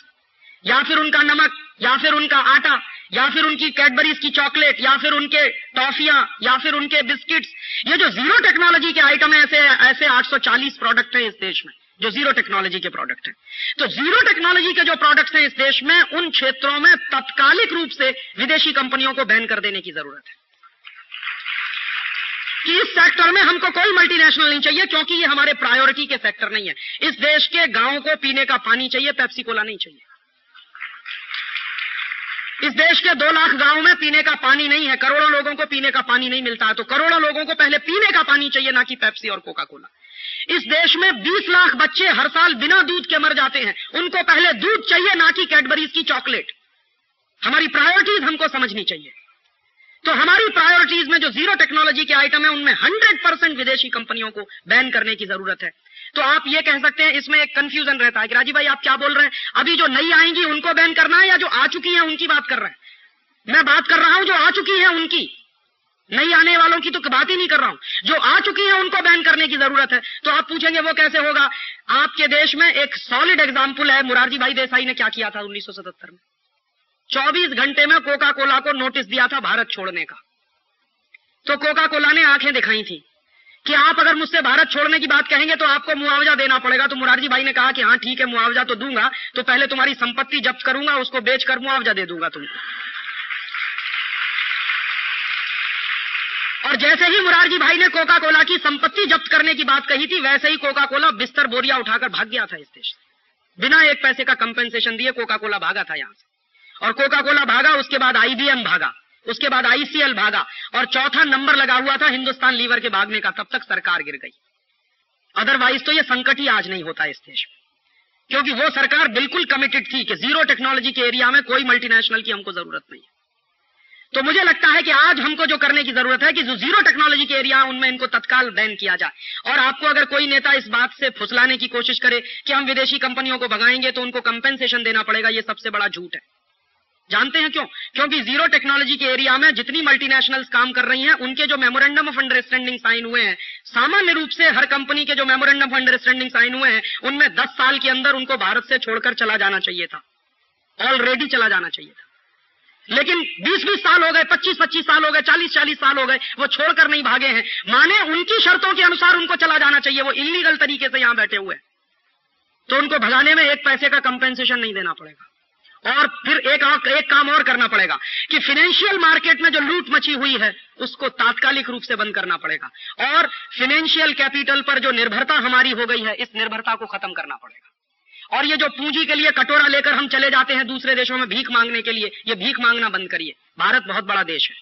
या फिर उनका नमक, या फिर उनका आटा, या फिर उनकी कैडबरीज की चॉकलेट, या फिर उनके टॉफियां, या फिर उनके बिस्किट्स, ये जो जीरो टेक्नोलॉजी के आइटम है, ऐसे 840 प्रोडक्ट हैं इस देश में जो जीरो टेक्नोलॉजी के प्रोडक्ट हैं। तो जीरो टेक्नोलॉजी के जो प्रोडक्ट्स हैं इस देश में, उन क्षेत्रों में तात्कालिक रूप से विदेशी कंपनियों को बैन कर देने की जरूरत है कि इस सेक्टर में हमको कोई मल्टीनेशनल नहीं चाहिए, क्योंकि ये हमारे प्रायोरिटी के सेक्टर नहीं है। इस देश के गांव को पीने का पानी चाहिए, पेप्सी कोला नहीं चाहिए। इस देश के 2 लाख गांव में पीने का पानी नहीं है, करोड़ों लोगों को पीने का पानी नहीं मिलता है, तो करोड़ों लोगों को पहले पीने का पानी चाहिए, ना कि पेप्सी और कोका कोला। इस देश में 20 लाख बच्चे हर साल बिना दूध के मर जाते हैं, उनको पहले दूध चाहिए, ना कि कैडबरीज की चॉकलेट। हमारी प्रायोरिटीज हमको समझनी चाहिए। तो हमारी प्रायोरिटीज में जो जीरो टेक्नोलॉजी के आइटम है, उनमें 100% विदेशी कंपनियों को बैन करने की जरूरत है। तो आप ये कह सकते हैं, इसमें एक कंफ्यूजन रहता है कि राजीव भाई आप क्या बोल रहे हैं, अभी जो नई आएंगी उनको बैन करना है या जो आ चुकी हैं उनकी बात कर रहे हैं? मैं बात कर रहा हूं जो आ चुकी है उनकी, नई आने वालों की तो बात ही नहीं कर रहा हूं। जो आ चुकी है उनको बैन करने की जरूरत है। तो आप पूछेंगे वो कैसे होगा? आपके देश में एक सॉलिड एग्जाम्पल है, मुरारजी भाई देसाई ने क्या किया था 1977 में। 24 घंटे में कोका कोला को नोटिस दिया था भारत छोड़ने का। तो कोका कोला ने आंखें दिखाई थी कि आप अगर मुझसे भारत छोड़ने की बात कहेंगे तो आपको मुआवजा देना पड़ेगा। तो मुरारजी भाई ने कहा कि हाँ ठीक है, मुआवजा तो दूंगा, तो पहले तुम्हारी संपत्ति जब्त करूंगा, उसको बेचकर मुआवजा दे दूंगा तुमको। और जैसे ही मुरारजी भाई ने कोका कोला की संपत्ति जब्त करने की बात कही थी, वैसे ही कोका कोला बिस्तर बोरिया उठाकर भाग गया था इस देश से। बिना 1 पैसे का कंपेंसेशन दिए कोका कोला भागा था यहां से। और कोका कोला भागा, उसके बाद IBM भागा, उसके बाद ICL भागा, और चौथा नंबर लगा हुआ था हिंदुस्तान लीवर के भागने का। तब तक सरकार गिर गई। अदरवाइज तो ये संकट ही आज नहीं होता इस देश में, क्योंकि वो सरकार बिल्कुल कमिटेड थी कि जीरो टेक्नोलॉजी के एरिया में कोई मल्टीनेशनल की हमको जरूरत नहीं है। तो मुझे लगता है कि आज हमको जो करने की जरूरत है कि जो जीरो टेक्नोलॉजी के एरिया उनमें इनको तत्काल बैन किया जाए। और आपको अगर कोई नेता इस बात से फुसलाने की कोशिश करे कि हम विदेशी कंपनियों को भगाएंगे तो उनको कंपेंसेशन देना पड़ेगा, ये सबसे बड़ा झूठ है। जानते हैं क्यों? क्योंकि जीरो टेक्नोलॉजी के एरिया में जितनी मल्टीनेशनल्स काम कर रही हैं, उनके जो मेमोरेंडम ऑफ अंडरस्टैंडिंग साइन हुए हैं, सामान्य रूप से हर कंपनी के जो मेमोरेंडम ऑफ अंडरस्टैंडिंग साइन हुए हैं, उनमें 10 साल के अंदर उनको भारत से छोड़कर चला जाना चाहिए था, ऑलरेडी चला जाना चाहिए था। लेकिन 20-20 साल हो गए, 25-25 साल हो गए, 40-40 साल हो गए, वो छोड़कर नहीं भागे हैं। माने उनकी शर्तों के अनुसार उनको चला जाना चाहिए, वो इलीगल तरीके से यहां बैठे हुए हैं, तो उनको भगाने में 1 पैसे का कंपेंसेशन नहीं देना पड़ेगा। और फिर एक काम और करना पड़ेगा कि फाइनेंशियल मार्केट में जो लूट मची हुई है उसको तात्कालिक रूप से बंद करना पड़ेगा। और फाइनेंशियल कैपिटल पर जो निर्भरता हमारी हो गई है, इस निर्भरता को खत्म करना पड़ेगा। और ये जो पूंजी के लिए कटोरा लेकर हम चले जाते हैं दूसरे देशों में भीख मांगने के लिए, ये भीख मांगना बंद करिए। भारत बहुत बड़ा देश है।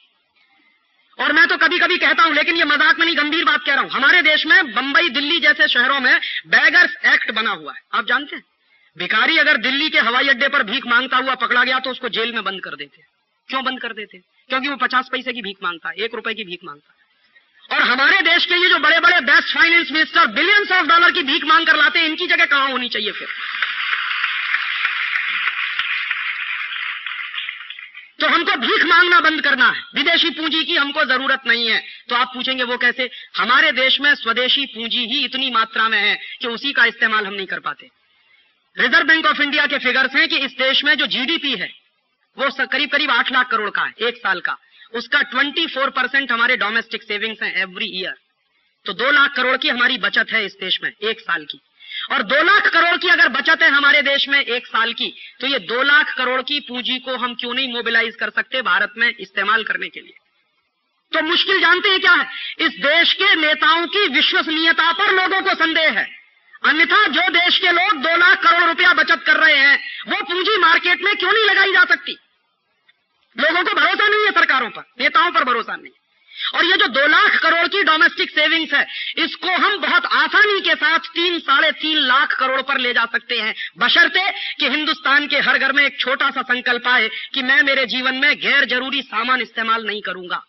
और मैं तो कभी कभी कहता हूं, लेकिन ये मजाक में नहीं, गंभीर बात कह रहा हूं, हमारे देश में बंबई, दिल्ली जैसे शहरों में बैगर्स एक्ट बना हुआ है। आप जानते हैं, भिखारी अगर दिल्ली के हवाई अड्डे पर भीख मांगता हुआ पकड़ा गया तो उसको जेल में बंद कर देते। क्यों बंद कर देते? क्योंकि वो 50 पैसे की भीख मांगता है, 1 रुपए की भीख मांगता है। और हमारे देश के ये जो बड़े बड़े best finance minister billions of dollar की भीख मांग कर लाते हैं, इनकी जगह कहां होनी चाहिए फिर? तो हमको भीख मांगना बंद करना है, विदेशी पूंजी की हमको जरूरत नहीं है। तो आप पूछेंगे वो कैसे? हमारे देश में स्वदेशी पूंजी ही इतनी मात्रा में है कि उसी का इस्तेमाल हम नहीं कर पाते। रिजर्व बैंक ऑफ इंडिया के फिगर्स हैं कि इस देश में जो GDP है वो करीब करीब 8 लाख करोड़ का है 1 साल का, उसका 24% हमारे डोमेस्टिक सेविंग्स हैं एवरी ईयर। तो 2 लाख करोड़ की हमारी बचत है इस देश में 1 साल की। और 2 लाख करोड़ की अगर बचत है हमारे देश में 1 साल की, तो ये 2 लाख करोड़ की पूंजी को हम क्यों नहीं मोबिलाइज कर सकते भारत में इस्तेमाल करने के लिए? तो मुश्किल जानते हैं क्या है? इस देश के नेताओं की विश्वसनीयता पर लोगों को संदेह है। अन्यथा जो देश के लोग 2 लाख करोड़ रुपया बचत कर रहे हैं, वो पूंजी मार्केट में क्यों नहीं लगाई जा सकती? लोगों को भरोसा नहीं है सरकारों पर, नेताओं पर भरोसा नहीं। और ये जो 2 लाख करोड़ की डोमेस्टिक सेविंग्स है, इसको हम बहुत आसानी के साथ 3-3.5 लाख करोड़ पर ले जा सकते हैं, बशर्ते कि हिंदुस्तान के हर घर में एक छोटा सा संकल्प आए कि मैं मेरे जीवन में गैर जरूरी सामान इस्तेमाल नहीं करूंगा।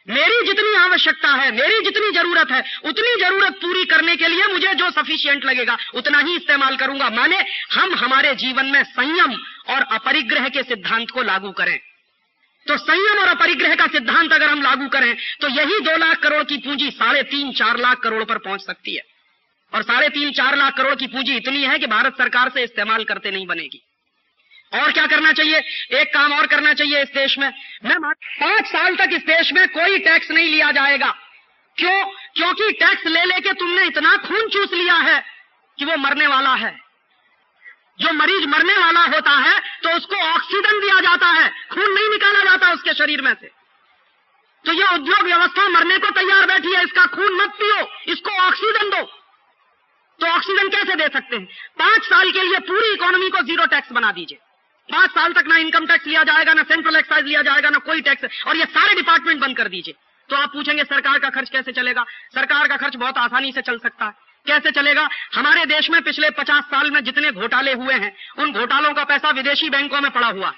मेरी जितनी आवश्यकता है, मेरी जितनी जरूरत है, उतनी जरूरत पूरी करने के लिए मुझे जो सफिशिएंट लगेगा उतना ही इस्तेमाल करूंगा। माने हम हमारे जीवन में संयम और अपरिग्रह के सिद्धांत को लागू करें। तो संयम और अपरिग्रह का सिद्धांत अगर हम लागू करें तो यही 2 लाख करोड़ की पूंजी 3.5-4 लाख करोड़ पर पहुंच सकती है। और 3.5-4 लाख करोड़ की पूंजी इतनी है कि भारत सरकार से इस्तेमाल करते नहीं बनेगी। और क्या करना चाहिए? एक काम और करना चाहिए इस देश में। 5 साल तक इस देश में कोई टैक्स नहीं लिया जाएगा। क्यों? क्योंकि टैक्स ले लेके तुमने इतना खून चूस लिया है कि वो मरने वाला है। जो मरीज मरने वाला होता है तो उसको ऑक्सीजन दिया जाता है, खून नहीं निकाला जाता उसके शरीर में से। तो ये उद्योग व्यवस्था मरने को तैयार बैठी है, इसका खून मत पियो, इसको ऑक्सीजन दो। तो ऑक्सीजन कैसे दे सकते हैं? 5 साल के लिए पूरी इकोनॉमी को 0 टैक्स बना दीजिए। 5 साल तक ना इनकम टैक्स लिया जाएगा, ना सेंट्रल एक्साइज लिया जाएगा, ना कोई टैक्स, और ये सारे डिपार्टमेंट बंद कर दीजिए। तो आप पूछेंगे सरकार का खर्च कैसे चलेगा? सरकार का खर्च बहुत आसानी से चल सकता है। कैसे चलेगा? हमारे देश में पिछले 50 साल में जितने घोटाले हुए हैं उन घोटालों का पैसा विदेशी बैंकों में पड़ा हुआ।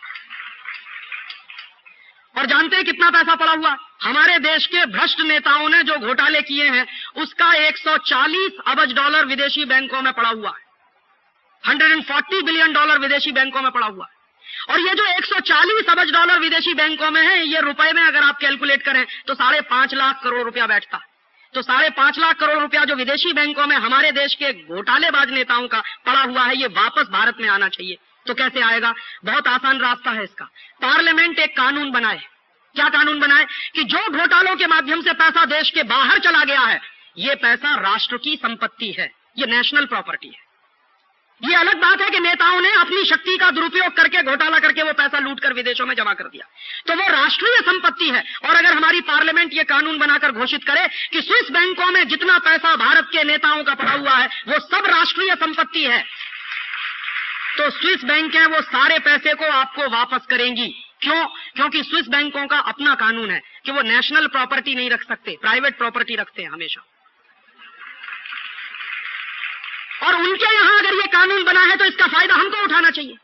और जानते हैं कितना पैसा पड़ा हुआ? हमारे देश के भ्रष्ट नेताओं ने जो घोटाले किए हैं उसका 140 अरब डॉलर विदेशी बैंकों में पड़ा हुआ है। $140 बिलियन विदेशी बैंकों में पड़ा हुआ है। और ये जो 140 अरब डॉलर विदेशी बैंकों में है, ये रुपए में अगर आप कैलकुलेट करें तो 5.5 लाख करोड़ रुपया बैठता। तो 5.5 लाख करोड़ रुपया जो विदेशी बैंकों में हमारे देश के घोटालेबाज नेताओं का पड़ा हुआ है, ये वापस भारत में आना चाहिए। तो कैसे आएगा? बहुत आसान रास्ता है इसका। पार्लियामेंट एक कानून बनाए। क्या कानून बनाए? कि जो घोटालों के माध्यम से पैसा देश के बाहर चला गया है, ये पैसा राष्ट्र की संपत्ति है, ये नेशनल प्रॉपर्टी है। ये अलग बात है कि नेताओं ने अपनी शक्ति का दुरुपयोग करके घोटाला करके वो पैसा लूटकर विदेशों में जमा कर दिया, तो वो राष्ट्रीय संपत्ति है। और अगर हमारी पार्लियामेंट ये कानून बनाकर घोषित करे कि स्विस बैंकों में जितना पैसा भारत के नेताओं का पड़ा हुआ है वो सब राष्ट्रीय संपत्ति है, तो स्विस बैंक है वो सारे पैसे को आपको वापस करेंगी। क्यों? क्योंकि स्विस बैंकों का अपना कानून है कि वो नेशनल प्रॉपर्टी नहीं रख सकते, प्राइवेट प्रॉपर्टी रखते हैं हमेशा। और उनके यहां अगर ये कानून बना है तो इसका फायदा हमको उठाना चाहिए।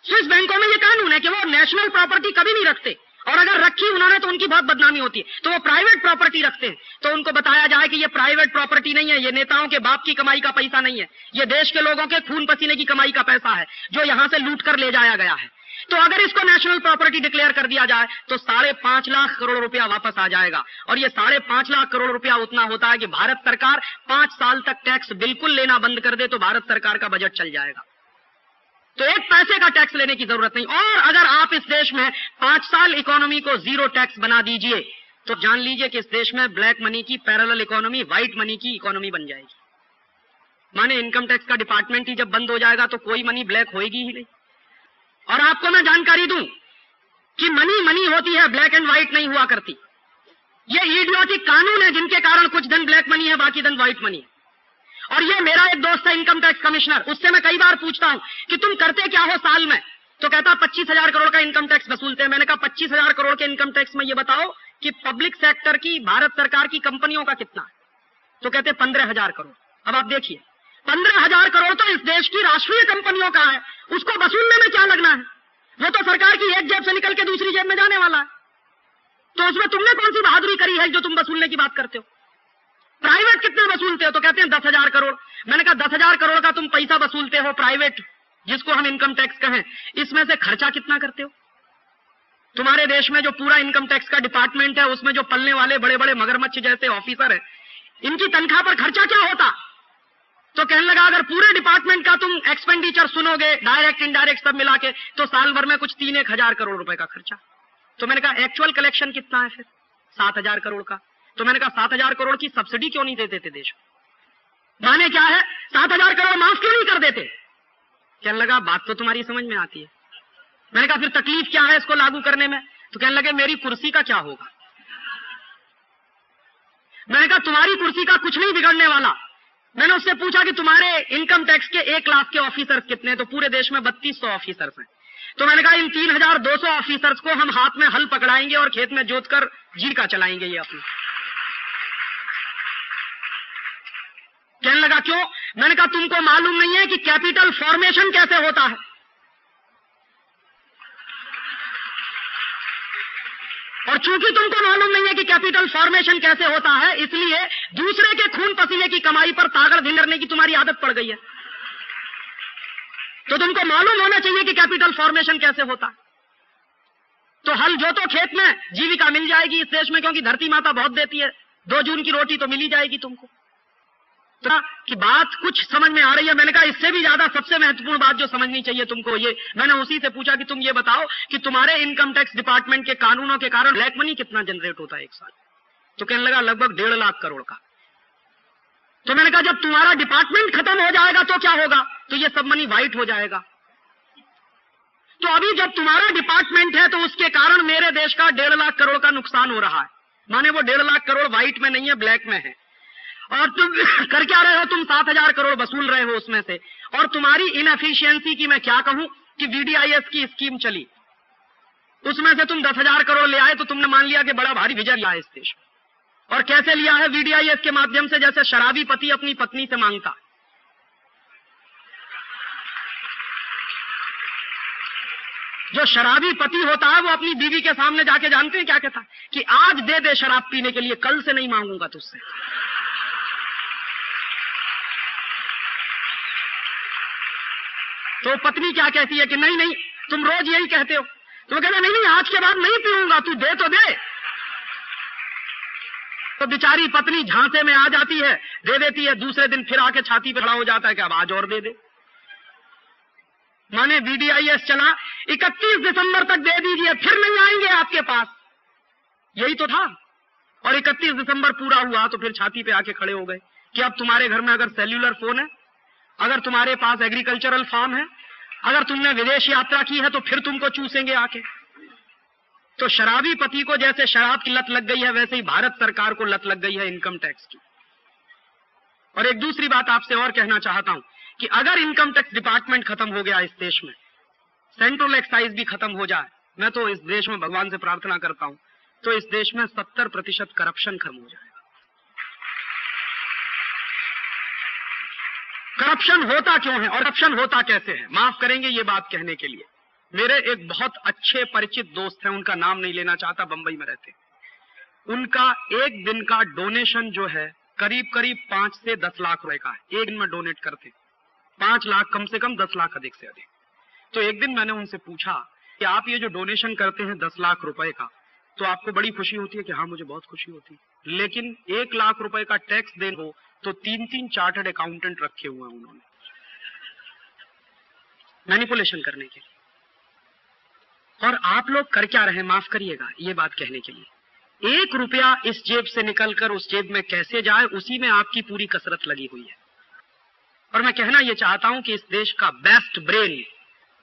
स्विस बैंकों में ये कानून है कि वो नेशनल प्रॉपर्टी कभी नहीं रखते, और अगर रखी उन्होंने तो उनकी बहुत बदनामी होती है। तो वो प्राइवेट प्रॉपर्टी रखते हैं, तो उनको बताया जाए कि ये प्राइवेट प्रॉपर्टी नहीं है, ये नेताओं के बाप की कमाई का पैसा नहीं है, ये देश के लोगों के खून पसीने की कमाई का पैसा है जो यहां से लूट कर ले जाया गया है। तो अगर इसको नेशनल प्रॉपर्टी डिक्लेयर कर दिया जाए तो 5.5 लाख करोड़ रुपया वापस आ जाएगा। और ये 5.5 लाख करोड़ रुपया उतना होता है कि भारत सरकार 5 साल तक टैक्स बिल्कुल लेना बंद कर दे तो भारत सरकार का बजट चल जाएगा। तो एक पैसे का टैक्स लेने की जरूरत नहीं। और अगर आप इस देश में 5 साल इकोनॉमी को 0 टैक्स बना दीजिए तो जान लीजिए कि इस देश में ब्लैक मनी की पैरेलल इकोनॉमी, व्हाइट मनी की इकोनॉमी बन जाएगी। माने इनकम टैक्स का डिपार्टमेंट ही जब बंद हो जाएगा तो कोई मनी ब्लैक होएगी ही नहीं। और आपको मैं जानकारी दूं कि मनी मनी होती है, ब्लैक एंड व्हाइट नहीं हुआ करती। ये इडियोटिक कानून है जिनके कारण कुछ धन ब्लैक मनी है, बाकी धन व्हाइट मनी है। और ये मेरा एक दोस्त है इनकम टैक्स कमिश्नर, उससे मैं कई बार पूछता हूं कि तुम करते क्या हो साल में, तो कहता 25,000 करोड़ का इनकम टैक्स वसूलते हैं। मैंने कहा 25,000 करोड़ के इनकम टैक्स में ये बताओ कि पब्लिक सेक्टर की, भारत सरकार की कंपनियों का कितना है? तो कहते 15,000 करोड़। अब आप देखिए 15,000 करोड़ तो इस देश की राष्ट्रीय कंपनियों का है, उसको वसूलने में क्या लगना है? वो तो सरकार की एक जेब से निकल के दूसरी जेब में जाने वाला है। तो उसमें तुमने कौन सी बहादुरी करी है जो तुम वसूलने की बात करते हो? प्राइवेट कितना वसूलते हो? तो कहते हैं 10,000 करोड़। मैंने कहा 10,000 करोड़ का तुम पैसा वसूलते हो प्राइवेट, जिसको हम इनकम टैक्स कहें, इसमें से खर्चा कितना करते हो? तुम्हारे देश में जो पूरा इनकम टैक्स का डिपार्टमेंट है उसमें जो पलने वाले बड़े बड़े मगरमच्छ जैसे ऑफिसर हैं, इनकी तनख्वाह पर खर्चा क्या होता? तो कहने लगा अगर पूरे डिपार्टमेंट का तुम एक्सपेंडिचर सुनोगे, डायरेक्ट इनडायरेक्ट सब मिला के, तो साल भर में कुछ 3-1 हजार करोड़ रुपए का खर्चा। तो मैंने कहा एक्चुअल कलेक्शन कितना है फिर? 7,000 करोड़ का। तो मैंने कहा 7,000 करोड़ की सब्सिडी क्यों नहीं दे देते देश? माने क्या है? 7,000 करोड़ माफ क्यों नहीं कर देते? कहने लगा बात तो तुम्हारी समझ में आती है। मैंने कहा फिर तकलीफ क्या है इसको लागू करने में? तो कहने लगे मेरी कुर्सी का क्या होगा। मैंने कहा तुम्हारी कुर्सी का कुछ नहीं बिगड़ने वाला। मैंने उससे पूछा कि तुम्हारे इनकम टैक्स के 1 लाख के ऑफिसर्स कितने? तो पूरे देश में 3200 ऑफिसर्स हैं। तो मैंने कहा इन 3,200 ऑफिसर्स को हम हाथ में हल पकड़ाएंगे और खेत में जोतकर जीविका चलाएंगे ये अपनी। कहने लगा क्यों? मैंने कहा तुमको मालूम नहीं है कि कैपिटल फॉर्मेशन कैसे होता है? और चूंकि तुमको मालूम नहीं है कि कैपिटल फॉर्मेशन कैसे होता है, इसलिए दूसरे के खून पसीने की कमाई पर तागड़ धिंडरने की तुम्हारी आदत पड़ गई है। तो तुमको मालूम होना चाहिए कि कैपिटल फॉर्मेशन कैसे होता है। तो हल जोतो खेत में, जीविका मिल जाएगी इस देश में, क्योंकि धरती माता बहुत देती है, 2 जून की रोटी तो मिल ही जाएगी तुमको। तो कि बात कुछ समझ में आ रही है। मैंने कहा इससे भी ज्यादा सबसे महत्वपूर्ण बात जो समझनी चाहिए तुमको, ये मैंने उसी से पूछा कि तुम ये बताओ कि तुम्हारे इनकम टैक्स डिपार्टमेंट के कानूनों के कारण ब्लैक मनी कितना जनरेट होता है एक साल? तो कहने लगा लगभग 1.5 लाख करोड़ का। तो मैंने कहा जब तुम्हारा डिपार्टमेंट खत्म हो जाएगा तो क्या होगा? तो ये सब मनी व्हाइट हो जाएगा। तो अभी जब तुम्हारा डिपार्टमेंट है तो उसके कारण मेरे देश का 1.5 लाख करोड़ का नुकसान हो रहा है। माने वो 1.5 लाख करोड़ व्हाइट में नहीं है, ब्लैक में है। और तुम कर क्या रहे हो? तुम 7,000 करोड़ वसूल रहे हो उसमें से। और तुम्हारी इनएफिशिएंसी की मैं क्या कहूं कि VDIS की स्कीम चली, उसमें से तुम 10,000 करोड़ ले आए तो तुमने मान लिया कि बड़ा भारी विजय लिया है इस देश में। और कैसे लिया है? VDIS के माध्यम से, जैसे शराबी पति अपनी पत्नी से मांगता। जो शराबी पति होता है वो अपनी बीवी के सामने जाके जानते हैं क्या कहता है? कि आज दे दे शराब पीने के लिए, कल से नहीं मांगूंगा तुझसे। तो पत्नी क्या कहती है कि नहीं नहीं, तुम रोज यही कहते हो। तो कहते नहीं नहीं, आज के बाद नहीं पीऊंगा, तू दे तो दे। तो बेचारी पत्नी झांसे में आ जाती है, दे देती है। दूसरे दिन फिर आके छाती पे खड़ा हो जाता है कि अब आज और दे दे। माने VDIS चला, 31 दिसंबर तक दे दीजिए, फिर नहीं आएंगे आपके पास। यही तो था। और 31 दिसंबर पूरा हुआ तो फिर छाती पे आके खड़े हो गए कि अब तुम्हारे घर में अगर सेल्यूलर फोन है, अगर तुम्हारे पास एग्रीकल्चरल फार्म है, अगर तुमने विदेश यात्रा की है तो फिर तुमको चूसेंगे आके। तो शराबी पति को जैसे शराब की लत लग गई है, वैसे ही भारत सरकार को लत लग गई है इनकम टैक्स की। और एक दूसरी बात आपसे और कहना चाहता हूं कि अगर इनकम टैक्स डिपार्टमेंट खत्म हो गया इस देश में, सेंट्रल एक्साइज भी खत्म हो जाए, मैं तो इस देश में भगवान से प्रार्थना करता हूं, तो इस देश में 70% करप्शन खत्म हो जाएगा। करप्शन होता क्यों है और करप्शन होता कैसे है? माफ करेंगे ये बात कहने के लिए। मेरे एक बहुत अच्छे परिचित दोस्त हैं, उनका नाम नहीं लेना चाहता, बंबई में रहते। उनका एक दिन का डोनेशन जो है करीब करीब 5 से 10 लाख रुपए का है। एक दिन में डोनेट करते 5 लाख, कम से कम 10 लाख अधिक से अधिक। तो एक दिन मैंने उनसे पूछा कि आप ये जो डोनेशन करते हैं 10 लाख रुपए का, तो आपको बड़ी खुशी होती है? कि हाँ मुझे बहुत खुशी होती है। लेकिन 1 लाख रुपए का टैक्स देना हो तो 3-3 चार्टर्ड अकाउंटेंट रखे हुए हैं उन्होंने मैनिपुलेशन करने के लिए। और आप लोग कर क्या रहे? माफ करिएगा ये बात कहने के लिए, 1 रुपया इस जेब से निकलकर उस जेब में कैसे जाए, उसी में आपकी पूरी कसरत लगी हुई है। और मैं कहना यह चाहता हूं कि इस देश का बेस्ट ब्रेन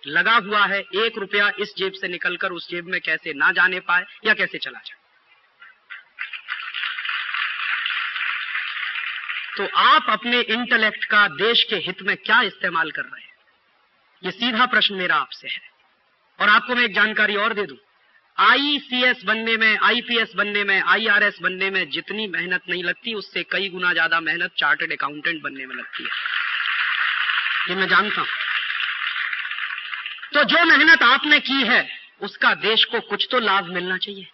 लगा हुआ है 1 रुपया इस जेब से निकलकर उस जेब में कैसे ना जाने पाए या कैसे चला जाए। तो आप अपने इंटेलेक्ट का देश के हित में क्या इस्तेमाल कर रहे हैं? ये सीधा प्रश्न मेरा आपसे है। और आपको मैं एक जानकारी और दे दूं, ICS बनने में, IPS बनने में, IRS बनने में जितनी मेहनत नहीं लगती, उससे कई गुना ज्यादा मेहनत चार्टर्ड अकाउंटेंट बनने में लगती है, ये मैं जानता हूं। तो जो मेहनत आपने की है उसका देश को कुछ तो लाभ मिलना चाहिए।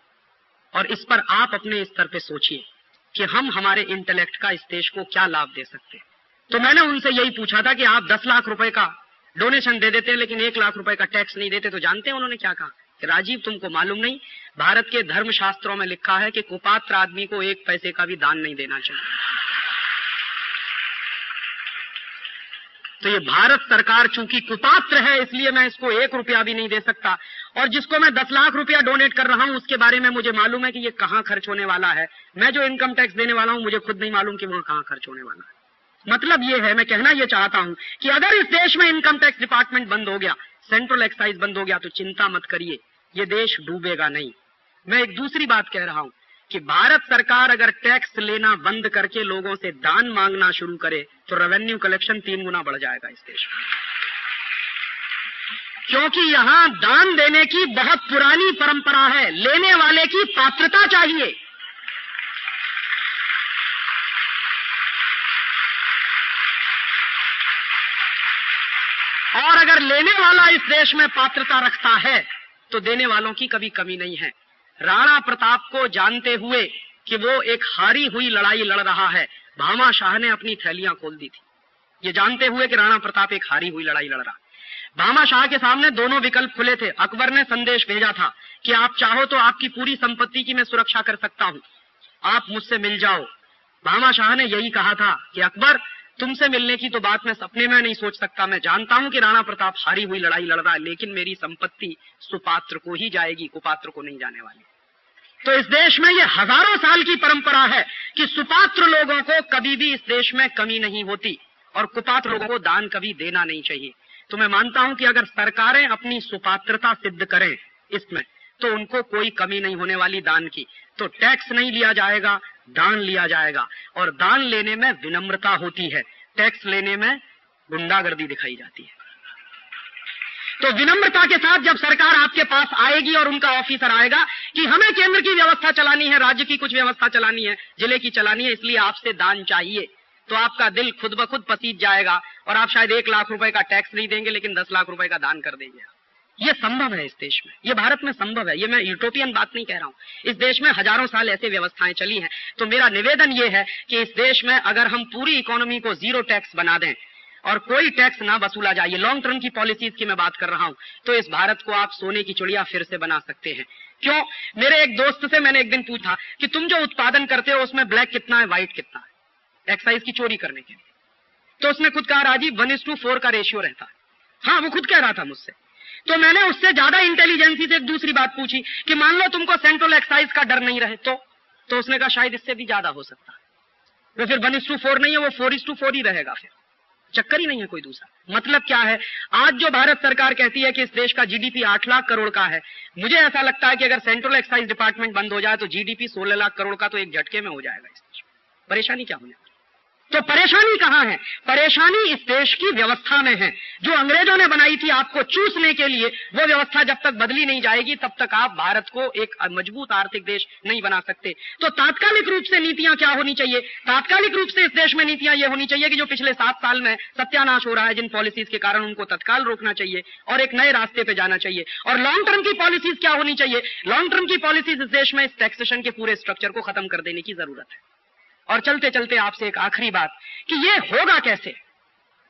और इस पर आप अपने स्तर पे सोचिए कि हम हमारे इंटेलेक्ट का इस देश को क्या लाभ दे सकते हैं। तो मैंने उनसे यही पूछा था कि आप 10 लाख रुपए का डोनेशन दे देते हैं लेकिन 1 लाख रुपए का टैक्स नहीं देते। तो जानते हैं उन्होंने क्या कहा कि राजीव तुमको मालूम नहीं, भारत के धर्म शास्त्रों में लिखा है कि कुपात्र आदमी को 1 पैसे का भी दान नहीं देना चाहिए। तो ये भारत सरकार चूंकि कुपात्र है इसलिए मैं इसको 1 रुपया भी नहीं दे सकता। और जिसको मैं 10 लाख रुपया डोनेट कर रहा हूं उसके बारे में मुझे मालूम है कि ये कहां खर्च होने वाला है। मैं जो इनकम टैक्स देने वाला हूं मुझे खुद नहीं मालूम कि वहां कहां खर्च होने वाला है। मतलब ये है, मैं कहना ये चाहता हूं कि अगर इस देश में इनकम टैक्स डिपार्टमेंट बंद हो गया, सेंट्रल एक्साइज बंद हो गया, तो चिंता मत करिए, ये देश डूबेगा नहीं। मैं एक दूसरी बात कह रहा हूं कि भारत सरकार अगर टैक्स लेना बंद करके लोगों से दान मांगना शुरू करे तो रेवेन्यू कलेक्शन 3 गुना बढ़ जाएगा इस देश में। क्योंकि यहां दान देने की बहुत पुरानी परंपरा है, लेने वाले की पात्रता चाहिए। और अगर लेने वाला इस देश में पात्रता रखता है तो देने वालों की कभी कमी नहीं है। राणा प्रताप को जानते हुए कि वो एक हारी हुई लड़ाई लड़ रहा है, भामाशाह ने अपनी थैलियां खोल दी थी। ये जानते हुए कि राणा प्रताप एक हारी हुई लड़ाई लड़ रहा। भामा शाह के सामने दोनों विकल्प खुले थे। अकबर ने संदेश भेजा था कि आप चाहो तो आपकी पूरी संपत्ति की मैं सुरक्षा कर सकता हूं, आप मुझसे मिल जाओ। भामा शाह ने यही कहा था कि अकबर, तुमसे मिलने की तो बात मैं सपने में नहीं सोच सकता। मैं जानता हूं कि राणा प्रताप हारी हुई लड़ाई लड़ रहा है, लेकिन मेरी संपत्ति सुपात्र को ही जाएगी, कुपात्र को नहीं जाने वाली। तो इस देश में ये हजारों साल की परंपरा है कि सुपात्र लोगों को कभी भी इस देश में कमी नहीं होती और कुपात्र लोगों को दान कभी देना नहीं चाहिए। तो मैं मानता हूं कि अगर सरकारें अपनी सुपात्रता सिद्ध करें इसमें, तो उनको कोई कमी नहीं होने वाली दान की। तो टैक्स नहीं लिया जाएगा, दान लिया जाएगा, और दान लेने में विनम्रता होती है, टैक्स लेने में गुंडागर्दी दिखाई जाती है। तो विनम्रता के साथ जब सरकार आपके पास आएगी और उनका ऑफिसर आएगा कि हमें केंद्र की व्यवस्था चलानी है, राज्य की कुछ व्यवस्था चलानी है, जिले की चलानी है, इसलिए आपसे दान चाहिए, तो आपका दिल खुद ब खुद पसीज जाएगा और आप शायद 1 लाख रुपए का टैक्स नहीं देंगे, लेकिन 10 लाख रुपए का दान कर देंगे। ये संभव है इस देश में, ये भारत में संभव है। ये मैं यूटोपियन बात नहीं कह रहा हूं। इस देश में हजारों साल ऐसे व्यवस्थाएं चली हैं। तो मेरा निवेदन ये है कि इस देश में अगर हम पूरी इकोनॉमी को 0 टैक्स बना दें और कोई टैक्स ना वसूला जाए, लॉन्ग टर्म की पॉलिसीज की मैं बात कर रहा हूं, तो इस भारत को आप सोने की चिड़िया फिर से बना सकते हैं। क्यों? मेरे एक दोस्त से मैंने एक दिन पूछा कि तुम जो उत्पादन करते हो उसमें ब्लैक कितना है, व्हाइट कितना है, एक्साइज की चोरी करने के लिए। तो उसने खुद कहा, राजीव 1:4 का रेशियो रहता है। हाँ, वो खुद कह रहा था मुझसे। तो मैंने उससे ज्यादा इंटेलिजेंसी से एक दूसरी बात पूछी कि मान लो तुमको सेंट्रल एक्साइज का डर नहीं रहे तो उसने कहा शायद इससे भी ज्यादा हो सकता है। वो फिर 1:4 नहीं है, वो 4:4 ही रहेगा, फिर चक्कर ही नहीं है कोई दूसरा। मतलब क्या है, आज जो भारत सरकार कहती है कि इस देश का जीडीपी 8 लाख करोड़ का है, मुझे ऐसा लगता है कि अगर सेंट्रल एक्साइज डिपार्टमेंट बंद हो जाए तो जीडीपी 16 लाख करोड़ का तो एक झटके में हो जाएगा इस देश में। परेशानी क्या होने? तो परेशानी कहां है? परेशानी इस देश की व्यवस्था में है, जो अंग्रेजों ने बनाई थी आपको चूसने के लिए। वो व्यवस्था जब तक बदली नहीं जाएगी तब तक आप भारत को एक मजबूत आर्थिक देश नहीं बना सकते। तो तात्कालिक रूप से नीतियां क्या होनी चाहिए? तात्कालिक रूप से इस देश में नीतियां ये होनी चाहिए कि जो पिछले 7 साल में सत्यानाश हो रहा है जिन पॉलिसीज के कारण, उनको तत्काल रोकना चाहिए और एक नए रास्ते पे जाना चाहिए। और लॉन्ग टर्म की पॉलिसीज क्या होनी चाहिए? लॉन्ग टर्म की पॉलिसीज इस देश में इस टैक्सेशन के पूरे स्ट्रक्चर को खत्म कर देने की जरूरत है। और चलते चलते आपसे एक आखिरी बात कि ये होगा कैसे?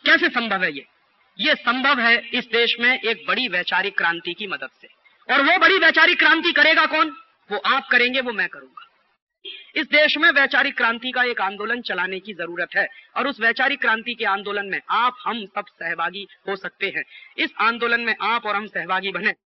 कैसे संभव है ये संभव है इस देश में एक बड़ी वैचारिक क्रांति की मदद से। और वो बड़ी वैचारिक क्रांति करेगा कौन? वो आप करेंगे, वो मैं करूंगा। इस देश में वैचारिक क्रांति का एक आंदोलन चलाने की जरूरत है और उस वैचारिक क्रांति के आंदोलन में आप हम सब सहभागी हो सकते हैं। इस आंदोलन में आप और हम सहभागी बने